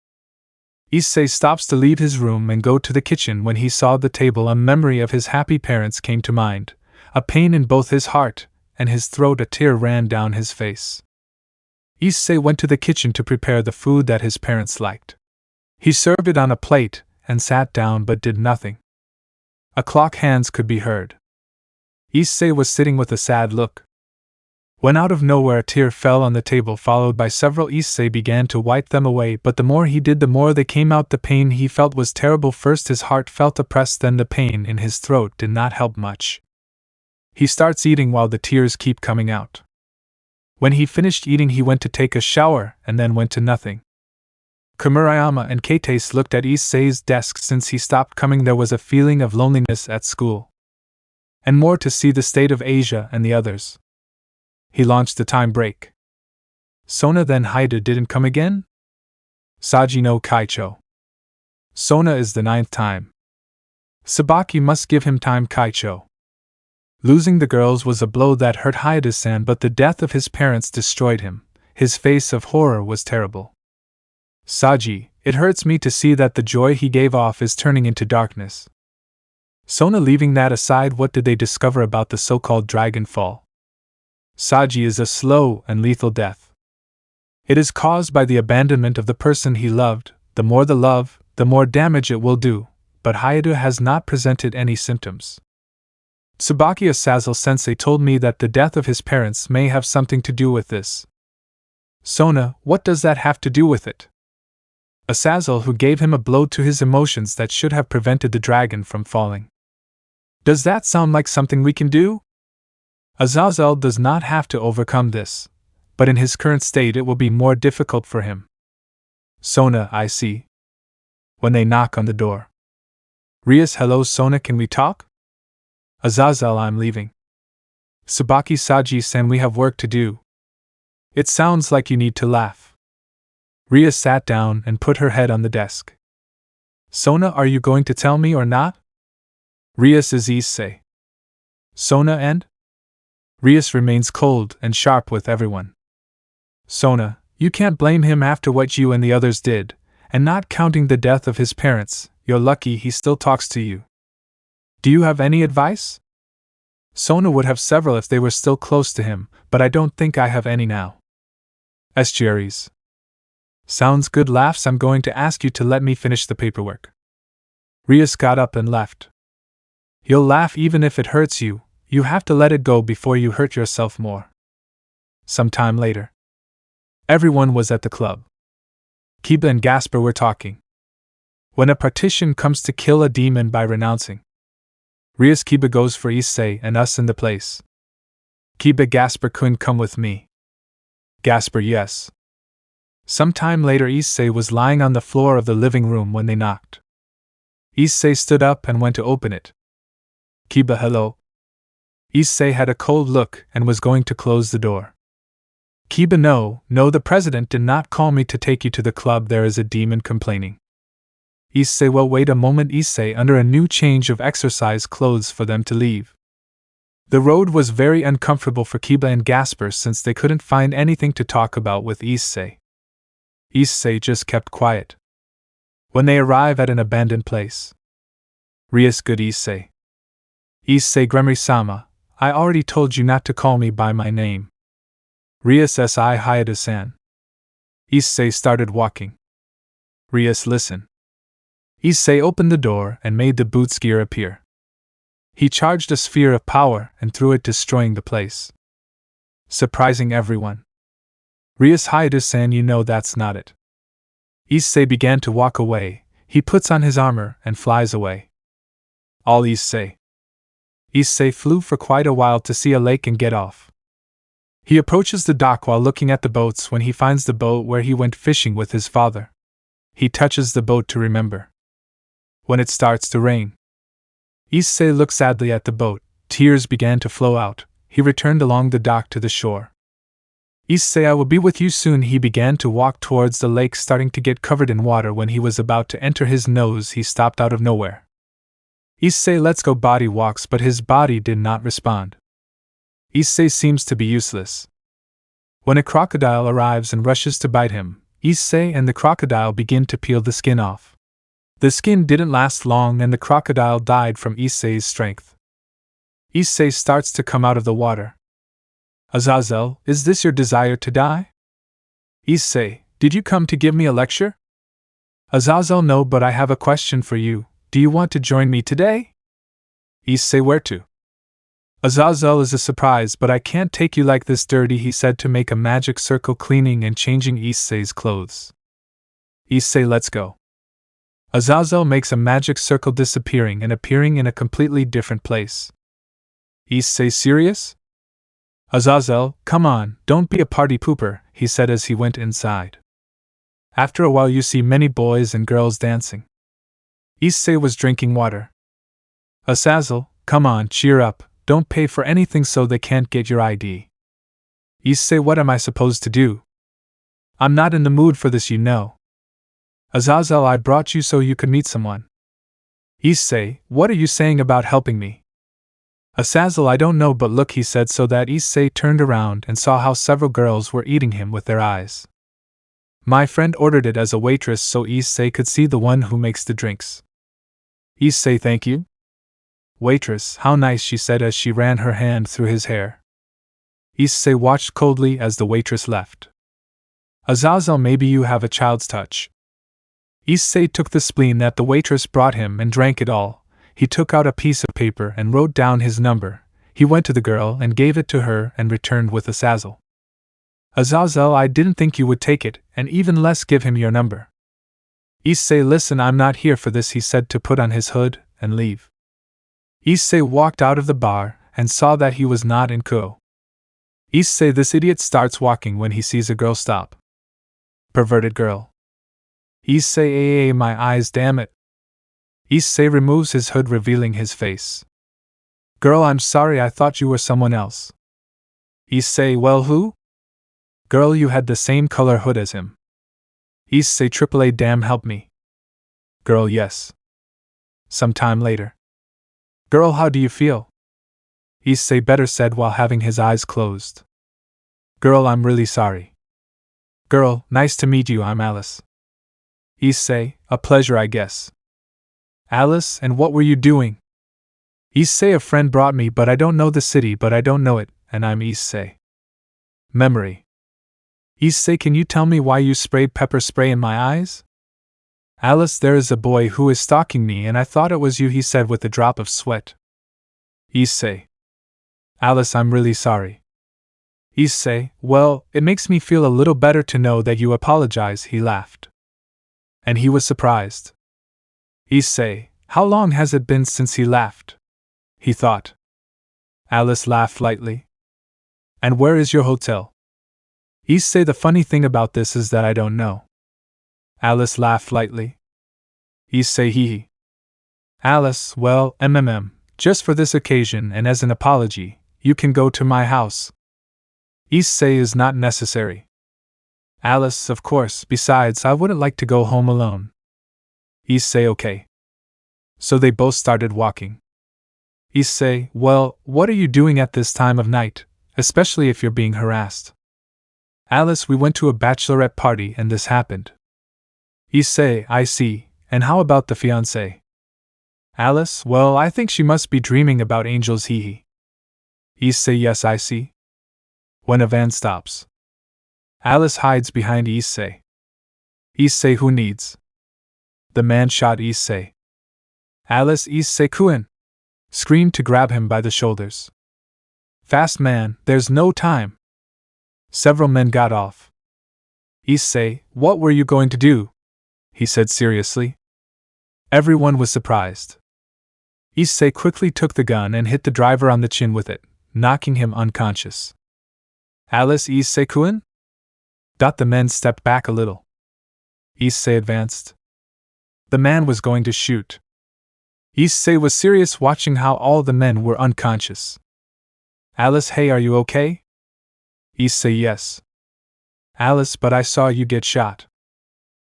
Speaker 1: Issei stops to leave his room and go to the kitchen. When he saw the table, a memory of his happy parents came to mind, a pain in both his heart and his throat. A tear ran down his face. Issei went to the kitchen to prepare the food that his parents liked. He served it on a plate and sat down but did nothing. A clock hands could be heard. Issei was sitting with a sad look. When out of nowhere a tear fell on the table, followed by several. Issei began to wipe them away, but the more he did, the more they came out. The pain he felt was terrible. First his heart felt oppressed, then the pain in his throat did not help much. He starts eating while the tears keep coming out. When he finished eating, he went to take a shower and then went to nothing. Kumurayama and Kates looked at Issei's desk. Since he stopped coming, there was a feeling of loneliness at school. And more to see the state of Asia and the others. He launched the time break. Sona, then Haida didn't come again? Saji no Kaicho. Sona is the 9th time. Sabaki must give him time, Kaicho. Losing the girls was a blow that hurt Haida-san, but the death of his parents destroyed him. His face of horror was terrible. Saji, it hurts me to see that the joy he gave off is turning into darkness. Sona, leaving that aside, what did they discover about the so-called dragon fall? Saji, is a slow and lethal death. It is caused by the abandonment of the person he loved. The more the love, the more damage it will do, but Haida has not presented any symptoms. Tsubaki Asazel-sensei told me that the death of his parents may have something to do with this. Sona, what does that have to do with it? Asazel, who gave him a blow to his emotions that should have prevented the dragon from falling. Does that sound like something we can do? Azazel does not have to overcome this, but in his current state it will be more difficult for him. Sona, I see. When they knock on the door. Rias, hello Sona, can we talk? Azazel, I'm leaving. Tsubaki, Saji-san, we have work to do. It sounds like you need to laugh. Rias sat down and put her head on the desk. Sona, are you going to tell me or not? Rias is Issei. Sona and? Rias remains cold and sharp with everyone. Sona, you can't blame him after what you and the others did, and not counting the death of his parents, you're lucky he still talks to you. Do you have any advice? Sona would have several if they were still close to him, but I don't think I have any now. Estuaries. Sounds good, laughs. I'm going to ask you to let me finish the paperwork. Rias got up and left. You'll laugh even if it hurts you. You have to let it go before you hurt yourself more. Some time later. Everyone was at the club. Kiba and Gasper were talking. When a partition comes to kill a demon by renouncing. Rias, Kiba goes for Issei and us in the place. Kiba, Gasper couldn't come with me. Gasper, yes. Some time later, Issei was lying on the floor of the living room when they knocked. Issei stood up and went to open it. Kiba, hello. Issei had a cold look and was going to close the door. Kiba, no, the president did not call me to take you to the club. There is a demon complaining. Issei, well, wait a moment, Issei, under a new change of exercise clothes for them to leave. The road was very uncomfortable for Kiba and Gasper since they couldn't find anything to talk about with Issei. Issei just kept quiet. When they arrive at an abandoned place. Rias, good Issei. Issei, Gremry-sama, I already told you not to call me by my name. Rias, S.I. Hayata-san. Issei started walking. Rias, listen. Issei opened the door and made the boot skier appear. He charged a sphere of power and threw it, destroying the place, surprising everyone. Rias, Hayata-san, you know that's not it. Issei began to walk away. He puts on his armor and flies away. All Issei. Issei flew for quite a while to see a lake and get off. He approaches the dock while looking at the boats when he finds the boat where he went fishing with his father. He touches the boat to remember. When it starts to rain, Issei looked sadly at the boat. Tears began to flow out. He returned along the dock to the shore. Issei, I will be with you soon. He began to walk towards the lake, starting to get covered in water. When he was about to enter his nose, he stopped out of nowhere. Issei, let's go. Body walks, but his body did not respond. Issei seems to be useless. When a crocodile arrives and rushes to bite him, Issei and the crocodile begin to peel the skin off. The skin didn't last long and the crocodile died from Issei's strength. Issei starts to come out of the water. Azazel, is this your desire to die? Issei, did you come to give me a lecture? Azazel, no, but I have a question for you. Do you want to join me today? Issei, where to? Azazel is a surprise, but I can't take you like this dirty, he said to make a magic circle, cleaning and changing Issei's clothes. Issei, let's go. Azazel makes a magic circle, disappearing and appearing in a completely different place. Issei, serious? Azazel, come on, don't be a party pooper, he said as he went inside. After a while you see many boys and girls dancing. Issei was drinking water. Azazel, come on, cheer up, don't pay for anything so they can't get your ID. Issei, what am I supposed to do? I'm not in the mood for this, you know. Azazel, I brought you so you could meet someone. Issei, what are you saying about helping me? Azazel, I don't know, but look, he said, so that Issei turned around and saw how several girls were eating him with their eyes. My friend ordered it as a waitress so Issei could see the one who makes the drinks. Issei, thank you. Waitress, how nice, she said as she ran her hand through his hair. Issei watched coldly as the waitress left. Azazel, maybe you have a child's touch. Issei took the spleen that the waitress brought him and drank it all. He took out a piece of paper and wrote down his number. He went to the girl and gave it to her and returned with Azazel. Azazel, I didn't think you would take it, and even less give him your number. Issei, listen, I'm not here for this, he said to put on his hood and leave. Issei walked out of the bar and saw that he was not in Kuo. Issei, this idiot, starts walking when he sees a girl stop. Perverted girl. Issei, my eyes, damn it. Issei removes his hood, revealing his face. Girl, I'm sorry, I thought you were someone else. Issei, well, who? Girl, you had the same color hood as him. Issei, AAA, damn, help me. Girl, yes. Some time later. Girl, how do you feel? Issei, better, said while having his eyes closed. Girl, I'm really sorry. Girl, nice to meet you, I'm Alice. Issei, a pleasure, I guess. Alice, and what were you doing? Issei, a friend brought me, but I don't know the city, but I don't know it, and I'm Issei. Memory. Issei, can you tell me why you sprayed pepper spray in my eyes? Alice, there is a boy who is stalking me and I thought it was you, he said with a drop of sweat. Issei. Alice, I'm really sorry. Issei, well, it makes me feel a little better to know that you apologize, he laughed. And he was surprised. Issei, how long has it been since he laughed? He thought. Alice laughed lightly. And where is your hotel? Issei, the funny thing about this is that I don't know. Alice laughed lightly. Issei, hee. Alice, well, just for this occasion and as an apology, you can go to my house. Issei, is not necessary. Alice, of course, besides, I wouldn't like to go home alone. Issei okay. So they both started walking. Issei, well, what are you doing at this time of night, especially if you're being harassed? Alice, we went to a bachelorette party and this happened. Issei, I see, and how about the fiancé? Alice, well, I think she must be dreaming about angels hee. Issei, yes, I see. When a van stops, Alice hides behind Issei. Issei, who needs? The man shot Issei. Alice, Issei-kun! Screamed to grab him by the shoulders. Fast, man, there's no time. Several men got off. Issei, what were you going to do? He said seriously. Everyone was surprised. Issei quickly took the gun and hit the driver on the chin with it, knocking him unconscious. Alice, Issei-kun? The men stepped back a little. Issei advanced. The man was going to shoot. Issei was serious, watching how all the men were unconscious. Alice, hey, are you okay? Issei, yes. Alice, but I saw you get shot.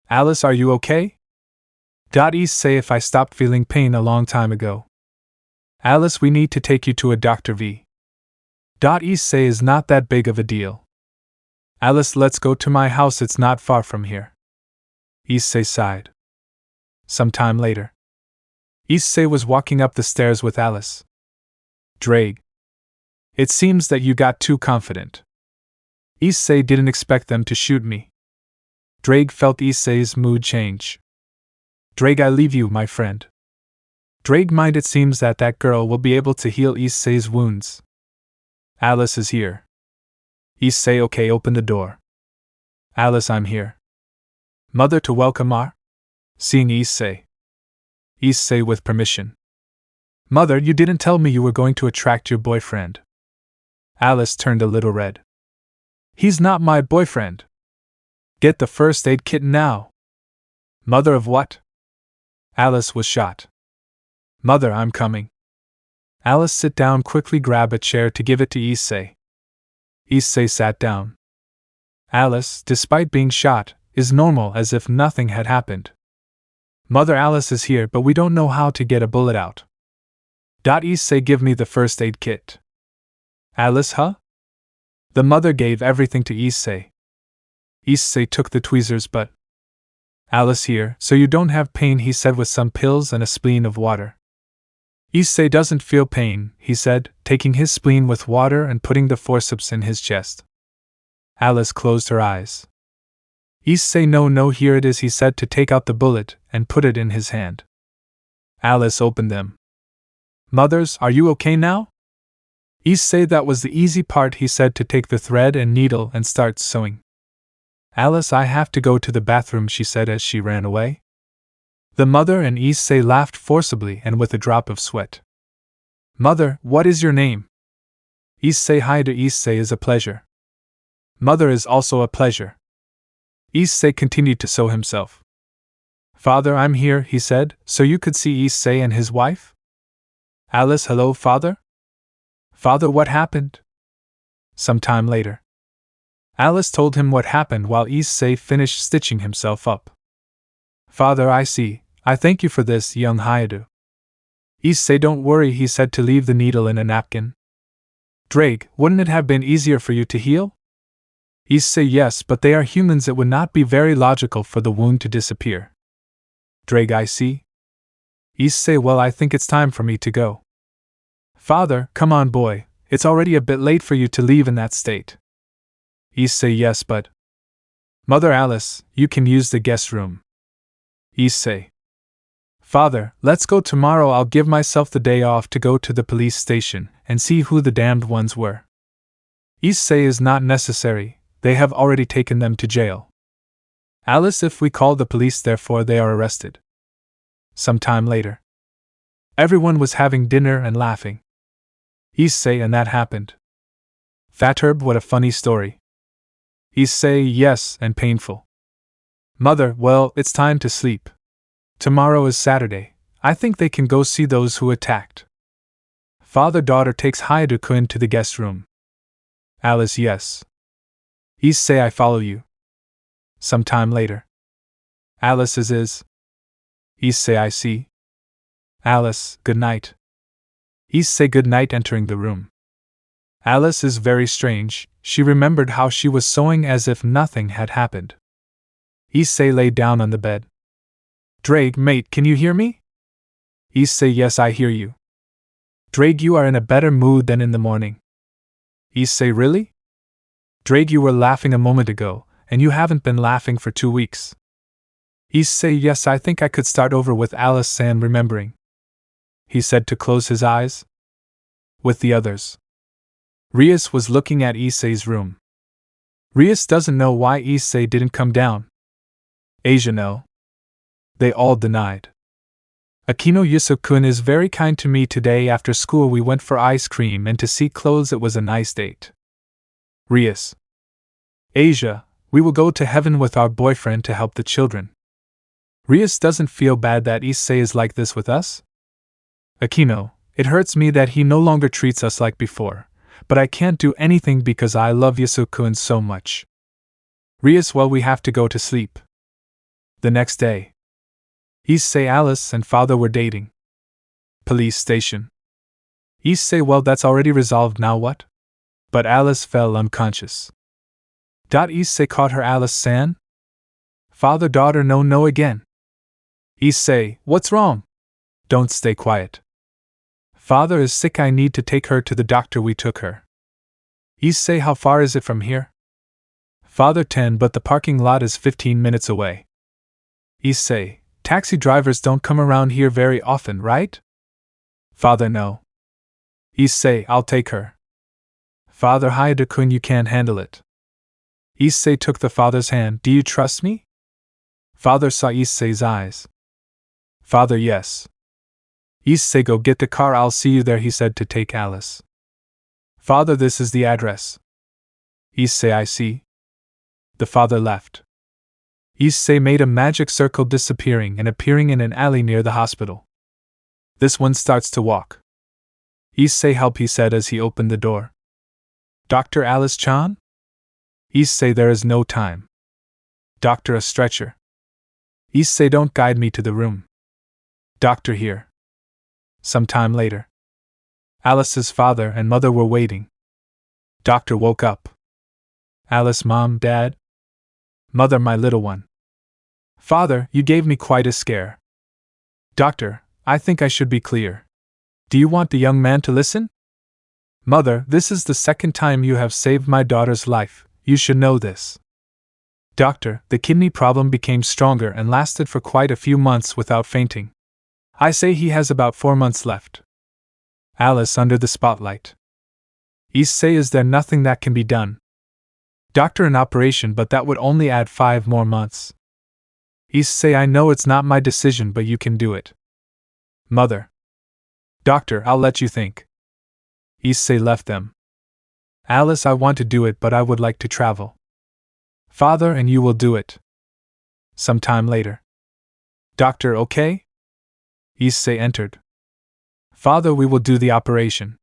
Speaker 1: Alice, are you okay? Issei, if I stopped feeling pain a long time ago. Alice, we need to take you to a doctor v. Issei, is not that big of a deal. Alice, let's go to my house, it's not far from here. Issei sighed. Some time later, Issei was walking up the stairs with Alice. Drake. It seems that you got too confident. Issei didn't expect them to shoot me. Drake felt Issei's mood change. Drake, I leave you, my friend. Drake, mind, it seems that girl will be able to heal Issei's wounds. Alice is here. Issei, okay, open the door. Alice, I'm here. Mother to welcome our? Seeing Issei. Issei, with permission. Mother, you didn't tell me you were going to attract your boyfriend. Alice turned a little red. He's not my boyfriend. Get the first aid kit now. Mother of what? Alice was shot. Mother, I'm coming. Alice, sit down, quickly grab a chair to give it to Issei. Issei sat down. Alice, despite being shot, is normal as if nothing had happened. Mother, Alice is here, but we don't know how to get a bullet out. Issei, give me the first aid kit. Alice, huh? The mother gave everything to Issei. Issei took the tweezers, but Alice, here, so you don't have pain, he said, with some pills and a spleen of water. Issei doesn't feel pain, he said, taking his spleen with water and putting the forceps in his chest. Alice closed her eyes. Issei, no, here it is, he said, to take out the bullet and put it in his hand. Alice opened them. Mothers, are you okay now? Issei, that was the easy part, he said, to take the thread and needle and start sewing. Alice, I have to go to the bathroom, she said as she ran away. The mother and Issei laughed forcibly and with a drop of sweat. Mother, what is your name? Issei, hi to Issei is a pleasure. Mother is also a pleasure. Issei continued to sew himself. Father, I'm here, he said, so you could see Issei and his wife? Alice, hello, father? Father, what happened? Some time later, Alice told him what happened while Issei finished stitching himself up. Father, I see. I thank you for this, young Hayadu. Issei, don't worry, he said, to leave the needle in a napkin. Drake, wouldn't it have been easier for you to heal? Issei, yes, but they are humans, it would not be very logical for the wound to disappear. Drake, I see. Issei, well, I think it's time for me to go. Father, come on, boy, it's already a bit late for you to leave in that state. Issei, yes, but Mother, Alice, you can use the guest room. Issei. Father, let's go tomorrow, I'll give myself the day off to go to the police station and see who the damned ones were. Issei, is not necessary, they have already taken them to jail. Alice, if we call the police, therefore they are arrested. Some time later, everyone was having dinner and laughing. Issei, and that happened. Fatherb, what a funny story. Issei, yes, and painful. Mother, well, it's time to sleep. Tomorrow is Saturday, I think they can go see those who attacked. Father, daughter takes Hayadu-kun to the guest room. Alice, yes. Issei, I follow you. Some time later. Alice is. Issei, I see. Alice, good night. Issei, good night, entering the room. Alice is very strange. She remembered how she was sewing as if nothing had happened. Issei lay down on the bed. Drake, mate, can you hear me? Issei, yes, I hear you. Drake, you are in a better mood than in the morning. Issei, really? Drake, you were laughing a moment ago, and you haven't been laughing for 2 weeks. Issei, yes, I think I could start over with Alice-san remembering. He said to close his eyes. With the others. Rias was looking at Issei's room. Rias doesn't know why Issei didn't come down. Asia no. They all denied. Akeno Yusu-kun is very kind to me today. After school we went for ice cream and to see clothes. It was a nice date. Rias. Asia, we will go to heaven with our boyfriend to help the children. Rias doesn't feel bad that Issei is like this with us. Akeno, it hurts me that he no longer treats us like before, but I can't do anything because I love Yusu-kun so much. Rias, well, we have to go to sleep. The next day. Issei, Alice and father were dating. Police station. Issei, well, that's already resolved, now what? But Alice fell unconscious. Issei caught her. Alice-san? Father-daughter, no again. Issei, what's wrong? Don't stay quiet. Father is sick, I need to take her to the doctor. We took her. Issei, how far is it from here? Father, 10, but the parking lot is 15 minutes away. Issei, taxi drivers don't come around here very often, right? Father, no. Issei, I'll take her. Father, Hayada-kun, you can't handle it. Issei took the father's hand. Do you trust me? Father saw Issei's eyes. Father, yes. Issei, go get the car, I'll see you there, he said to take Alice. Father, this is the address. Issei, I see. The father left. Issei made a magic circle, disappearing and appearing in an alley near the hospital. This one starts to walk. Issei, help, he said as he opened the door. Dr. Alice-chan? Issei, there is no time. Doctor, a stretcher. Issei, don't guide me to the room. Doctor, here. Some time later. Alice's father and mother were waiting. Doctor woke up. Alice, Mom, Dad? Mother, my little one. Father, you gave me quite a scare. Doctor, I think I should be clear. Do you want the young man to listen? Mother, this is the second time you have saved my daughter's life. You should know this. Doctor, the kidney problem became stronger and lasted for quite a few months without fainting. I say he has about 4 months left. Alice, under the spotlight. Issei, is there nothing that can be done? Doctor, an operation, but that would only add 5 more months. Issei, I know it's not my decision, but you can do it. Mother. Doctor, I'll let you think. Issei left them. Alice, I want to do it, but I would like to travel. Father, and you will do it. Some time later. Doctor, okay? Issei entered. Father, we will do the operation.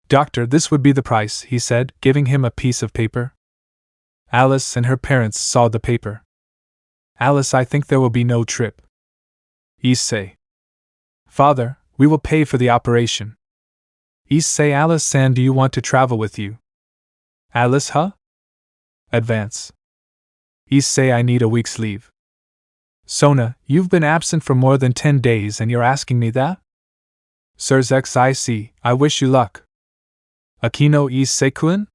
Speaker 1: Doctor, this would be the price, he said, giving him a piece of paper. Alice and her parents saw the paper. Alice, I think there will be no trip. Issei. Father, we will pay for the operation. Issei, Alice-san, do you want to travel with you? Alice, huh? Advance. Issei, I need a week's leave. Sona, you've been absent for more than 10 days and you're asking me that? SrabrazosxD, I wish you luck. Akeno, Issei-kun?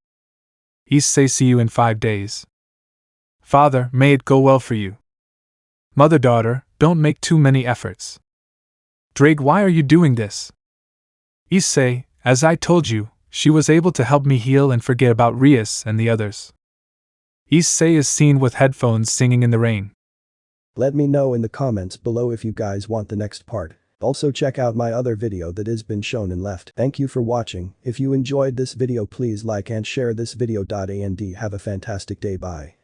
Speaker 1: Issei, see you in 5 days. Father, may it go well for you. Mother-daughter, don't make too many efforts. Drake, why are you doing this? Issei, as I told you, she was able to help me heal and forget about Rias and the others. Issei is seen with headphones singing in the rain.
Speaker 2: Let me know in the comments below if you guys want the next part. Also check out my other video that has been shown and left. Thank you for watching. If you enjoyed this video, please like and share this video. And have a fantastic day. Bye.